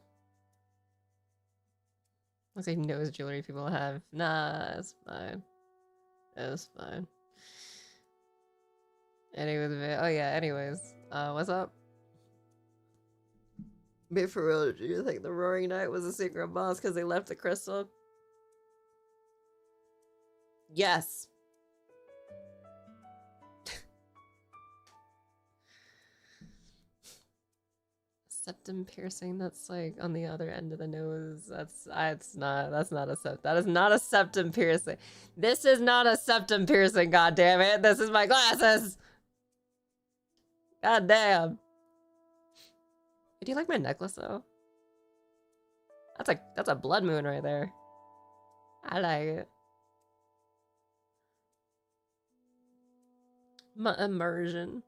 Let's say nose jewelry people have. Nah, it's fine. It's fine. Anyways, oh yeah, anyways. What's up? But for real, do you think the Roaring Knight was a secret boss because they left the crystal? Yes. Septum piercing, that's like on the other end of the nose. That's not a septum. That is not a septum piercing. This is not a septum piercing, god damn it. This is my glasses. God damn. Do you like my necklace though? That's a blood moon right there. I like it. My immersion.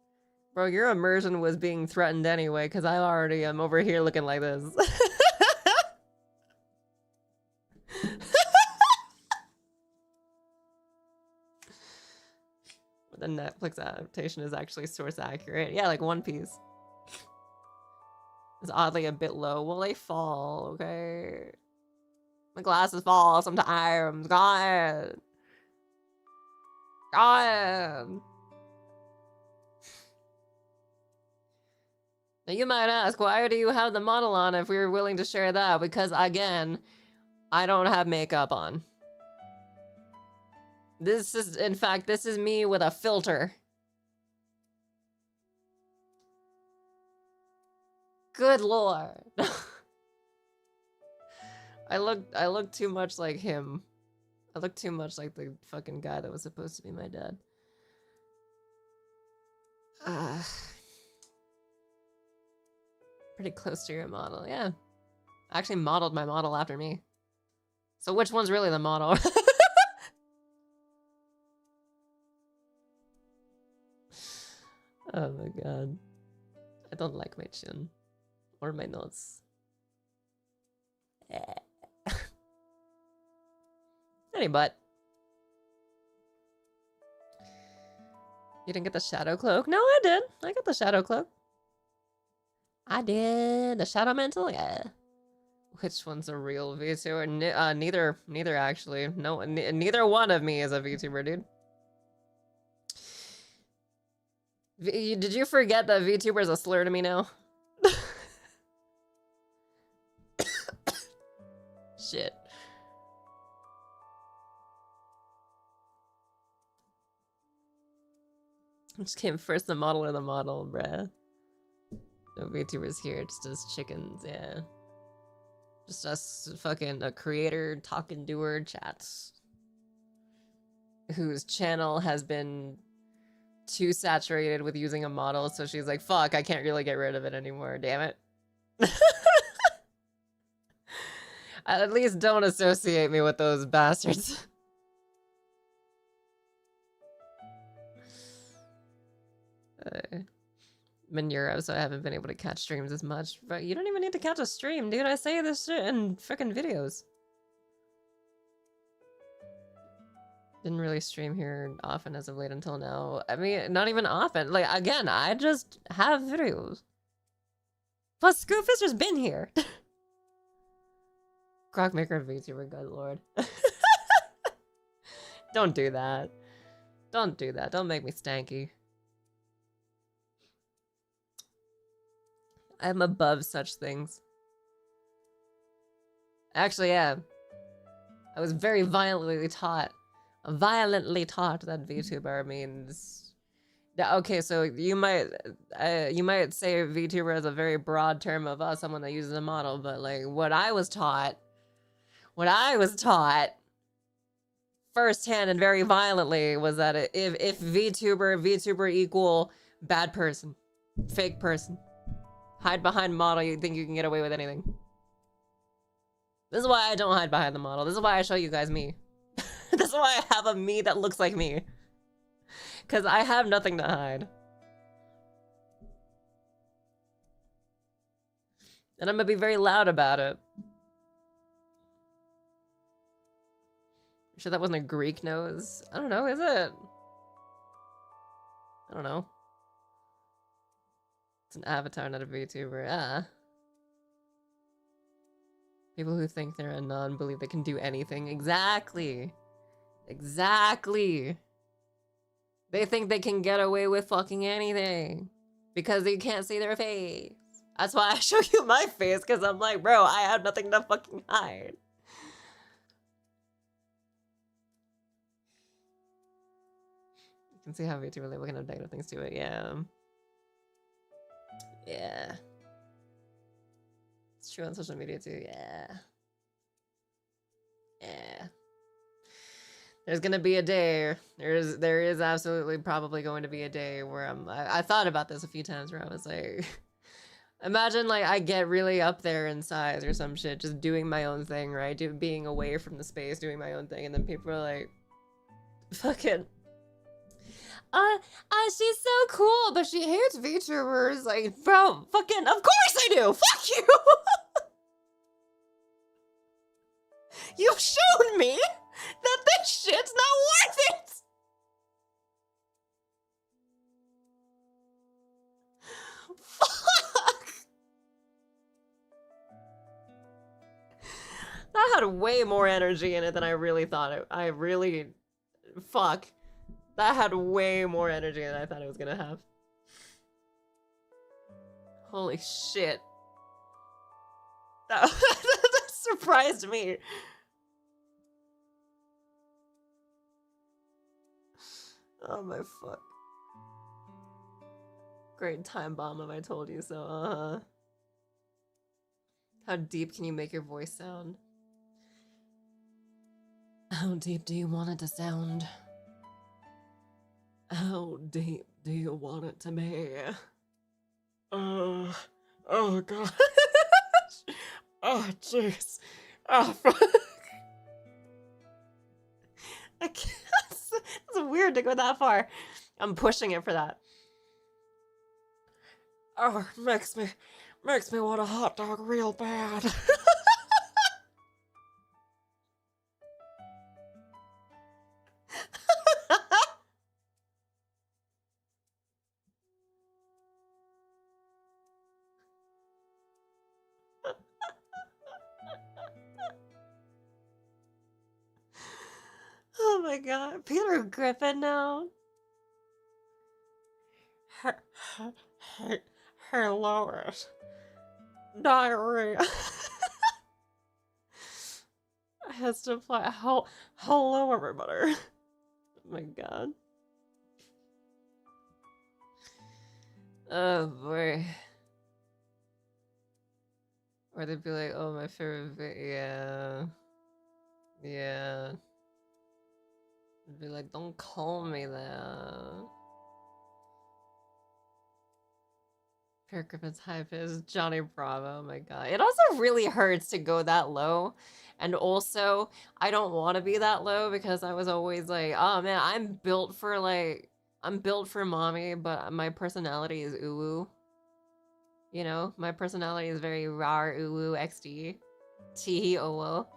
Bro, your immersion was being threatened anyway, because I already am over here looking like this. The Netflix adaptation is actually source accurate. Yeah, like One Piece. It's oddly a bit low. Well, they fall, okay? My glasses fall sometimes. God. God. Now you might ask, why do you have the model on if we were willing to share that? Because again, I don't have makeup on. This is, in fact, this is me with a filter. Good lord. I look too much like him. I look too much like the fucking guy that was supposed to be my dad. Pretty close to your model, yeah. I actually modeled my model after me. So which one's really the model? Oh my god. I don't like my chin. Or my nose. Any butt. You didn't get the shadow cloak? No, I did. I got the shadow cloak. I did. The shadow mantle? Yeah. Which one's a real VTuber? Neither actually. No, neither one of me is a VTuber, dude. Did you forget that VTuber is a slur to me now? Shit. Which came first, the model or the model, bruh? No VTubers here, just us chickens, yeah. Just us fucking a creator, talking doer chats. Whose channel has been too saturated with using a model, so she's like, fuck, I can't really get rid of it anymore, damn it. At least don't associate me with those bastards. I'm in Europe, so I haven't been able to catch streams as much. But you don't even need to catch a stream, dude. I say this shit in freaking videos. Didn't really stream here often as of late until now. I mean, not even often. Like, again, I just have videos. Plus, Scoofisher's been here. Crockmaker VTuber, good lord. Don't do that. Don't do that. Don't make me stanky. I'm above such things. Actually, yeah. I was very violently taught that VTuber means... Okay, so you might say VTuber is a very broad term of someone that uses a model, but like what I was taught firsthand and very violently was that if VTuber equal bad person, fake person, hide behind model, you think you can get away with anything. This is why I don't hide behind the model. This is why I show you guys me. This is why I have a me that looks like me. Because I have nothing to hide. And I'm gonna be very loud about it. You sure that wasn't a Greek nose? I don't know, is it? I don't know. It's an avatar, not a VTuber. Ah. People who think they're a nun believe they can do anything. Exactly. Exactly. They think they can get away with fucking anything because they can't see their face. That's why I show you my face, because I'm like, bro, I have nothing to fucking hide. You can see how we really looking at negative things to it, yeah. Yeah. It's true on social media too, yeah. Yeah. There's gonna be a day, there is absolutely probably going to be a day where I thought about this a few times where I was like, imagine like I get really up there in size or some shit, just doing my own thing, right? Being away from the space, doing my own thing, and then people are like, fucking, she's so cool, but she hates VTubers. Like, bro, fucking, of course I do! Fuck you! You've shown me that this shit's not worth it! Fuck! That had way more energy in it than I really thought it. Fuck. That had way more energy than I thought it was gonna have. Holy shit. That surprised me. Oh my fuck. Great time bomb if I told you so, How deep can you make your voice sound? How deep do you want it to sound? How deep do you want it to be? Oh god. Oh jeez. Oh fuck. I can't. It's weird to go that far. I'm pushing it for that. Oh, makes me want a hot dog real bad. Oh my god, Peter Griffin now. Her Lois. Diarrhea. Has to apply. Hello, everybody. Oh my god. Oh boy. Or they'd be like, oh, my favorite, yeah. Yeah. They'd be like, don't call me that. Peter Griffin's hype is Johnny Bravo, oh my god. It also really hurts to go that low. And also, I don't want to be that low because I was always like, oh man, I'm built for mommy, but my personality is uwu. You know, my personality is very rar uwu xd. Teehee owo.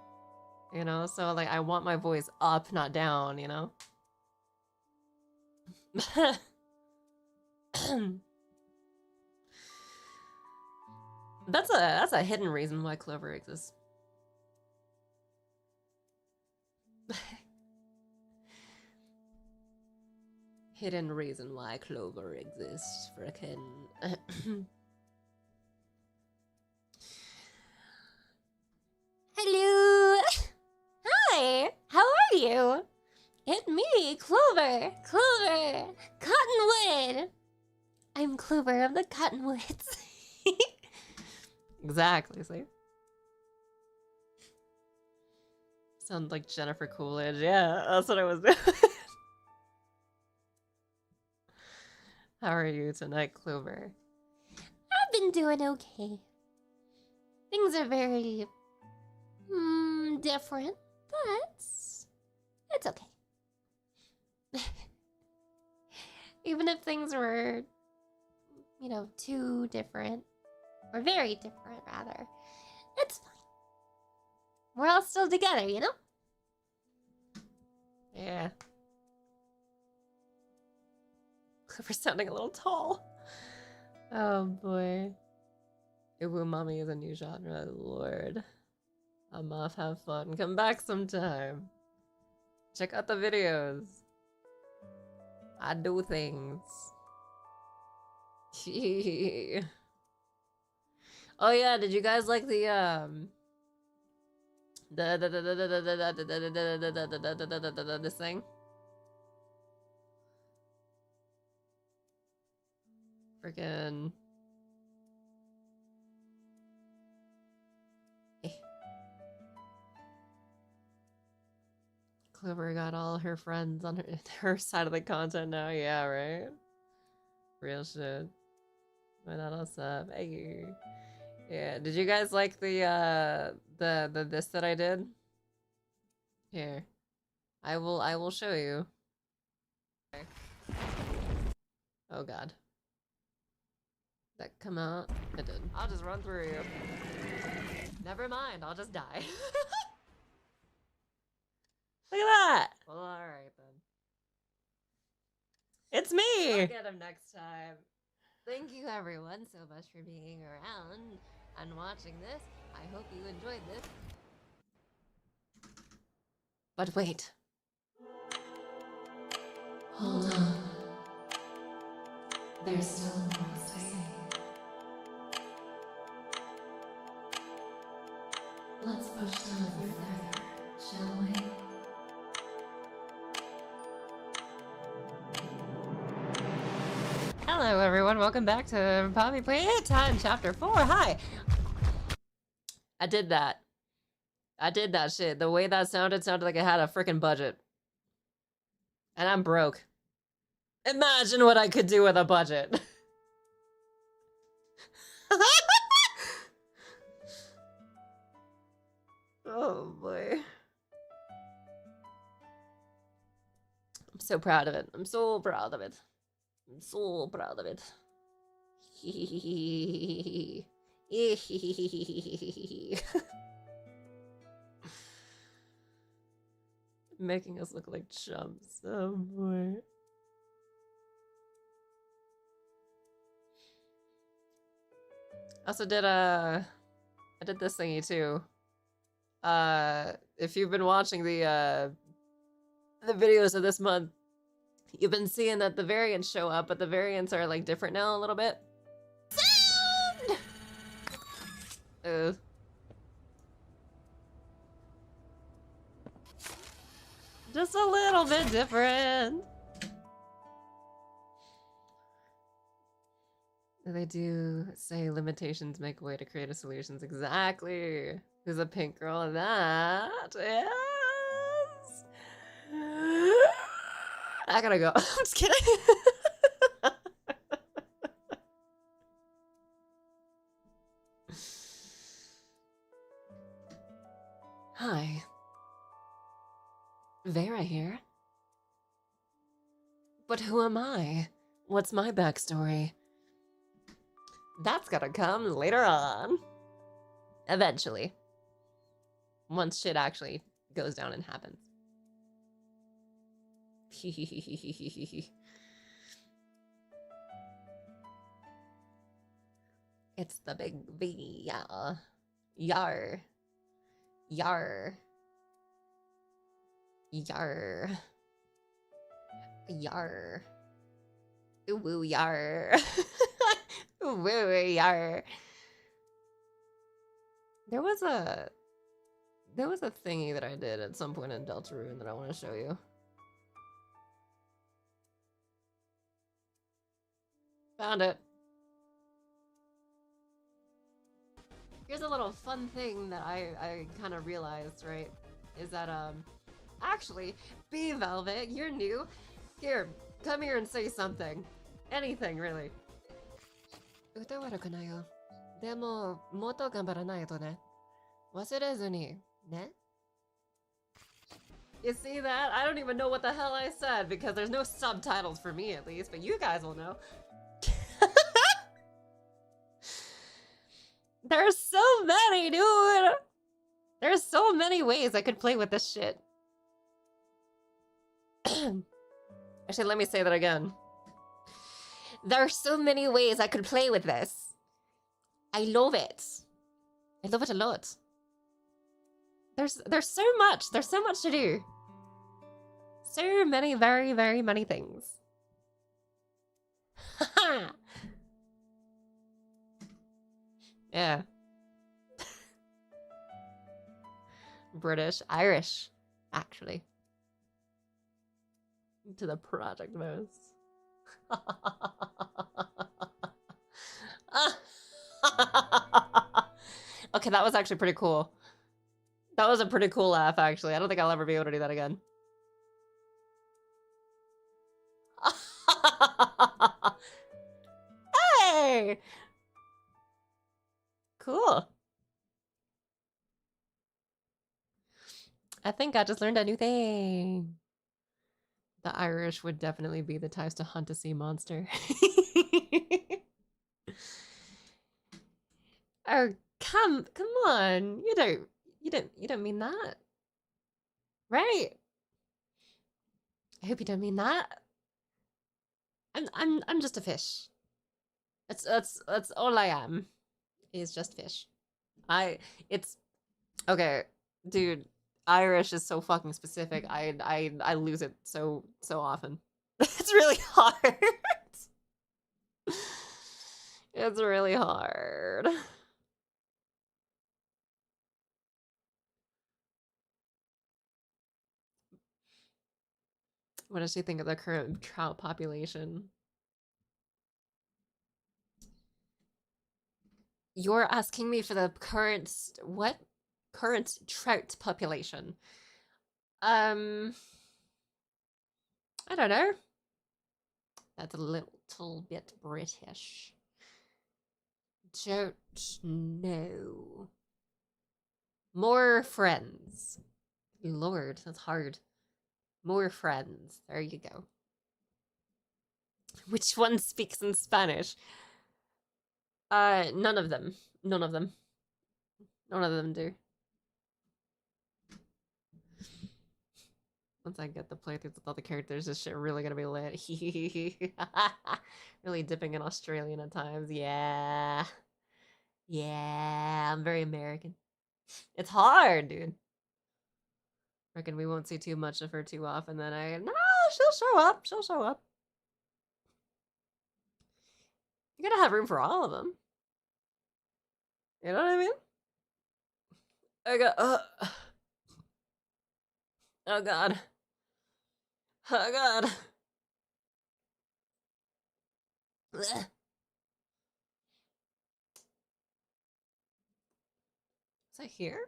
You know, so like I want my voice up, not down, you know? That's a hidden reason why Clover exists. Hidden reason why Clover exists, frickin'. Hello! Hi! How are you? It's me, Clover! Clover! Cottonwood! I'm Clover of the Cottonwoods. Exactly, see? Sounds like Jennifer Coolidge. Yeah, that's what I was doing. How are you tonight, Clover? I've been doing okay. Things are very... different, but... it's okay. Even if things were, you know, too different, or very different, rather, it's fine. We're all still together, you know? Yeah. We're sounding a little tall. Oh boy. Uwu mommy is a new genre, Lord. I'm off, have fun. Come back sometime. Check out the videos. I do things. Oh yeah, did you guys like the this thing? Freaking Clover got all her friends on her side of the content now. Yeah, right? Real shit. Why not us up? Hey. Yeah, did you guys like the this that I did? Here. I will show you. Okay. Oh god. That come out? It did. I'll just run through you. Never mind, I'll just die. Look at that! Well, alright then. It's me! I'll get him next time. Thank you everyone so much for being around and watching this. I hope you enjoyed this. But wait. Hold on. There's still more to say. Let's push them a little further, shall we? Hello everyone, welcome back to Poppy Playtime Chapter 4. Hi! I did that. I did that shit. The way that sounded like I had a freaking budget. And I'm broke. Imagine what I could do with a budget. Oh boy. I'm so proud of it. I'm so proud of it. I'm so proud of it. Making us look like chumps. Oh boy. Also did I did this thingy too. If you've been watching the videos of this month, you've been seeing that the variants show up, but the variants are like different now a little bit. Sound! Just a little bit different. They do say limitations make way to creative solutions. Exactly. There's a pink girl in that. Yes. I gotta go. I'm just kidding. Hi. Veyra here. But who am I? What's my backstory? That's gonna come later on. Eventually. Once shit actually goes down and happens. It's the big V, yeah. Yar. Yar. Yar. Yar. Woo yar. Woo yar. There was a thingy that I did at some point in Deltarune that I want to show you. Found it. Here's a little fun thing that I kind of realized, right? Is that, actually, B Velvet, you're new. Here, come here and say something. Anything, really. 歌悪くないよ。でも、もっと頑張らないとね。忘れずに、ね? You see that? I don't even know what the hell I said because there's no subtitles for me at least, but you guys will know. There's so many, dude! There's so many ways I could play with this shit. Actually, let me say that again. There are so many ways I could play with this. I love it. I love it a lot. There's so much. There's so much to do. So many, very, very many things. Yeah. British, Irish, actually. To the project most. Okay, that was actually pretty cool. That was a pretty cool laugh, actually. I don't think I'll ever be able to do that again. Hey! Cool. I think I just learned a new thing. The Irish would definitely be the types to hunt a sea monster. Oh, come on. You don't mean that. Right? I hope you don't mean that. I'm just a fish. That's all I am. Is just fish. It's okay, dude. Irish is so fucking specific. I lose it so often. It's really hard. It's really hard. What does she think of the current trout population? You're asking me for the current what? Current trout population. I don't know. That's a little bit British. Don't know. More friends. Lord, that's hard. More friends. There you go. Which one speaks in Spanish? None of them. None of them. None of them do. Once I get the playthroughs with all the characters, this shit really gonna be lit. Really dipping in Australian at times. Yeah. Yeah, I'm very American. It's hard, dude. Reckon we won't see too much of her too often, then no, she'll show up. She'll show up. You gotta have room for all of them. You know what I mean? I got, oh god. Oh god. Blech. Is that here?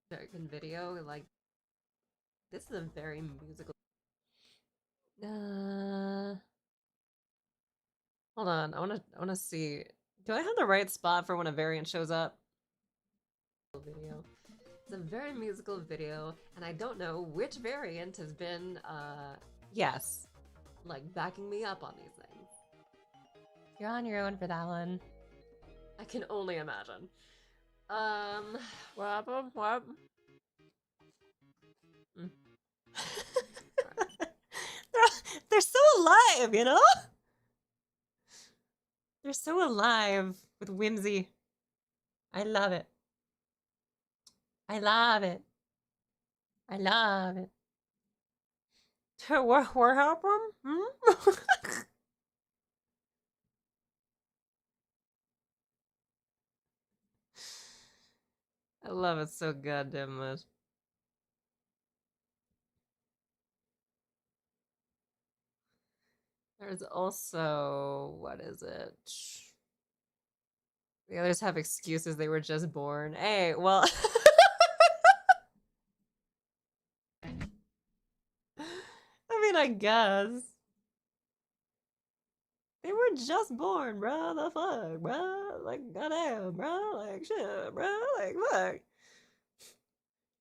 American video, like, this is a very musical. Hold on. I wanna see. Do I have the right spot for when a variant shows up? Video. It's a very musical video, and I don't know which variant has been, yes, like backing me up on these things. You're on your own for that one. I can only imagine. What? Mm. They're so alive, you know? They're so alive with whimsy. I love it. I love it. I love it. What happened? Hmm? I love it so goddamn much. There's also, what is it? The others have excuses, they were just born. Hey, well. I mean, I guess. They were just born, bro. The fuck, bro? Like, goddamn, bro. Like, shit, bro. Like, fuck.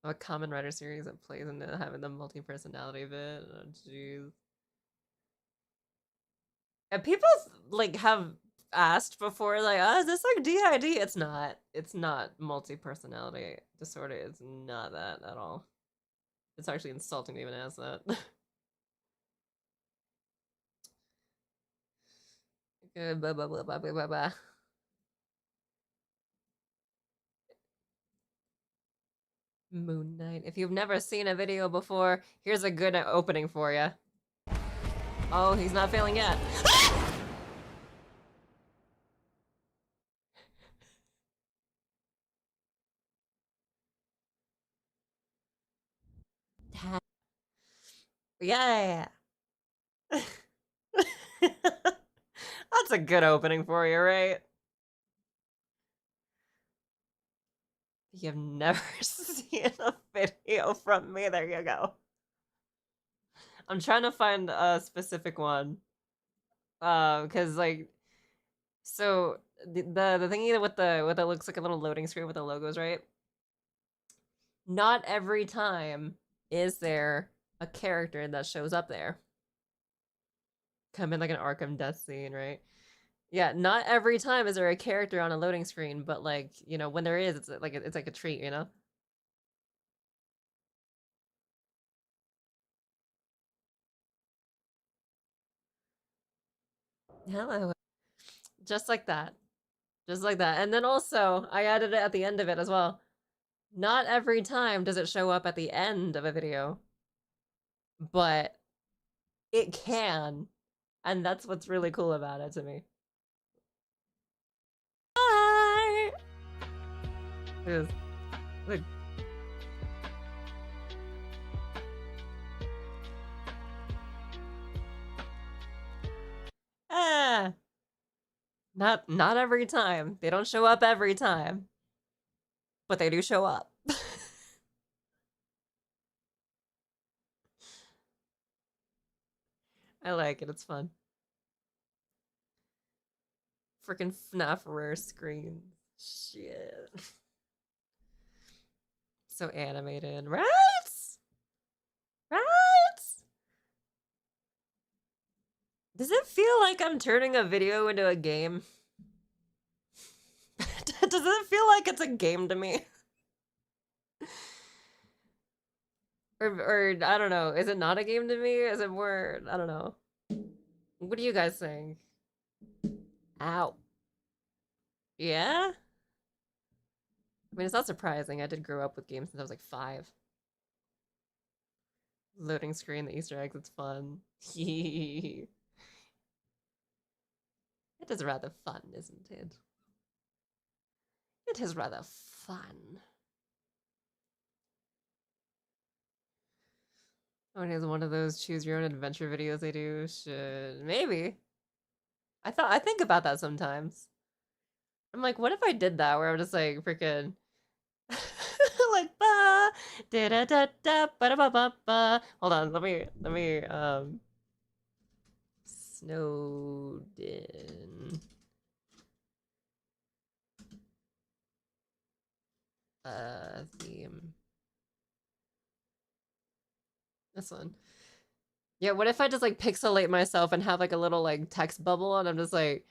A common writer series that plays into having the multi-personality bit. Oh, jeez. And people like have asked before, like, oh, is this like DID? It's not. It's not multi-personality disorder. It's not that at all. It's actually insulting to even ask that. Good, blah, blah, blah, blah, blah, blah, blah. Moon Knight. If you've never seen a video before, here's a good opening for you. Oh, he's not failing yet. Yeah. That's a good opening for you, right? You've never seen a video from me. There you go. I'm trying to find a specific one. Because like, so the thingy with the looks like a little loading screen with the logos, right? Not every time is there a character that shows up there. Come in like an Arkham death scene, right? Yeah, not every time is there a character on a loading screen, but like, you know, when there is, it's like a treat, you know? Hello. Just like that. Just like that. And then also, I added it at the end of it as well. Not every time does it show up at the end of a video, but it can. And that's what's really cool about it to me. Hi! It is. Like, ah! Not every time. They don't show up every time. But they do show up. I like it, it's fun. Freaking FNAF rare screen. Shit. So animated, right? Right? Does it feel like I'm turning a video into a game? Does it feel like it's a game to me? Or I don't know. Is it not a game to me? Is it more? I don't know. What do you guys think? Ow. Yeah? I mean, it's not surprising. I did grow up with games since I was like 5. Loading screen, the Easter eggs, it's fun. It is rather fun, isn't it? It is rather fun. Oh, it is one of those choose your own adventure videos they do. Should maybe. I think about that sometimes. I'm like, what if I did that where I'm just like freaking like ba da da da da ba da ba ba ba. Hold on, let me Snowden theme. This one. Yeah, what if I just like pixelate myself and have like a little like text bubble and I'm just like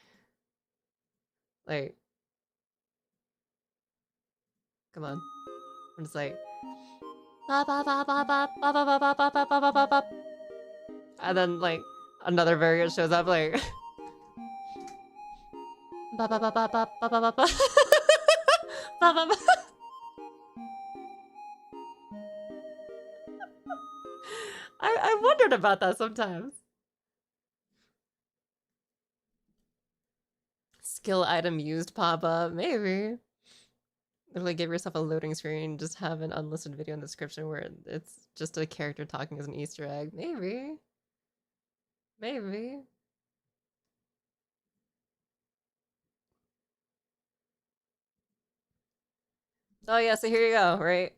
come on. I'm just like ba ba ba ba ba ba ba ba ba ba ba ba ba ba, and then like another variant shows up like ba ba ba ba ba ba ba ba ba ba ba ba. I wondered about that sometimes. Skill item used pop up, maybe. Literally give yourself a loading screen, just have an unlisted video in the description where it's just a character talking as an Easter egg. Maybe. Maybe. Oh yeah, so here you go, right?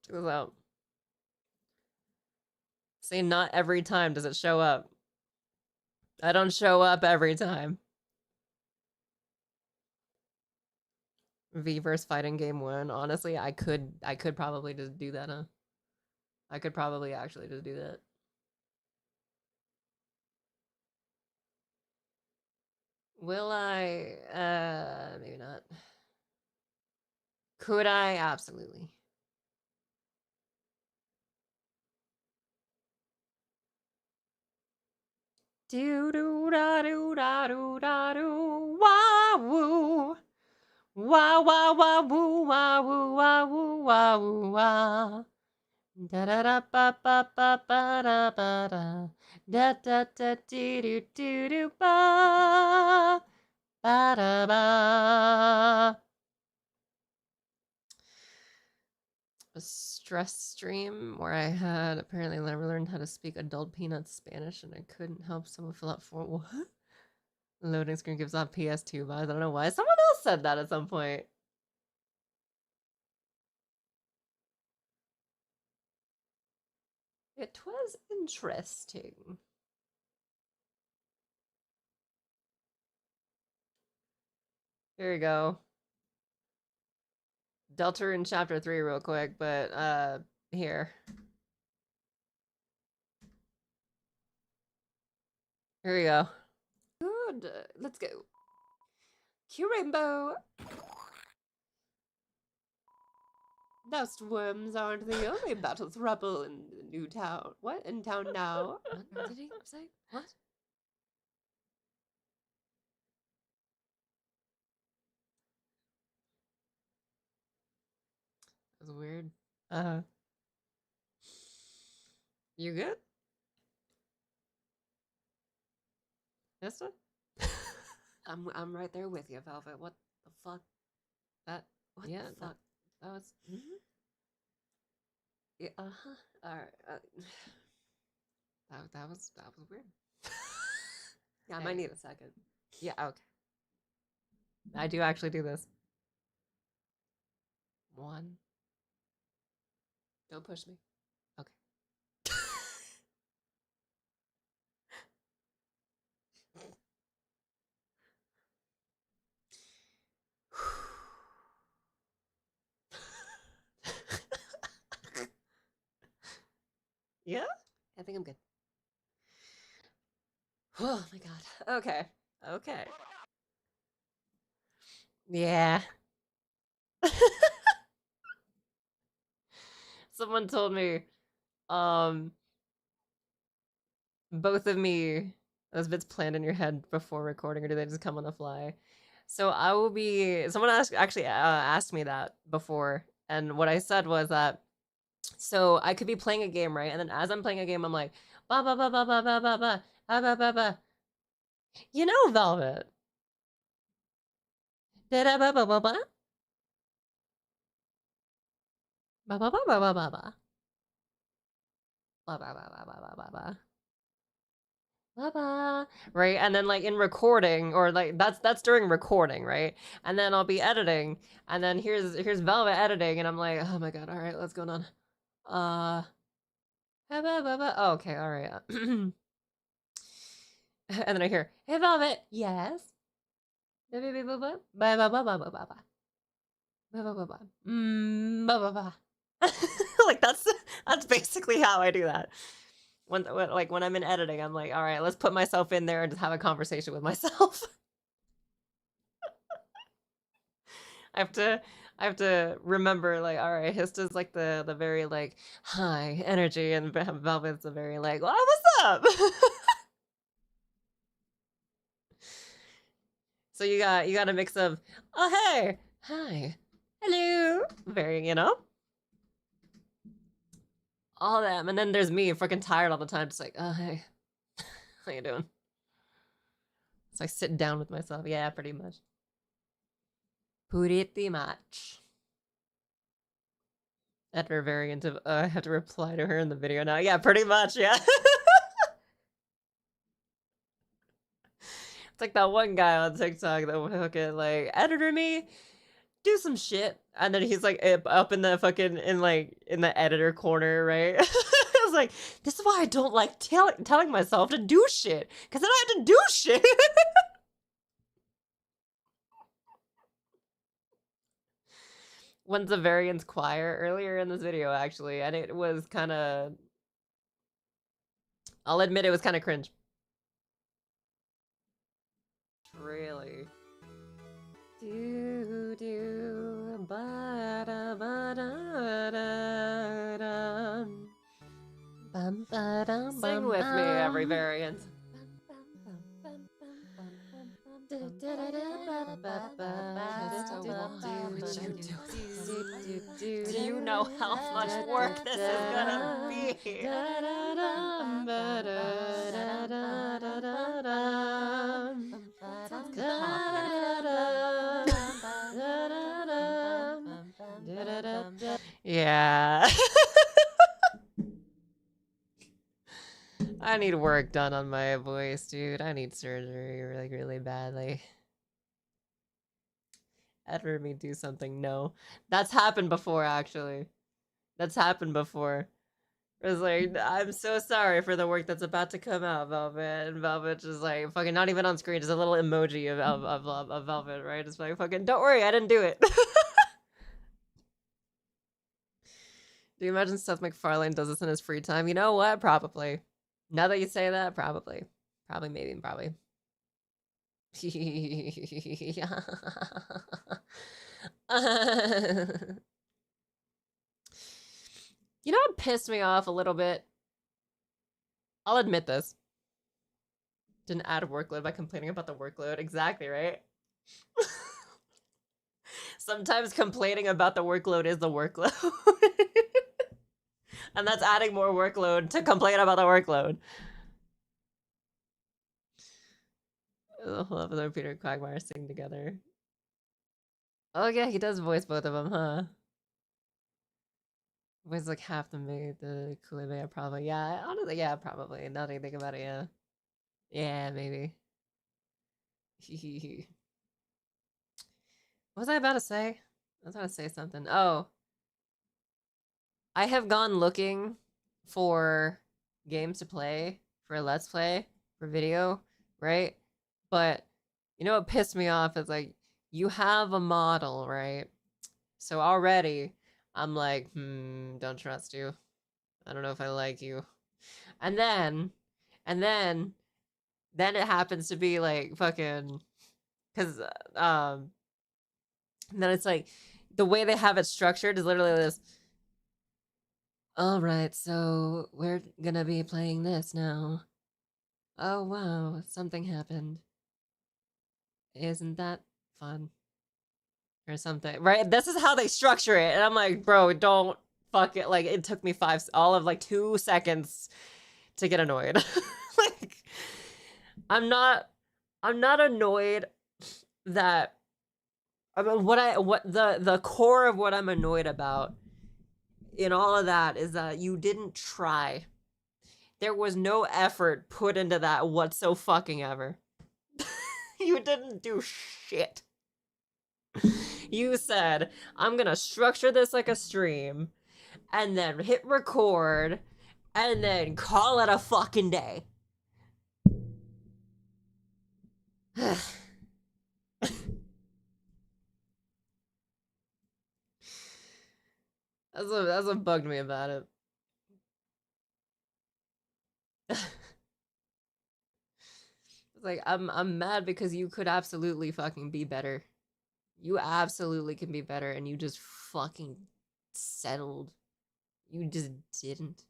Check this out. See, not every time does it show up. I don't show up every time. Vverse fighting game 1. Honestly, I could probably just do that, huh? I could probably actually just do that. Will I? Maybe not. Could I? Absolutely. Do do da do da do da do wah woo Wah wah wah woo wah woo wah woo wah woo wah. Da da da ba ba ba ba da ba da. Da da da dee doo doo doo ba. Ba da ba. A stress stream where I had apparently never learned how to speak adult peanut Spanish and I couldn't help someone fill out for what? Loading screen gives off PS2 vibes. I don't know why. Someone else said that at some point. It was interesting. Here we go. Delta in chapter 3 real quick, but here. Here we go. Good. Let's go. Q Rainbow. Dust worms aren't the only battle throuble in the new town. What? In town now? What did he say? What? That was weird. You good? Mister? I'm right there with you, Velvet. What the fuck? What the fuck? That was. Yeah. All right. That was weird. Yeah, I might need a second. Yeah. Okay. I do actually do this. One. Don't push me. Okay. Yeah? I think I'm good. Oh my god. Okay. Okay. Yeah. Someone told me, um, both of me, those bits planned in your head before recording, or do they just come on the fly? So I will be. Someone asked me that before, and what I said was that. So I could be playing a game, right? And then as I'm playing a game, I'm like, ba ba ba ba ba ba ba ba ba ba ba ba. You know, Velvet. Da da ba ba ba ba ba ba ba ba ba ba ba ba ba ba ba ba ba ba. Bye-bye. Right? And then like in recording or like that's during recording, right? And then I'll be editing and then here's Velvet editing and I'm like, "Oh my god, all right, what's going on?" Oh, okay, all right. And then I hear, "Hey Velvet." "Yes." Bye bye bye bye bye bye bye bye bye bye bye bye bye bye. Bye bye bye. Like that's basically how I do that. When I'm in editing, I'm like, all right, let's put myself in there and just have a conversation with myself. I have to remember like, all right, Hista's like the very like high energy and Velvet's the very like, well, what's up? So you got a mix of, oh hey, hi, hello, very, all them, and then there's me, freaking tired all the time, just like, oh hey, how you doing? So I sit down with myself. Yeah, pretty much. Pretty much. Editor variant of I have to reply to her in the video now. Yeah, pretty much, yeah. It's like that one guy on TikTok that would fucking like, editor me, do some shit. And then he's like up in the fucking, in the editor corner, right? I was like, this is why I don't like telling myself to do shit. Because then I have to do shit. When's the variance choir earlier in this video, actually. And it was kind of, I'll admit it was kind of cringe. Really. Do do ba da ba da da da. Bum ba dum. Sing with me, every variant. Do you know how much work this is gonna be? Yeah. I need work done on my voice, dude. I need surgery really, really badly. Ever me do something? No. That's happened before, actually. That's happened before. It was like, I'm so sorry for the work that's about to come out, Velvet. And Velvet just like, fucking not even on screen, just a little emoji of Velvet, right? Just like, fucking, don't worry, I didn't do it. Do you imagine Seth MacFarlane does this in his free time? You know what? Probably. Now that you say that, probably. Probably, maybe, probably. You know what pissed me off a little bit? I'll admit this. Didn't add workload by complaining about the workload. Exactly, right? Sometimes complaining about the workload is the workload. And that's adding more workload to complain about the workload. Love and Peter Quagmire sing together. Oh yeah, he does voice both of them, huh? Voice like half the Kool-Aid probably. Yeah, honestly, yeah, probably. Now that you think about it, yeah. Yeah, maybe. What was I about to say? I was about to say something. Oh. I have gone looking for games to play, for a Let's Play, for video, right? But you know what pissed me off is like, you have a model, right? So already, I'm like, don't trust you. I don't know if I like you. And then it happens to be like fucking, cause then it's like, the way they have it structured is literally this. All right, so we're gonna be playing this now. Oh wow, something happened. Isn't that fun? Or something, right? This is how they structure it, and I'm like, bro, don't fuck it. Like, it took me all of like 2 seconds to get annoyed. Like, I'm not annoyed that, I mean, what the core of what I'm annoyed about in all of that is that you didn't try. There was no effort put into that whatsoever. You didn't do shit. You said, I'm gonna structure this like a stream, and then hit record, and then call it a fucking day. That's what bugged me about it. It's like, I'm mad because you could absolutely fucking be better. You absolutely can be better, and you just fucking settled. You just didn't.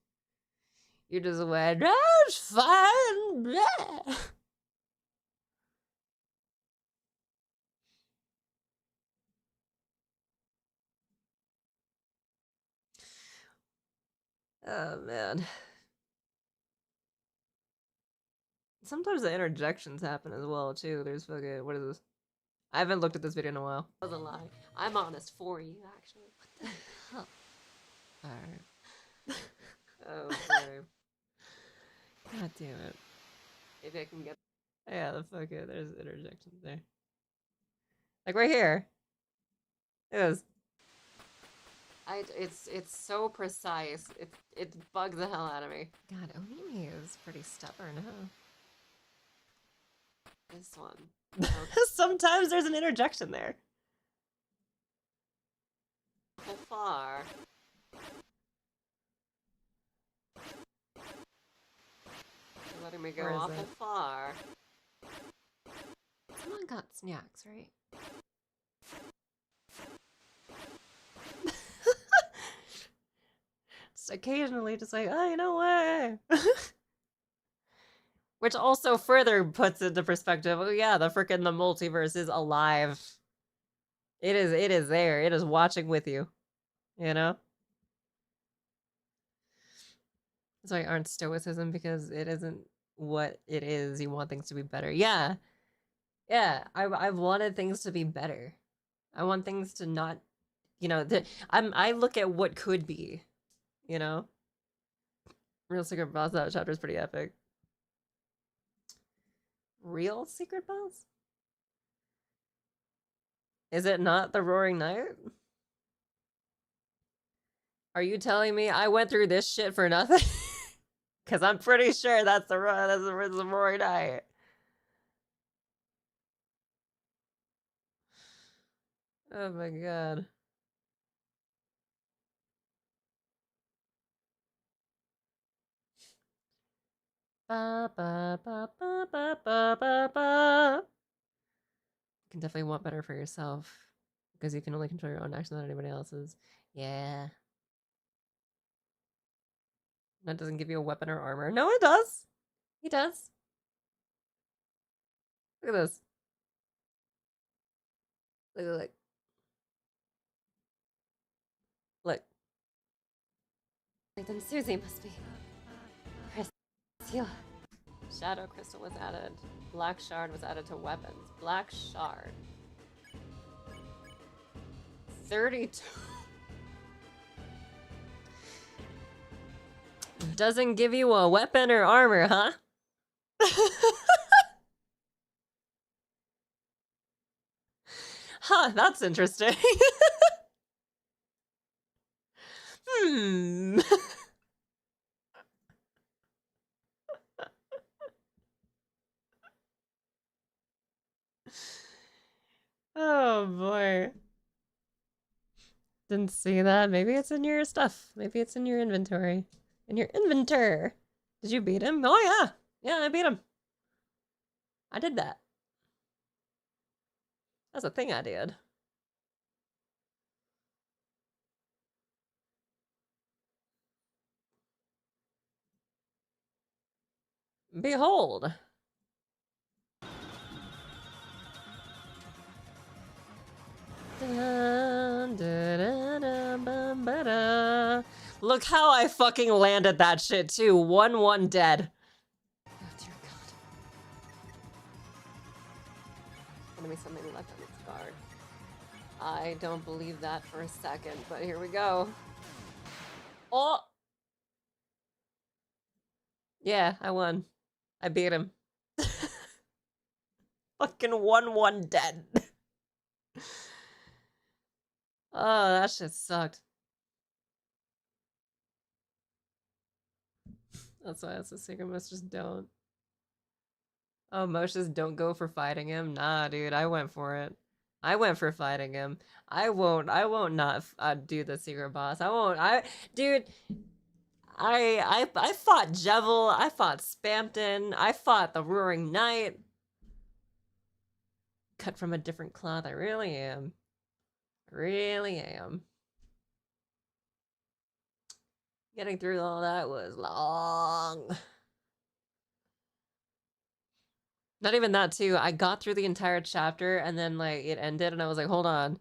You just went, that's fine. Blah. Oh, man. Sometimes the interjections happen as well, too. There's fucking, what is this? I haven't looked at this video in a while. That was a lie. I'm honest for you, actually. What the hell? Alright. Oh, boy. God damn it. Maybe I can get... Yeah, the fuck it. There's interjections there. Like right here. It is. It's so precise. It bugs the hell out of me. God, Onimi is pretty stubborn, huh? This one. Sometimes there's an interjection there. Awful far. You're letting me go awful far. Someone got snacks, right? Just occasionally just like, oh, you know what? Which also further puts into perspective, oh yeah, the multiverse is alive. It is there. It is watching with you. You know? That's why aren't stoicism, because it isn't what it is. You want things to be better. Yeah. Yeah. I've wanted things to be better. I want things to not, you know, I look at what could be, you know? Real Secret Boss, that chapter is pretty epic. Real Secret Boss? Is it not the Roaring Night? Are you telling me I went through this shit for nothing? Because I'm pretty sure that's the Roaring Night. Oh my god. Ba, ba, ba, ba, ba, ba, ba, ba. You can definitely want better for yourself, because you can only control your own actions, not anybody else's. Yeah. That doesn't give you a weapon or armor. No, it does. He does. Look at this. Look, look, look. Look. Then Susie must be. Crystal. Shadow Crystal was added. Black Shard was added to weapons. Black Shard. 32. Doesn't give you a weapon or armor, huh? Huh, that's interesting. Hmm. Oh boy. Didn't see that. Maybe it's in your stuff. Maybe it's in your inventory. In your inventor. Did you beat him? Oh yeah. Yeah, I beat him. I did that. That's a thing I did. Behold. Dun, dun, dun, dun, bum, ba-da. Look how I fucking landed that shit too. 1-1 dead. Oh dear god. Enemy suddenly left on its guard. I don't believe that for a second, but here we go. Oh! Yeah, I won. I beat him. Fucking 1-1 dead. Oh, that shit sucked. That's why it's a secret. Most just don't. Oh, most just don't go for fighting him. Nah, dude, I went for it. I went for fighting him. I won't not do the secret boss. I won't. Dude, I fought Jevil. I fought Spampton. I fought the Roaring Knight. Cut from a different cloth. I really am. Really am. Getting through all that was long. Not even that too. I got through the entire chapter and then like it ended and I was like, hold on.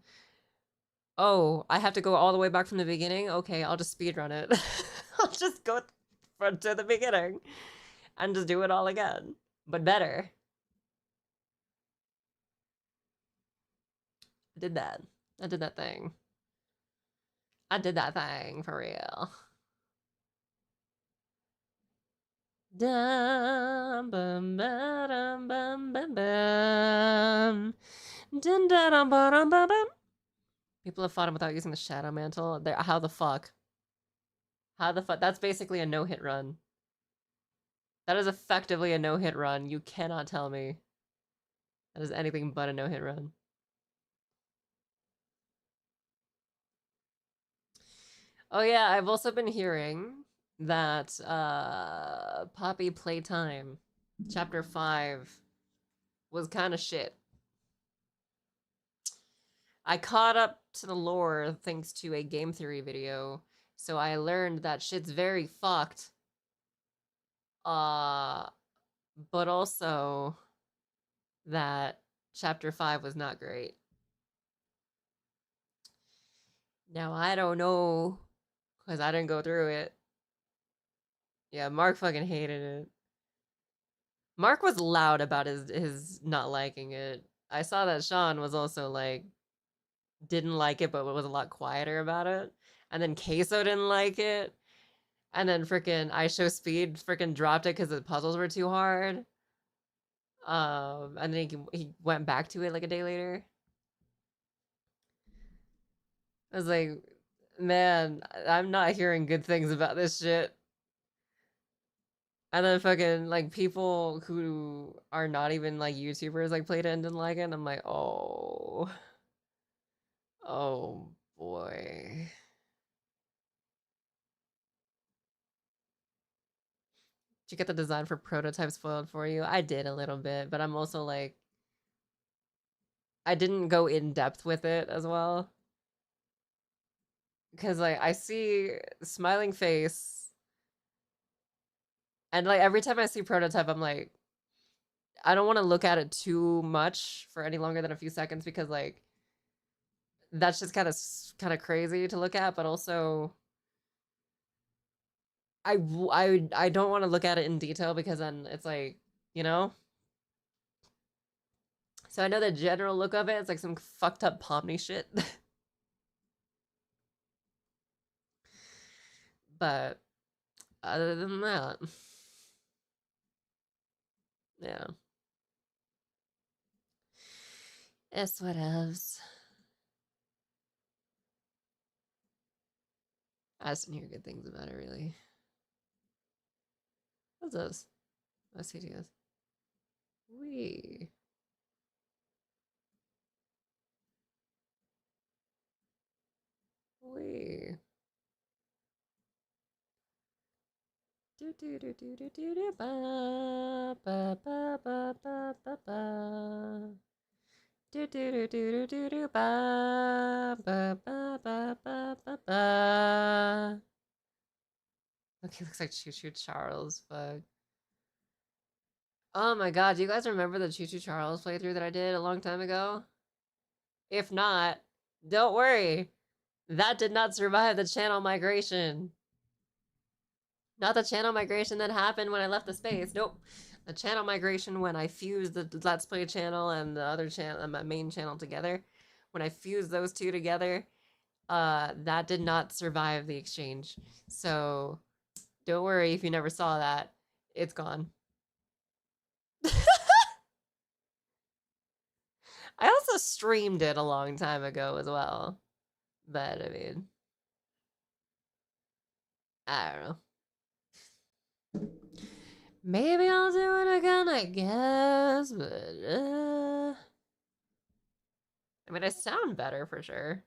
Oh, I have to go all the way back from the beginning? Okay, I'll just speedrun it. I'll just go to the beginning and just do it all again. But better. I did that. I did that thing. I did that thing for real. Dum bum ba dum bum bum bum. Dun da dum ba dum bum bum. People have fought him without using the Shadow Mantle. How the fuck? How the fuck? That's basically a no-hit run. That is effectively a no-hit run. You cannot tell me that is anything but a no-hit run. Oh yeah, I've also been hearing that Poppy Playtime Chapter 5 was kind of shit. I caught up to the lore thanks to a game theory video, so I learned that shit's very fucked. but also that chapter 5 was not great. Now, I don't know, because I didn't go through it. Yeah, Mark fucking hated it. Mark was loud about his not liking it. I saw that Sean was also like, didn't like it, but was a lot quieter about it. And then Queso didn't like it. And then freaking I Show Speed freaking dropped it because the puzzles were too hard. And then he went back to it like a day later. I was like, man, I'm not hearing good things about this shit. And then fucking like people who are not even like YouTubers like played it and didn't like it. And I'm like, oh boy. Did you get the design for prototype spoiled for you? I did a little bit, but I'm also like, I didn't go in depth with it as well. Because like I see smiling face, and like every time I see prototype, I'm like, I don't want to look at it too much for any longer than a few seconds because like that's just kind of crazy to look at, but also I don't want to look at it in detail because then it's like, you know? So I know the general look of it, it's like some fucked up Pomni shit. But other than that, yeah. It's whatevs. I just didn't hear good things about it really. What's this? What's CTS? We. We. Do do do do do do do ba ba ba ba ba ba ba. Do do do do do do do ba ba ba ba ba ba ba. Okay, looks like Choo Choo Charles. Fuck. Oh my god, do you guys remember the Choo Choo Charles playthrough that I did a long time ago? If not, don't worry. That did not survive the channel migration. Not the channel migration that happened when I left the space. Nope. The channel migration when I fused the Let's Play channel and the other channel, my main channel together. When I fused those two together, that did not survive the exchange. So don't worry if you never saw that. It's gone. I also streamed it a long time ago as well. But I mean, I don't know. Maybe I'll do it again, I guess. But I mean, I sound better for sure.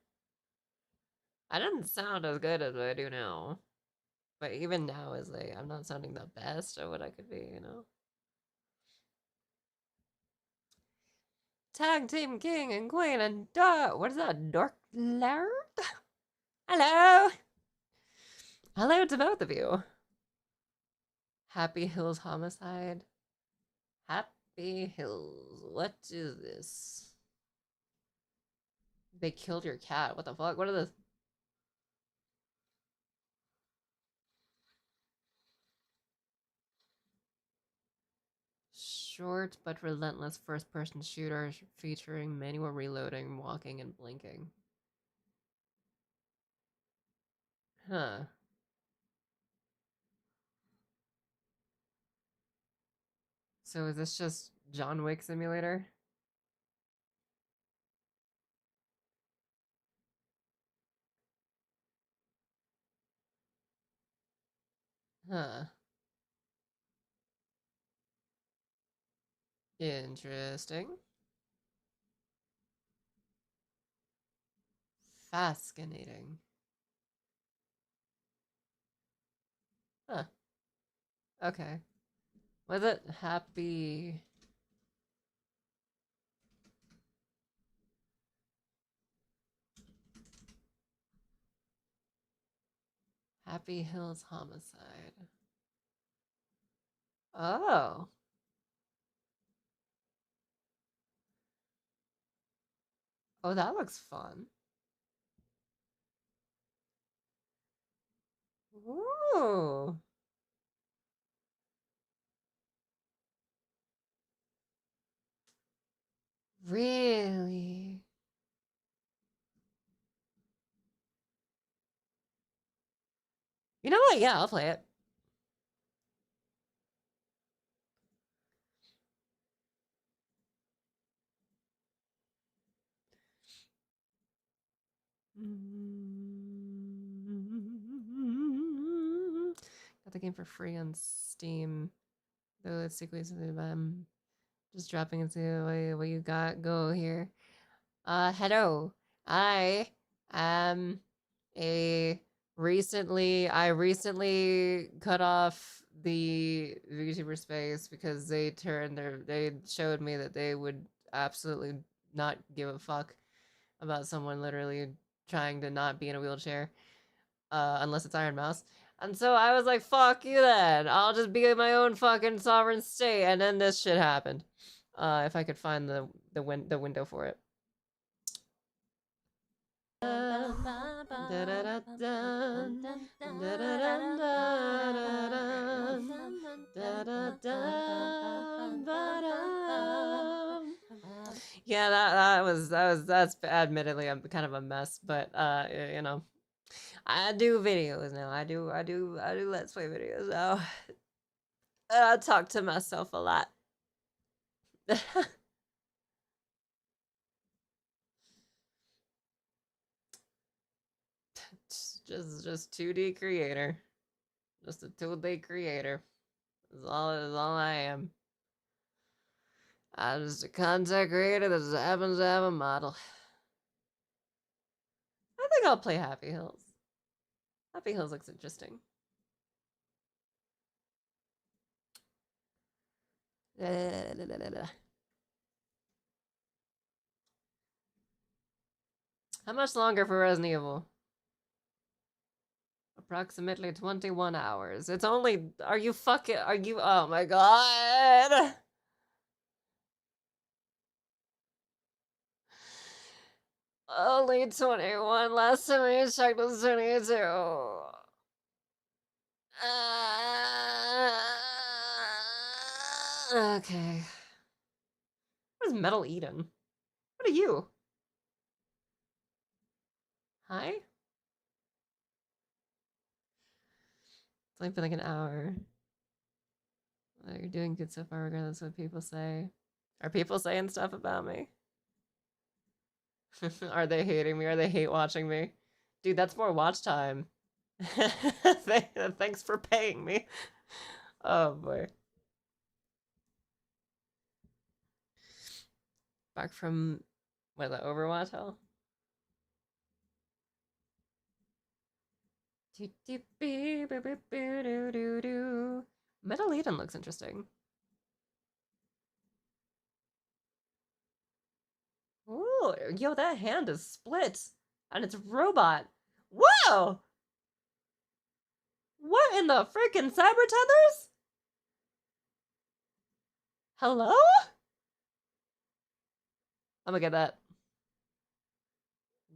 I didn't sound as good as I do now. But even now is like I'm not sounding the best of what I could be, you know? Tag team king and queen and what is that? Dork Lord? Hello! Hello to both of you. Happy Hills homicide. Happy Hills. What is this? They killed your cat. What the fuck? What are the short but relentless first-person shooter featuring manual reloading, walking, and blinking? Huh. So is this just John Wick Simulator? Huh. Interesting. Fascinating. Huh. Okay. Was it Happy Hills Homicide? Oh. Oh, that looks fun. Ooh. Really? You know what? Yeah, I'll play it. Got the game for free on Steam. Though it's sequencing, just dropping into what you got. Go here. Hello. I am a I recently cut off the VTuber space because they showed me that they would absolutely not give a fuck about someone literally trying to not be in a wheelchair, unless it's Iron Mouse. And so I was like, fuck you then. I'll just be in my own fucking sovereign state. And then this shit happened. If I could find the window for it. Yeah, that's admittedly I'm kind of a mess, but you know, I do videos now. I do let's play videos now. I talk to myself a lot. just 2D creator. Just a 2D creator. Is all I am. I'm just a content creator that just happens to have a model. I think I'll play Happy Hills. Happy Hills looks interesting. How much longer for Resident Evil? Approximately 21 hours. It's only. Are you fucking. Are you. Oh my god! Only 21. Last time I checked was 22. Okay. What is Metal Eden? What are you? Hi? It's only been like an hour. Oh, you're doing good so far, regardless of what people say. Are people saying stuff about me? Are they hating me? Are they hate watching me? Dude, that's more watch time. Thanks for paying me. Oh boy. Back from what, the Overwatch hell? Metal Eden looks interesting. Ooh, yo, that hand is split. And it's a robot. Whoa! What in the freaking cyber tethers? Hello? I'm gonna get that.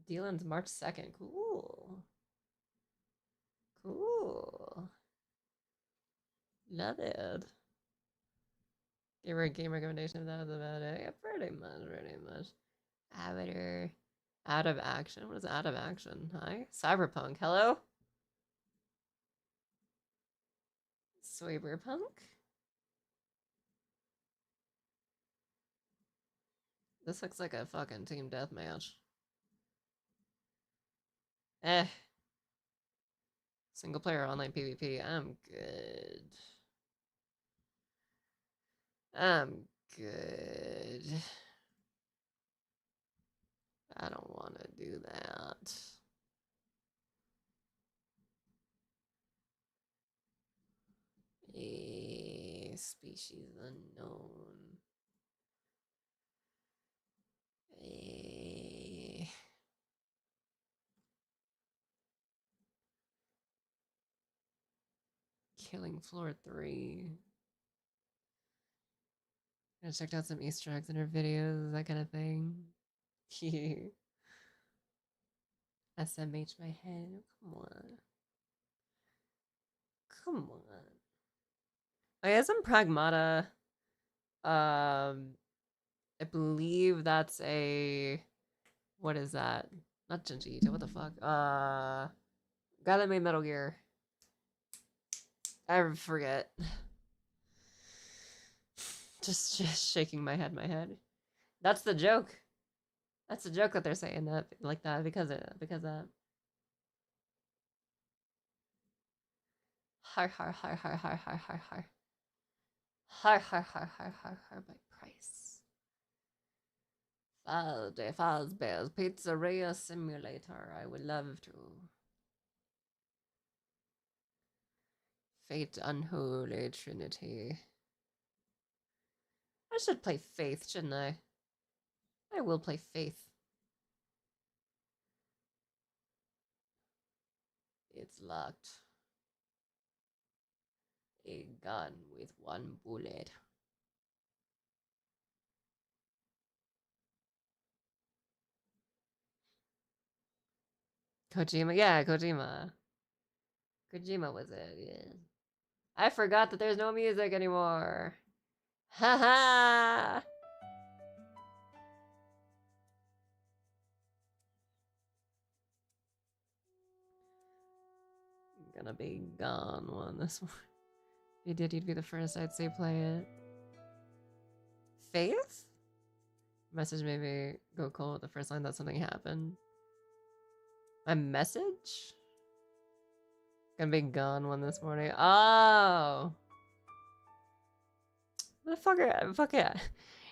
Dealin's March 2nd. Cool. Cool. Love it. Give her a game recommendation if that was about it. Yeah, pretty much. Avatar. Out of action? What is out of action? Hi? Cyberpunk. Hello? Cyberpunk? This looks like a fucking team deathmatch. Eh. Single player online PvP. I'm good. I'm good. I don't want to do that. A species unknown. A Killing Floor 3. I checked out some Easter eggs in her videos, that kind of thing. SMH my head. Come on. Come on. I guess I'm Pragmata. I believe that's a... What is that? Not Junji Ito, what the fuck? Guy that made Metal Gear. I forget. Just shaking my head. That's the joke. That's the joke that they're saying that like that because har har har har har har har har har har har har har by Price. Fazbear's Pizzeria Simulator. I would love to. Fate Unholy Trinity. I should play Faith, shouldn't I? I will play Faith. It's locked. A gun with one bullet. Kojima, yeah, Kojima. Kojima was it, yeah. I forgot that there's no music anymore. Haha! Gonna be gone one this one. If you did, you'd be the first I'd say play it. Faith? Message made me go cold the first line that something happened. My message? Gonna be gone one this morning. Oh! Motherfucker, fuck yeah.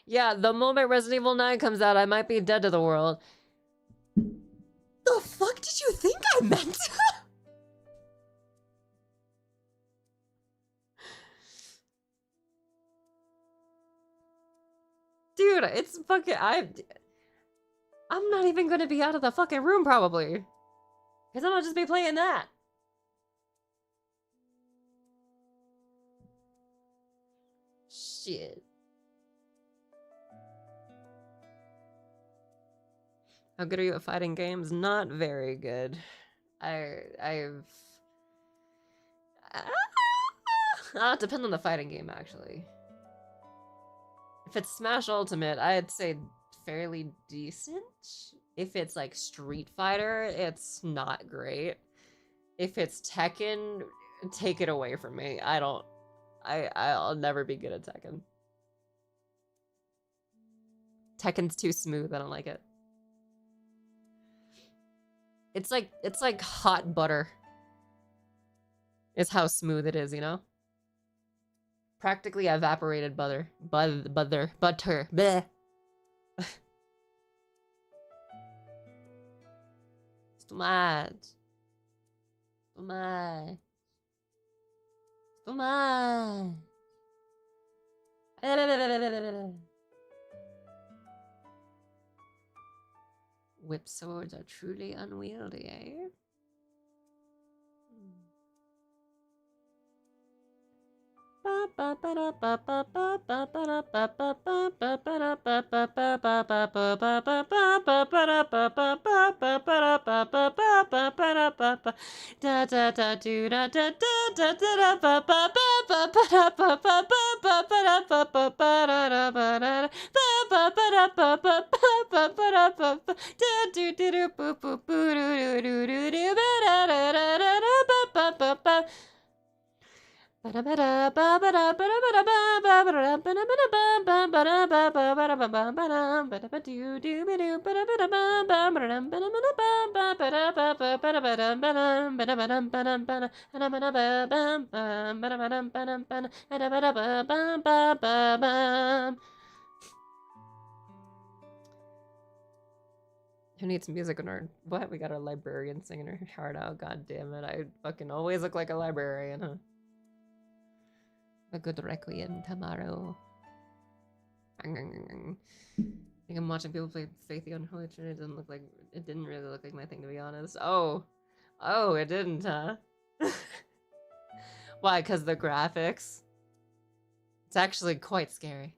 Yeah, the moment Resident Evil 9 comes out, I might be dead to the world. The fuck did you think I meant? Dude, it's fucking... I'm not even gonna be out of the fucking room, probably. Because I'm gonna just be playing that. Shit. How good are you at fighting games? Not very good. I've... It depends on the fighting game, actually. If it's Smash Ultimate, I'd say fairly decent. If it's like Street Fighter, it's not great. If it's Tekken, take it away from me. I'll never be good at Tekken. Tekken's too smooth, I don't like it. It's like hot butter. Is how smooth it is, you know? Practically evaporated butter. Butter. Bleh. It's too much. Too much. Too much. Whip swords are truly unwieldy, eh? Who needs music in our... What? We got our librarian singing her heart out. God damn it. I fucking always look like a librarian, huh? A good requiem tomorrow. I think I'm watching people play Faith the Unholy Trinity. It doesn't look like... It didn't really look like my thing, to be honest. Oh. Oh, it didn't, huh? Why? Because the graphics? It's actually quite scary.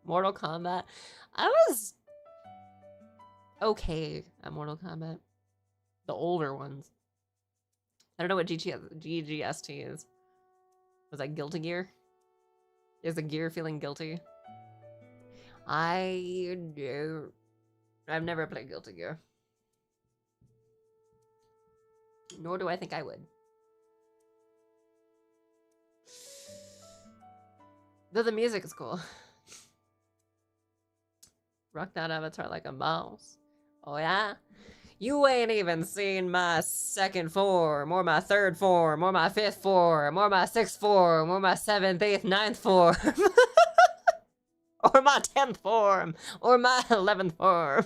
Mortal Kombat. I was okay at Mortal Kombat. The older ones. I don't know what GGST is. Was that Guilty Gear? Is the gear feeling guilty? I've never played Guilty Gear. Nor do I think I would. Though the music is cool. Rock that avatar like a mouse. Oh yeah? You ain't even seen my second form, or my third form, or my fifth form, or my sixth form, or my seventh, eighth, ninth form. Or my 10th form, or my 11th form.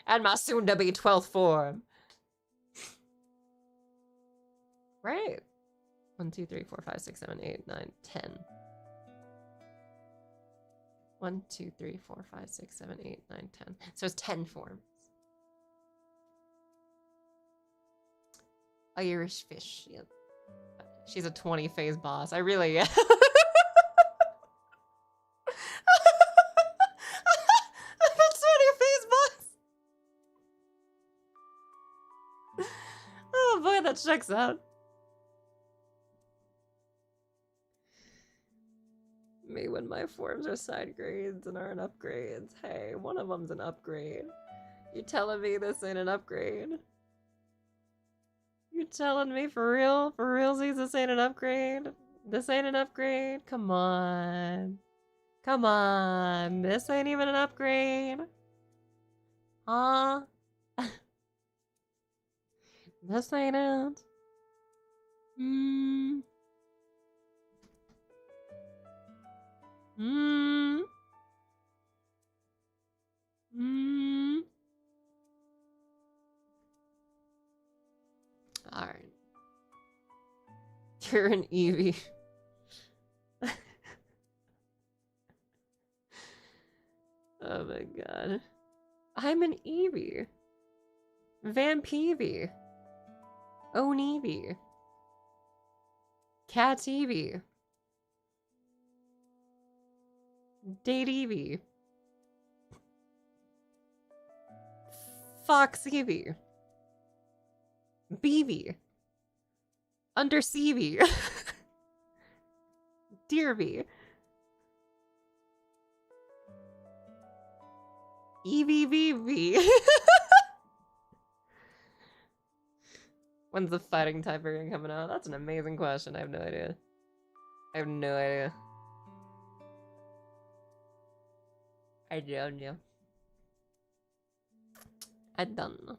And my soon-to-be 12th form. Right. 1, 2, 3, 4, 5, 6, 7, 8, 9, 10. 1, 2, 3, 4, 5, 6, 7, 8, 9, 10. So it's 10 forms. Irish fish. Yep. She's a 20 phase boss. I really am. I'm a 20 phase boss. Oh boy, that checks out. Me when my forms are side grades and aren't upgrades. Hey, one of them's an upgrade. You telling me this ain't an upgrade? You telling me for real? For realsies this ain't an upgrade? This ain't an upgrade? Come on. Come on. This ain't even an upgrade. Huh? This ain't it. Hmm. Hmm. Hmm. Alright. You're an Eevee. Oh my god. I'm an Eevee. Vampevie. Own Eevee. Cat Eevee. Date Eevee. Fox Eevee. Beevee. Underseavee. Deervee. EVVV. When's the fighting type variant coming out? That's an amazing question. I have no idea. I have no idea. I don't know. I don't know.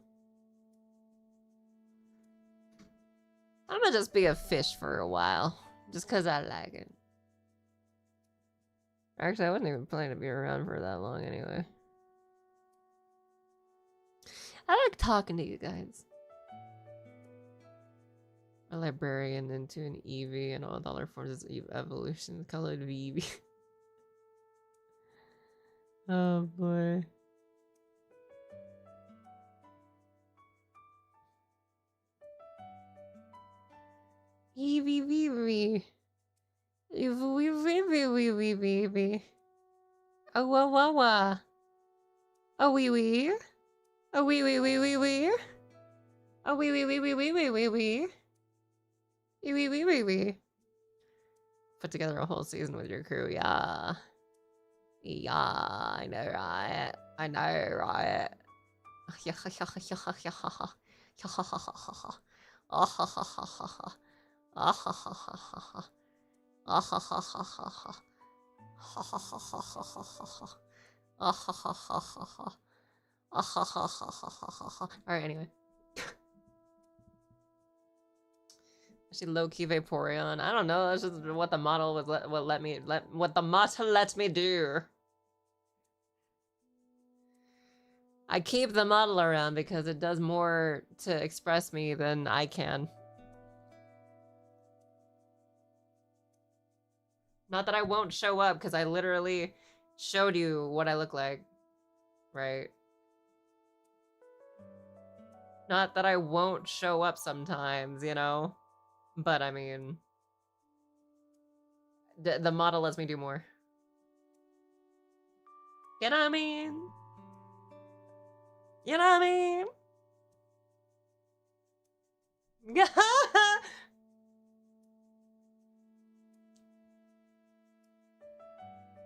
I'm gonna just be a fish for a while. Just because I like it. Actually, I wasn't even planning to be around for that long anyway. I like talking to you guys. A librarian into an Eevee and all the other forms of evolution colored Eevee. Oh boy. Eevee. Eevee. Oh wah wah wah. Oh wee wee. Oh wee wee wee wee wee. Oh wee wee wee wee wee wee wee wee. Wee wee wee wee. Put together a whole season with your crew, yeah. Yeah, I know, right? I know, right? Alright, anyway. She low-key Vaporeon. I don't know. That's just what the model was. What the model lets me do. I keep the model around because it does more to express me than I can. Not that I won't show up, because I literally showed you what I look like, right? Not that I won't show up sometimes, you know? But I mean, the model lets me do more. You know what I mean? You know what I mean?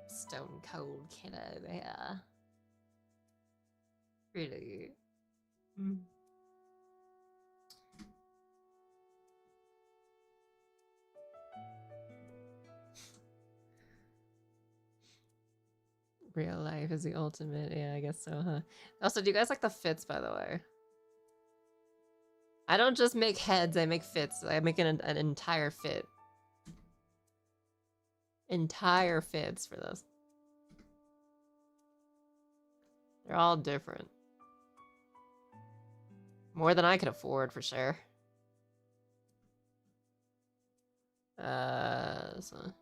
Stone cold killer, yeah. Really. Mm. Real life is the ultimate. Yeah, I guess so, huh? Also, do you guys like the fits, by the way? I don't just make heads, I make fits. I make an entire fit. Entire fits for this. They're all different. More than I could afford, for sure. So...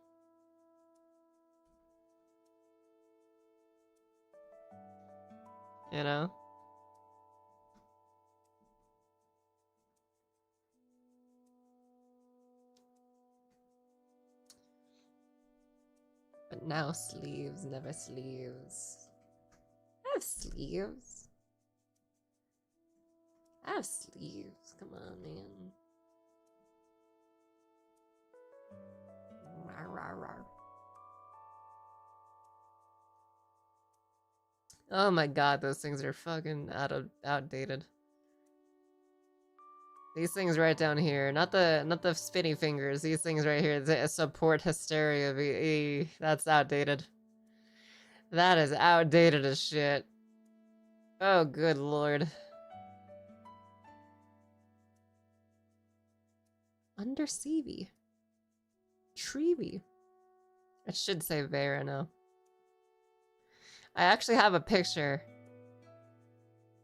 You know? But now sleeves, never sleeves. I have sleeves. I have sleeves. Come on, man. Rawr, rawr, rawr. Oh my god, those things are fucking outdated. These things right down here, not the spinny fingers. These things right here, the support hysteria. That's outdated. That is outdated as shit. Oh, good lord. Undersea. Treevy. It should say Veyra now. I actually have a picture.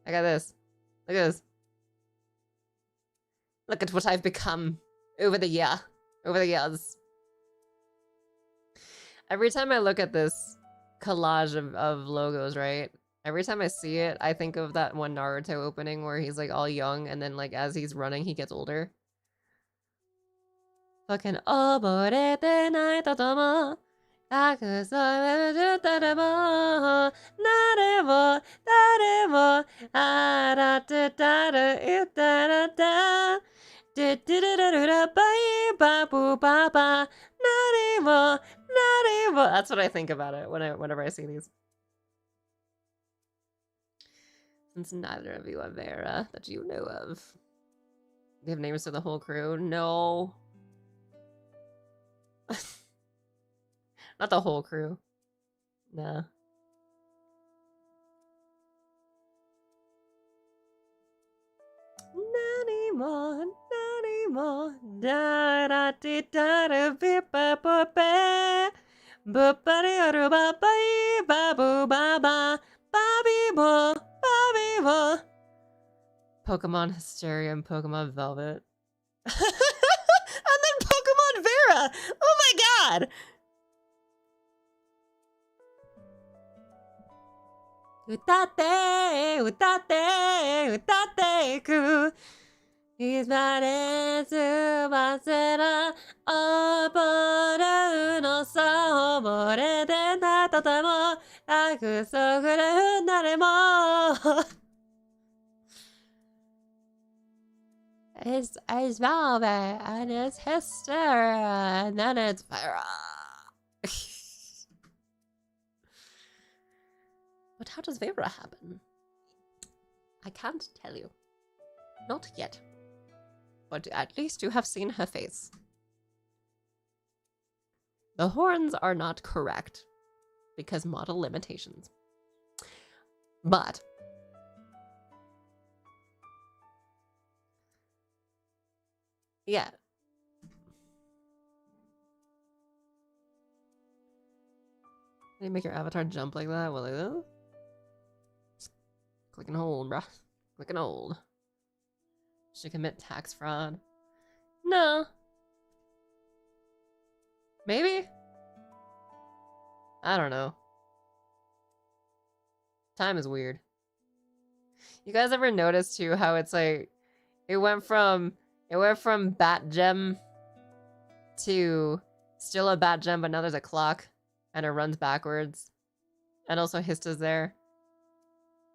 I got this. Look at this. Look at what I've become over the years. Every time I look at this collage of logos, right? Every time I see it, I think of that one Naruto opening where he's like all young and then like as he's running, he gets older. Fucking oborete nai totomo takusou naremo daremo aratutaru utarata that's what I think about it whenever I see these. Since neither of you are Veyra that you know of. They have names for the whole crew? No. Not the whole crew. Nah. Nanimo. Da da di da da bi ba ba ba. Ba ba di da ba ba ba boo ba ba. Bobby bo. Bobby bo. Pokemon Hysteria and Pokemon Velvet. And then Pokemon Veyra! Oh my god! Utate, utate, utate ku. Ismaresu basera oboru no sa oborete na totemo takusoguru naremo. It's Velvet, and it's Hysteria, and then it's Veyra. But how does Veyra happen? I can't tell you. Not yet. But at least you have seen her face. The horns are not correct, because model limitations. But... yeah. Can you make your avatar jump like that? Well, like that? Just click and hold, bruh. Click and hold. Should commit tax fraud. No. Maybe? I don't know. Time is weird. You guys ever notice too how it's like it went from Bat Gem to still a bat gem, but now there's a clock and it runs backwards. And also Hista's there.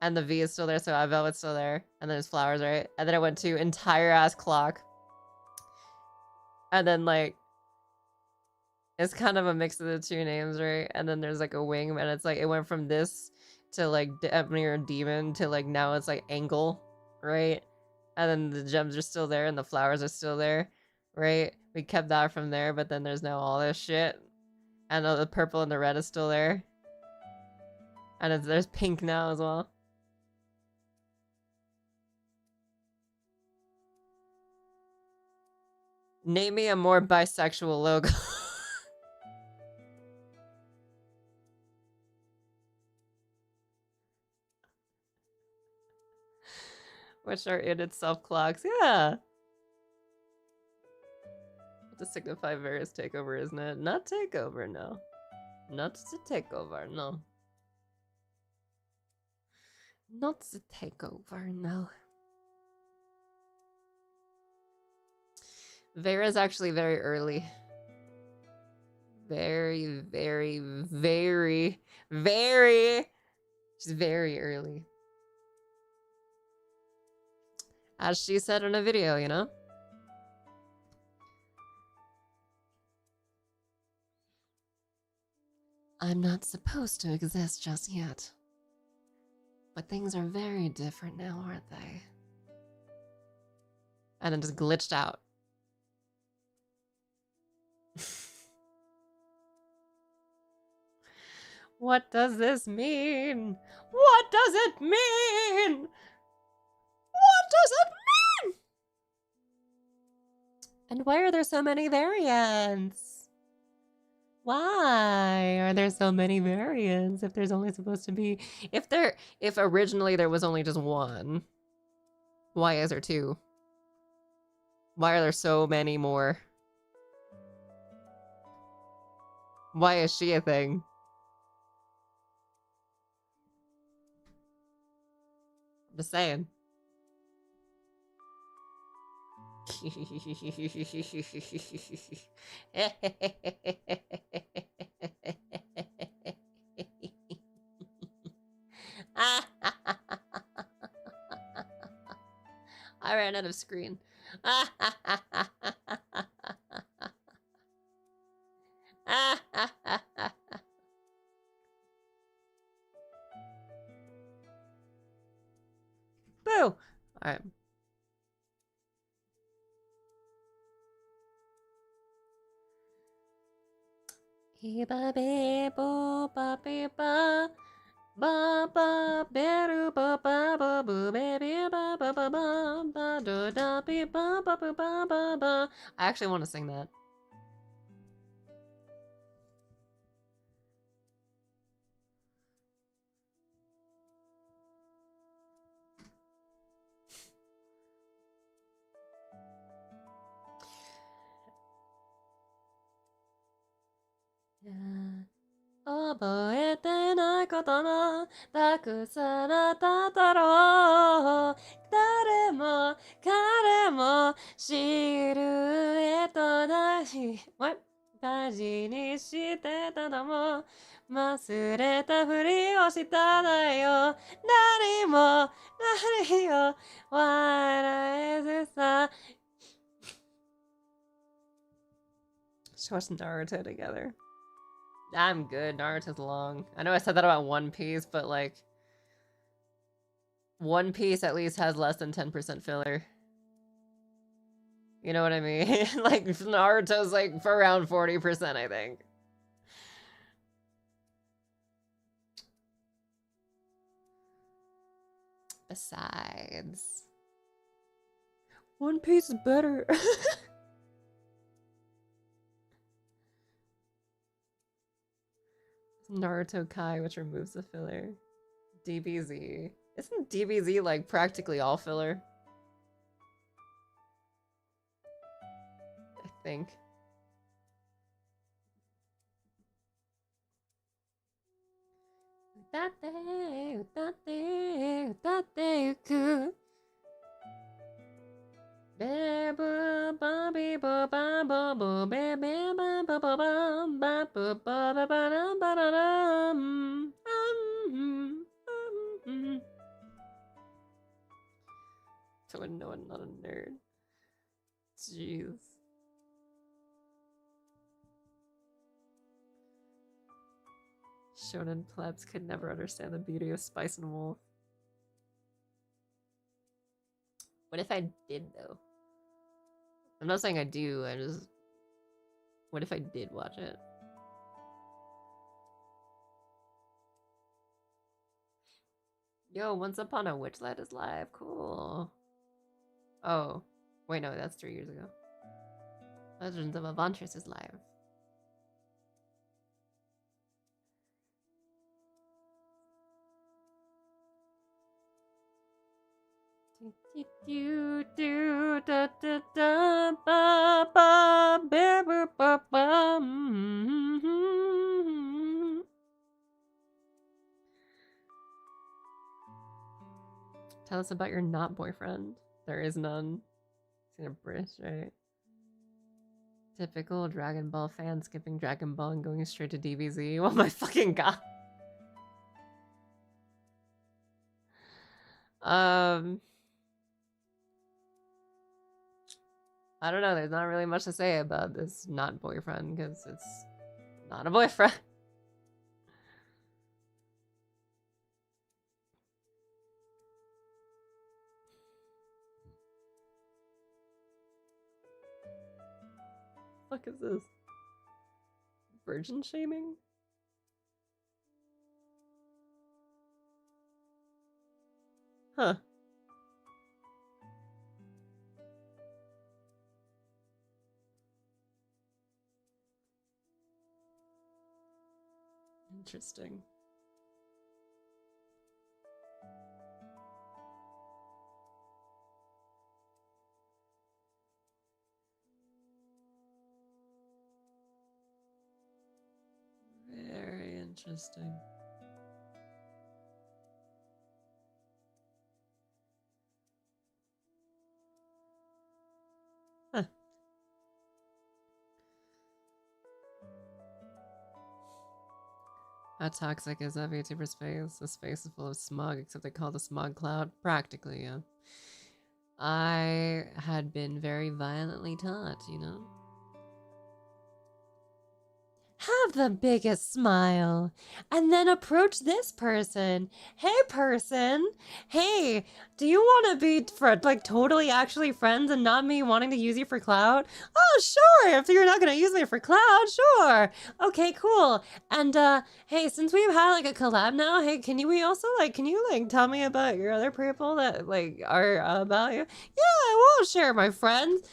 And the V is still there, so Velvet's still there. And then there's flowers, right? And then I went to entire ass clock. And then like it's kind of a mix of the two names, right? And then there's like a wing, and it's like it went from this to like near demon to like now it's like angle, right? And then the gems are still there and the flowers are still there, right? We kept that from there, but then there's now all this shit. And the purple and the red is still there. And there's pink now as well. Name me a more bisexual logo. Which are in itself clocks. Yeah. To signify Veyra's takeover, isn't it? Not takeover, no. Not the takeover, no. Not the takeover, no. Veyra's actually very early. Very, very, very, very. She's very early. As she said in a video, you know? I'm not supposed to exist just yet. But things are very different now, aren't they? And then just glitched out. What does this mean? What does it mean? What does it mean? And why are there so many variants? Why are there so many variants if there's only supposed to be... If originally there was only just one, why is there two? Why are there so many more? Why is she a thing? I'm just saying. I ran out of screen. Boo! Alright. Ba ba ba ba ba ba beru ba ba ba boo baby ba ba ba ba ba do da be ba ba ba ba ba ba. I actually want to sing that. Yeah. 覚えてないこともたくさんあっただろう。誰も彼もシルエットだし、大事にしてたのも忘れたふりをしただよ。何も何を笑えずさ。Show us Naruto together. I'm good. Naruto's long. I know I said that about One Piece, but like One Piece at least has less than 10% filler. You know what I mean? Like Naruto's like for around 40%, I think. Besides, One Piece is better. Naruto Kai, which removes the filler. DBZ. Isn't DBZ like practically all filler? I think. no, I'm not a nerd. Jeez. Shonen plebs could never understand the beauty of Spice and Wolf. What if I did, though? I'm not saying I do, I just... What if I did watch it? Yo, Once Upon a Witchlight is live. Cool. Oh. Wait, no, that's 3 years ago. Legends of Avantris is live. Tell us about your not boyfriend. There is none. He's in a British, right? Typical Dragon Ball fan skipping Dragon Ball and going straight to DBZ. Oh my fucking god. I don't know, there's not really much to say about this not boyfriend, because it's not a boyfriend. What the fuck is this? Virgin shaming? Huh. Interesting. Very interesting. Huh. How toxic is that VTuber space? The space is full of smog, except they call the smog cloud. Practically, yeah. I had been very violently taught, you know? Have the biggest smile and then approach this person. Hey person, hey, do you want to be like totally actually friends and not me wanting to use you for clout? Oh sure, if you're not gonna use me for clout, sure. Okay, cool. And hey, since we've had like a collab now, hey, can you also like tell me about your other people that like are about you? Yeah, I will share my friends.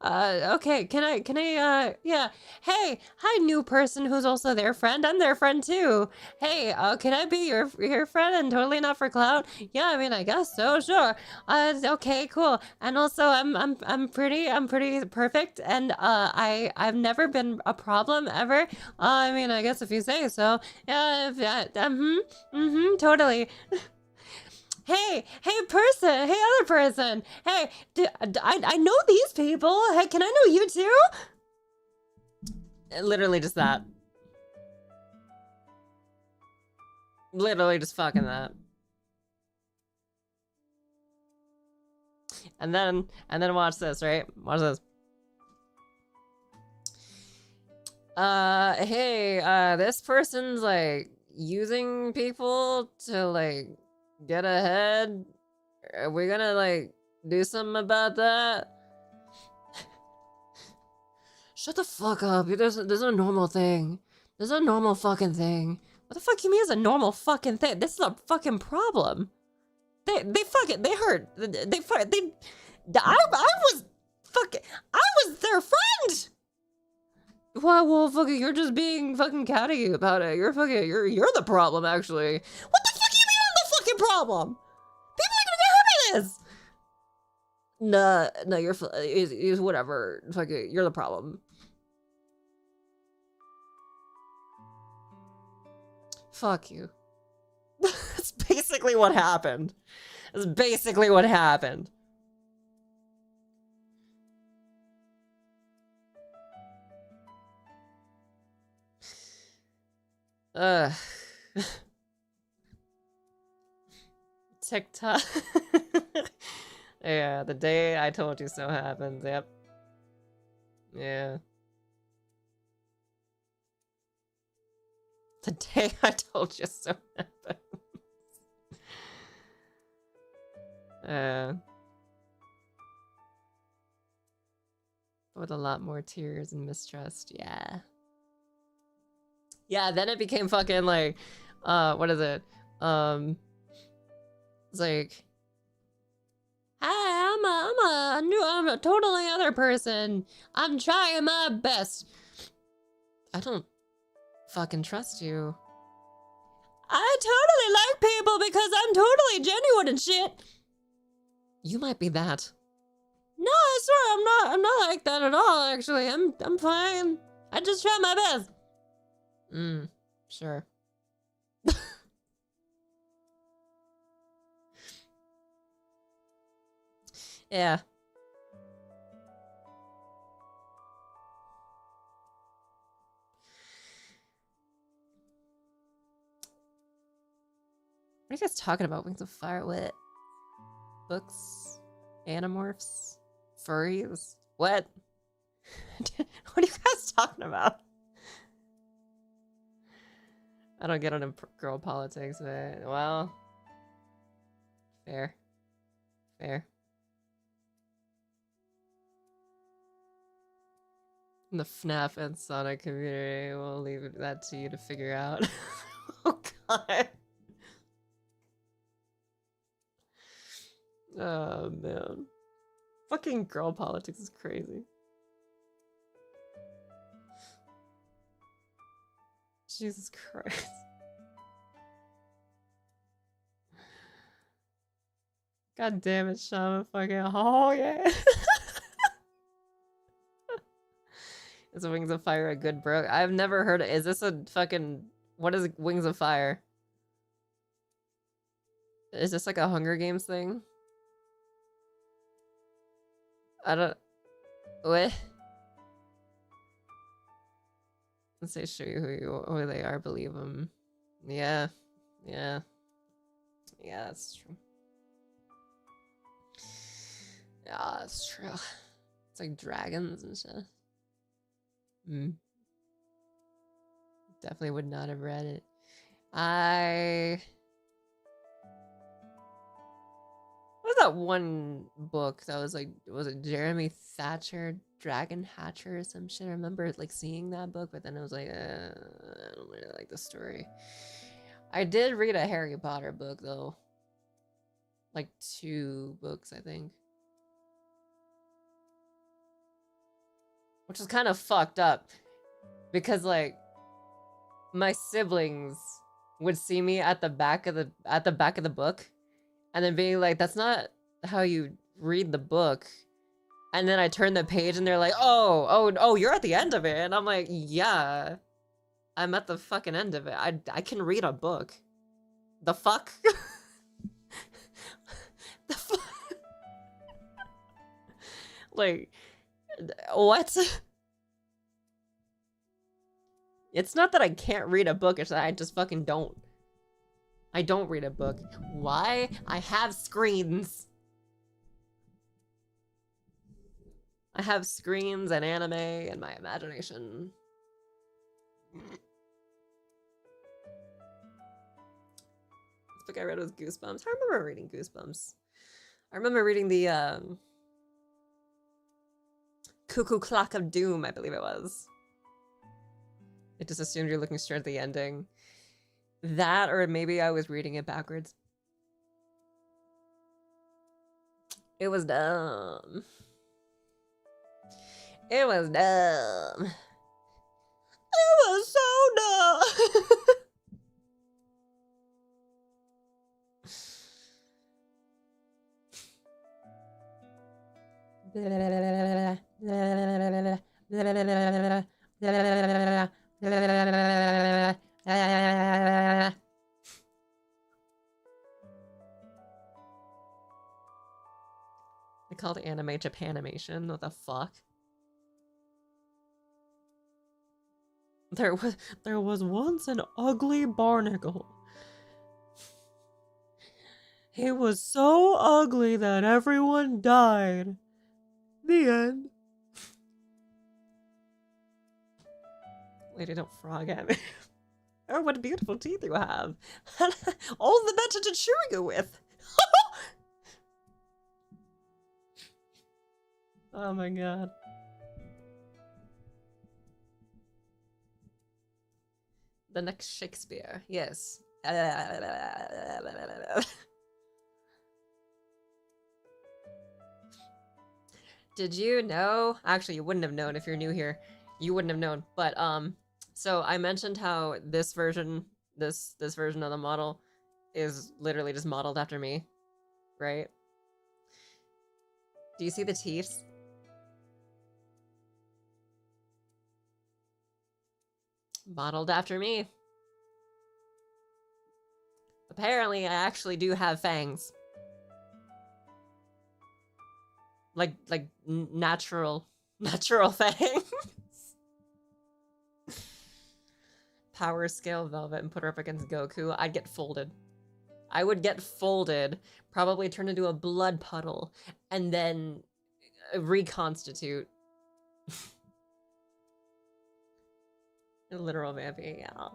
Okay, can I, yeah. Hey, hi, new person who's also their friend. I'm their friend too. Hey, can I be your friend and totally not for clout? Yeah, I mean, I guess so, sure. Okay, cool. And also, I'm pretty perfect, and I've never been a problem ever. I mean, I guess if you say so. Yeah, totally. Hey person, hey other person, hey, I know these people, hey, can I know you too? Literally just that. Literally just fucking that. And then watch this, right? Watch this. Hey, this person's like using people to like get ahead. Are we gonna like do something about that? Shut the fuck up. There's a normal thing. There's a normal fucking thing. What the fuck you mean it's a normal fucking thing? This is a fucking problem. They hurt. I was their friend. Well, fucking, you're just being fucking catty about it. You're the problem, actually. What the fuck you mean I'm the fucking problem? People are gonna get hurt by this. No, you're whatever. Fucking, you're the problem. Fuck you. That's basically what happened. That's basically what happened. Ugh. TikTok. Yeah, the day I told you so happens. Yep. Yeah. The day I told you so happens. With a lot more tears and mistrust. Yeah. Yeah, then it became fucking like, what is it? It's like, hi, I'm a totally other person. I'm trying my best. I don't fucking trust you. I totally like people because I'm totally genuine and shit. You might be that. No, I swear I'm not like that at all, actually. I'm fine. I just try my best. Sure. Yeah. What are you guys talking about? Wings of Fire? What? Books? Animorphs? Furries? What? What are you guys talking about? I don't get on girl politics, but well, fair. Fair. In the FNAF and Sonic community, we'll leave that to you to figure out. Oh god. Oh man. Fucking girl politics is crazy. Jesus Christ. God damn it, Shama fucking oh yeah. Is Wings of Fire a good book? I've never heard of is this a fucking what is Wings of Fire? Is this like a Hunger Games thing? I don't what? Let's say show you who they are, believe them. Yeah. Yeah. Yeah, that's true. Yeah, that's true. It's like dragons and shit. Definitely would not have read it. What was that one book that was like, was it Jeremy Thatcher, Dragon Hatcher or some shit? I remember like seeing that book, but then it was like, I don't really like the story. I did read a Harry Potter book though. Like 2 books, I think. Which is kind of fucked up. Because like my siblings would see me at the back of the book and then being like, that's not how you read the book. And then I turn the page and they're like, oh, you're at the end of it. And I'm like, yeah, I'm at the fucking end of it. I can read a book. The fuck? The fuck? Like, what? It's not that I can't read a book, it's that I just fucking don't. I don't read a book. Why? I have screens. I have screens and anime and my imagination. This book I read was Goosebumps. I remember reading Goosebumps. I remember reading the Cuckoo Clock of Doom, I believe it was. It just assumed you're looking straight at the ending. That, or maybe I was reading it backwards. It was dumb. It was dumb. It was so dumb. They called anime Japanimation. What the fuck? There was once an ugly barnacle. He was so ugly that everyone died. The end. Lady, don't frog at me. Oh, what beautiful teeth you have. All the better to chew you with. Oh my god. The next Shakespeare, yes. Did you know? Actually, you wouldn't have known if you're new here. You wouldn't have known. But so I mentioned how this version, this version of the model is literally just modeled after me, right? Do you see the teeth? Modeled after me. Apparently, I actually do have fangs. Like natural fangs. Power scale Velvet and put her up against Goku. I'd get folded. I would get folded, probably turn into a blood puddle, and then reconstitute. A literal vampy, yeah.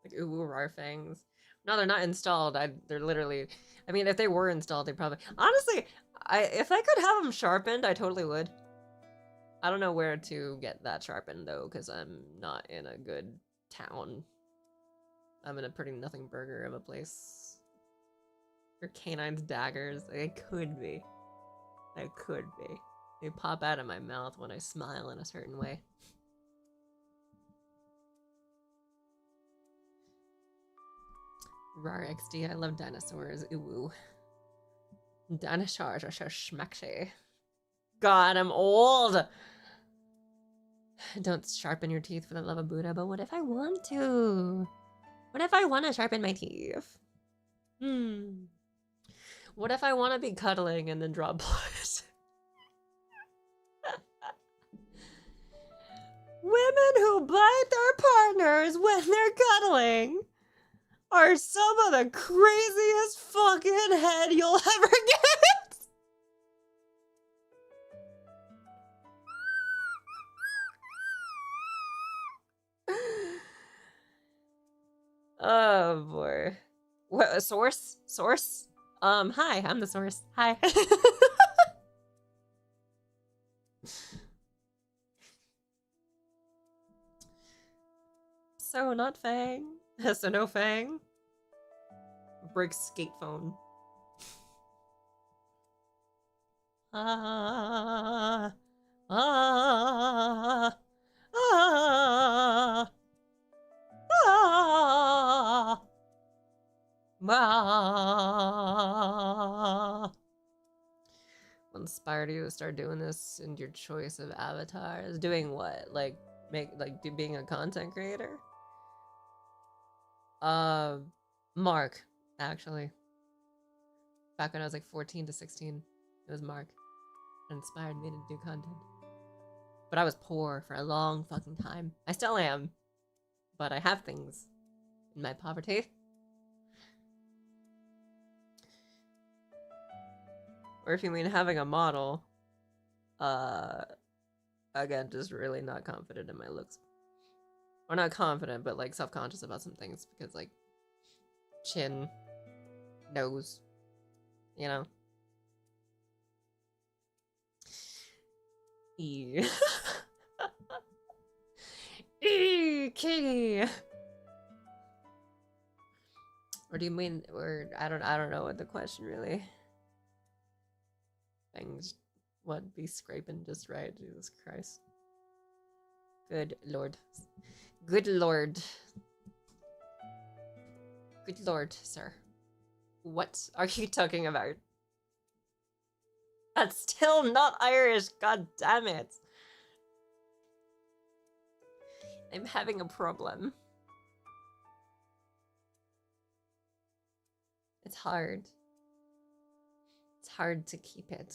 Like, ooh, rare fangs. No, they're not installed. They're literally... I mean, if they were installed, they probably... Honestly, if I could have them sharpened, I totally would. I don't know where to get that sharpened, though, because I'm not in a good town. I'm in a pretty nothing burger of a place. Your canine's daggers. Like, I could be. I could be. They pop out of my mouth when I smile in a certain way. Rar XD, I love dinosaurs. Ooh. Dinosaurs are so schmacksy. God, I'm old! Don't sharpen your teeth for the love of Buddha, but what if I want to? What if I want to sharpen my teeth? What if I want to be cuddling and then draw blood? Women who bite their partners when they're cuddling are some of the craziest fucking head you'll ever get. Oh boy. What, a source? Source? Hi, I'm the source. Hi. So not Fang. So no Fang. Break skate phone. Ah, ah, ah, ah, ah. What inspired you to start doing this and your choice of avatars? Doing what? Like being a content creator? Mark, actually. Back when I was like 14 to 16, it was Mark. It inspired me to do content. But I was poor for a long fucking time. I still am. But I have things in my poverty. Or if you mean having a model, again, just really not confident in my looks. Or not confident, but like self-conscious about some things because like chin, nose, you know. E. E. Or do you mean, or I don't know what the question really. Things, what, be scraping just right? Jesus Christ. Good lord. Good lord. Good lord, sir. What are you talking about? That's still not Irish, god damn it. I'm having a problem. It's hard. It's hard to keep it.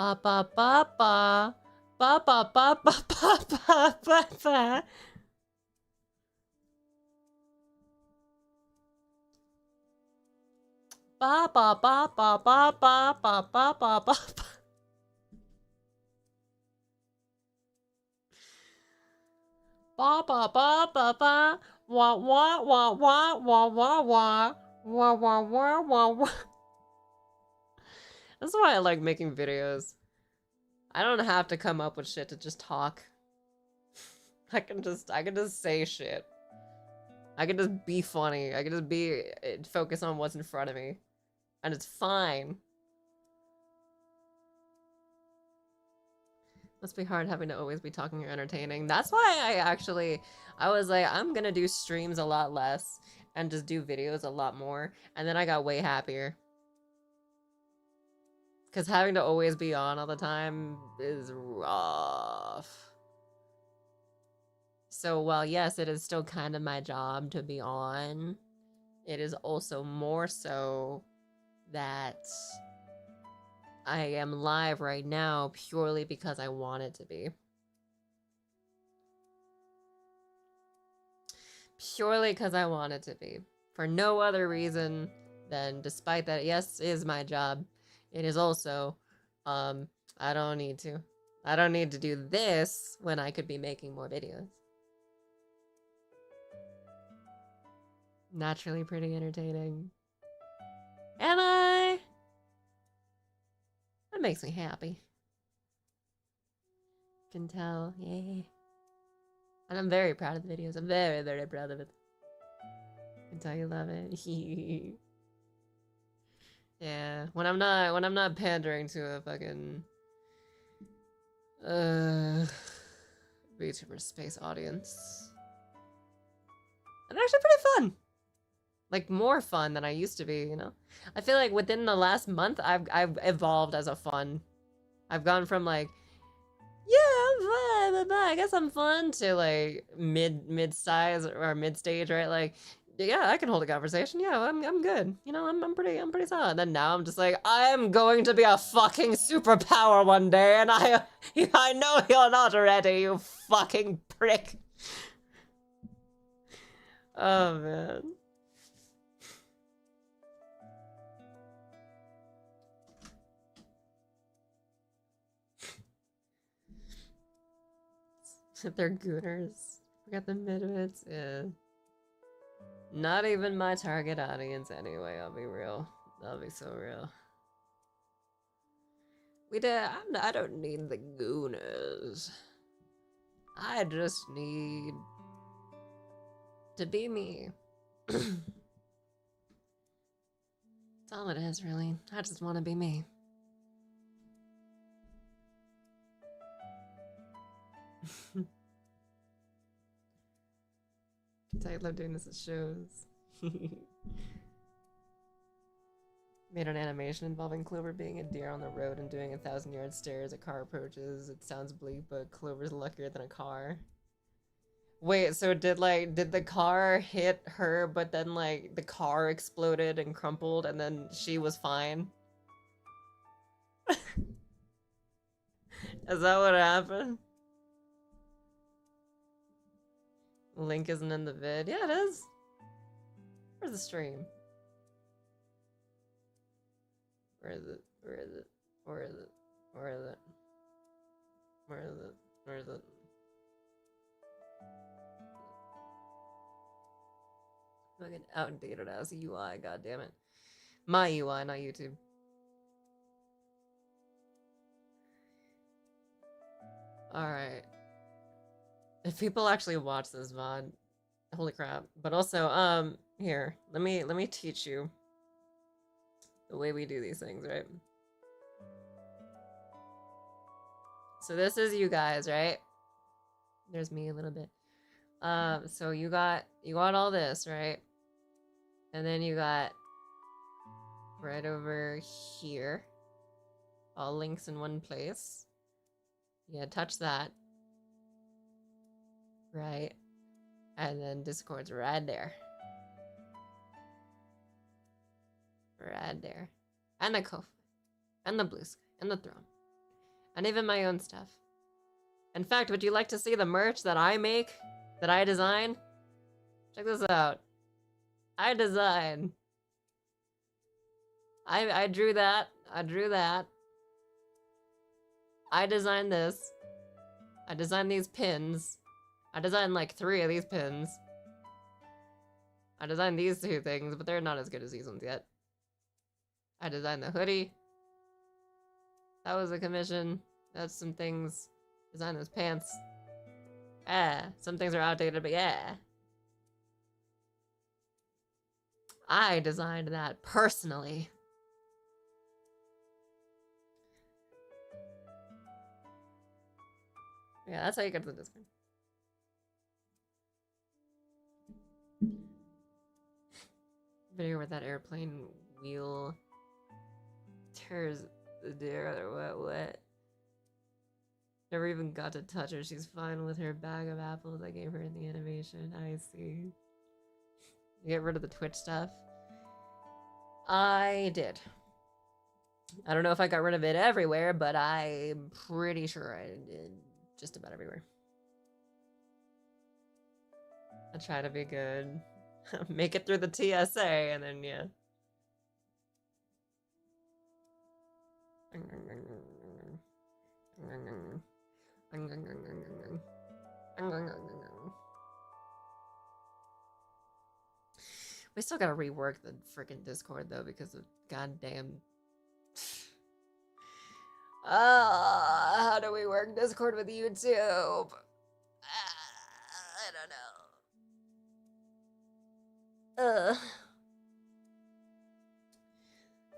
Ba ba ba ba. Ba ba ba ba ba ba ba ba. Ba ba ba ba ba ba ba ba ba ba. Ba ba ba ba ba. Wah wah wah wah wah wah wah. Wah wah wah wah wah. That's why I like making videos. I don't have to come up with shit to just talk. I can just say shit. I can just be funny. I can just be focus on what's in front of me. And it's fine. Must be hard having to always be talking or entertaining. That's why I was like, I'm gonna do streams a lot less and just do videos a lot more. And then I got way happier. Because having to always be on all the time is rough. So while yes, it is still kind of my job to be on, it is also more so that I am live right now purely because I want it to be. Purely because I want it to be. For no other reason than, despite that, yes, it is my job, it is also, I don't need to. I don't need to do this when I could be making more videos. Naturally pretty entertaining. Am I? That makes me happy. Can tell, yeah. And I'm very proud of the videos. I'm very, very proud of it. Can tell you love it. Yeah. When I'm not pandering to a fucking VTuber space audience. And they're actually pretty fun. Like more fun than I used to be, you know? I feel like within the last month I've evolved as a fun. I've gone from like, yeah, I'm fun, I guess I'm fun, to like mid-size or mid-stage, right? Like, yeah, I can hold a conversation. Yeah, I'm good. You know, I'm pretty solid. And then now I'm just like, I'm going to be a fucking superpower one day, and I know you're not ready, you fucking prick. Oh man. They're gooners. We got the midwits, yeah. Not even my target audience anyway, I'll be real. I'll be so real. I don't need the gooners. I just need to be me. That's all it is, really. I just want to be me. I love doing this at shows. Made an animation involving Clover being a deer on the road and doing 1,000-yard stare as a car approaches. It sounds bleak, but Clover's luckier than a car. Wait, so did the car hit her, but then like the car exploded and crumpled and then she was fine? Is that what happened? Link isn't in the vid. Yeah, it is. Where's the stream? Where is it? Where is it? Where is it? Where is it? Where is it? Where is it? Fucking outdated ass UI, god damn it. My UI, not YouTube. Alright. If people actually watch this VOD, holy crap. But also, here, let me teach you the way we do these things, right? So this is you guys, right? There's me a little bit. So you got all this, right? And then you got right over here, all links in one place. Yeah, touch that. Right. And then Discord's right there. Right there. And the Ko-fi. And the blue sky. And the throne. And even my own stuff. In fact, would you like to see the merch that I make? That I design? Check this out. I design. I drew that. I drew that. I designed this. I designed these pins. I designed like 3 of these pins. I designed these 2 things, but they're not as good as these ones yet. I designed the hoodie. That was a commission. That's some things. Designed those pants. Yeah, some things are outdated, but yeah. I designed that personally. Yeah, that's how you get to the Discord. Video where that airplane wheel tears the deer or what? Never even got to touch her. She's fine with her bag of apples I gave her in the animation. I see. You get rid of the Twitch stuff? I did. I don't know if I got rid of it everywhere, but I'm pretty sure I did just about everywhere. I try to be good. Make it through the TSA, and then, yeah. We still gotta rework the freaking Discord, though, because of goddamn... how do we work Discord with YouTube? I don't know. What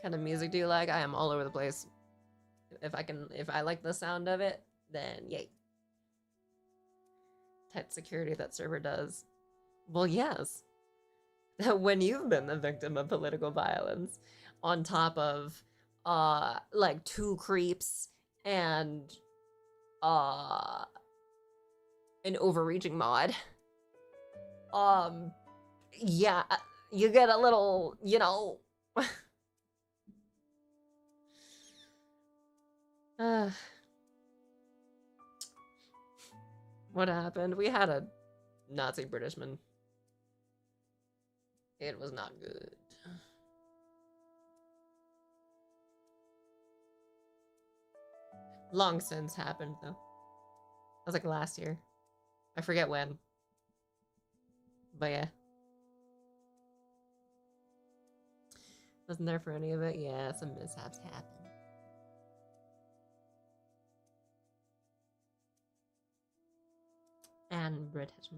kind of music do you like? I am all over the place. If I like the sound of it, then yay. Tight security that server does. Well, yes. When you've been the victim of political violence, on top of like 2 creeps and an overreaching mod, yeah, you get a little, you know. What happened? We had a Nazi Britishman. It was not good. Long since happened, though. That was like last year. I forget when. But yeah. Wasn't there for any of it? Yeah, some mishaps happened. And British.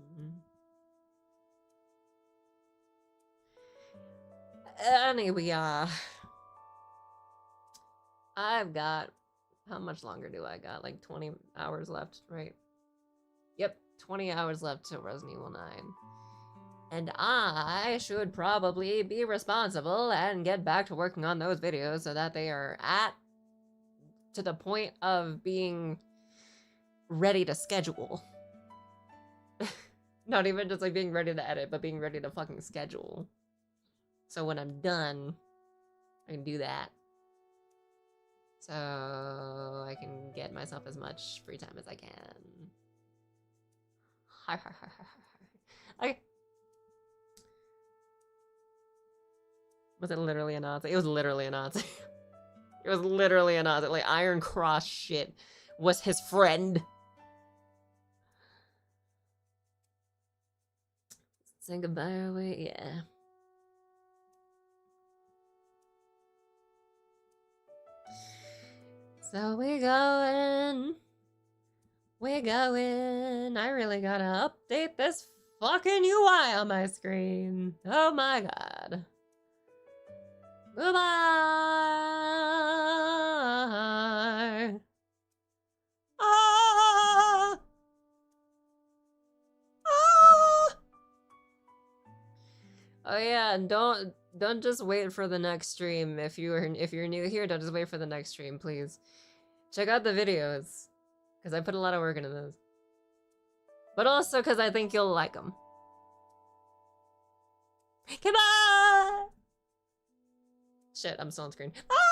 Anyway, I've got... How much longer do I got? Like 20 hours left, right? Yep, 20 hours left to Resident Evil 9. And I should probably be responsible and get back to working on those videos so that they are to the point of being ready to schedule. Not even just like being ready to edit, but being ready to fucking schedule. So when I'm done, I can do that. So I can get myself as much free time as I can. Okay. Was it literally a Nazi? It was literally a Nazi. It was literally a Nazi. Like, Iron Cross shit was his friend. Say goodbye away, yeah. So we going. I really gotta update this fucking UI on my screen. Oh my god. Goodbye. Ah. Ah. Oh yeah, and don't just wait for the next stream. If you're new here, don't just wait for the next stream, please. Check out the videos, because I put a lot of work into those. But also because I think you'll like them. Goodbye! Shit, I'm still on screen. Ah!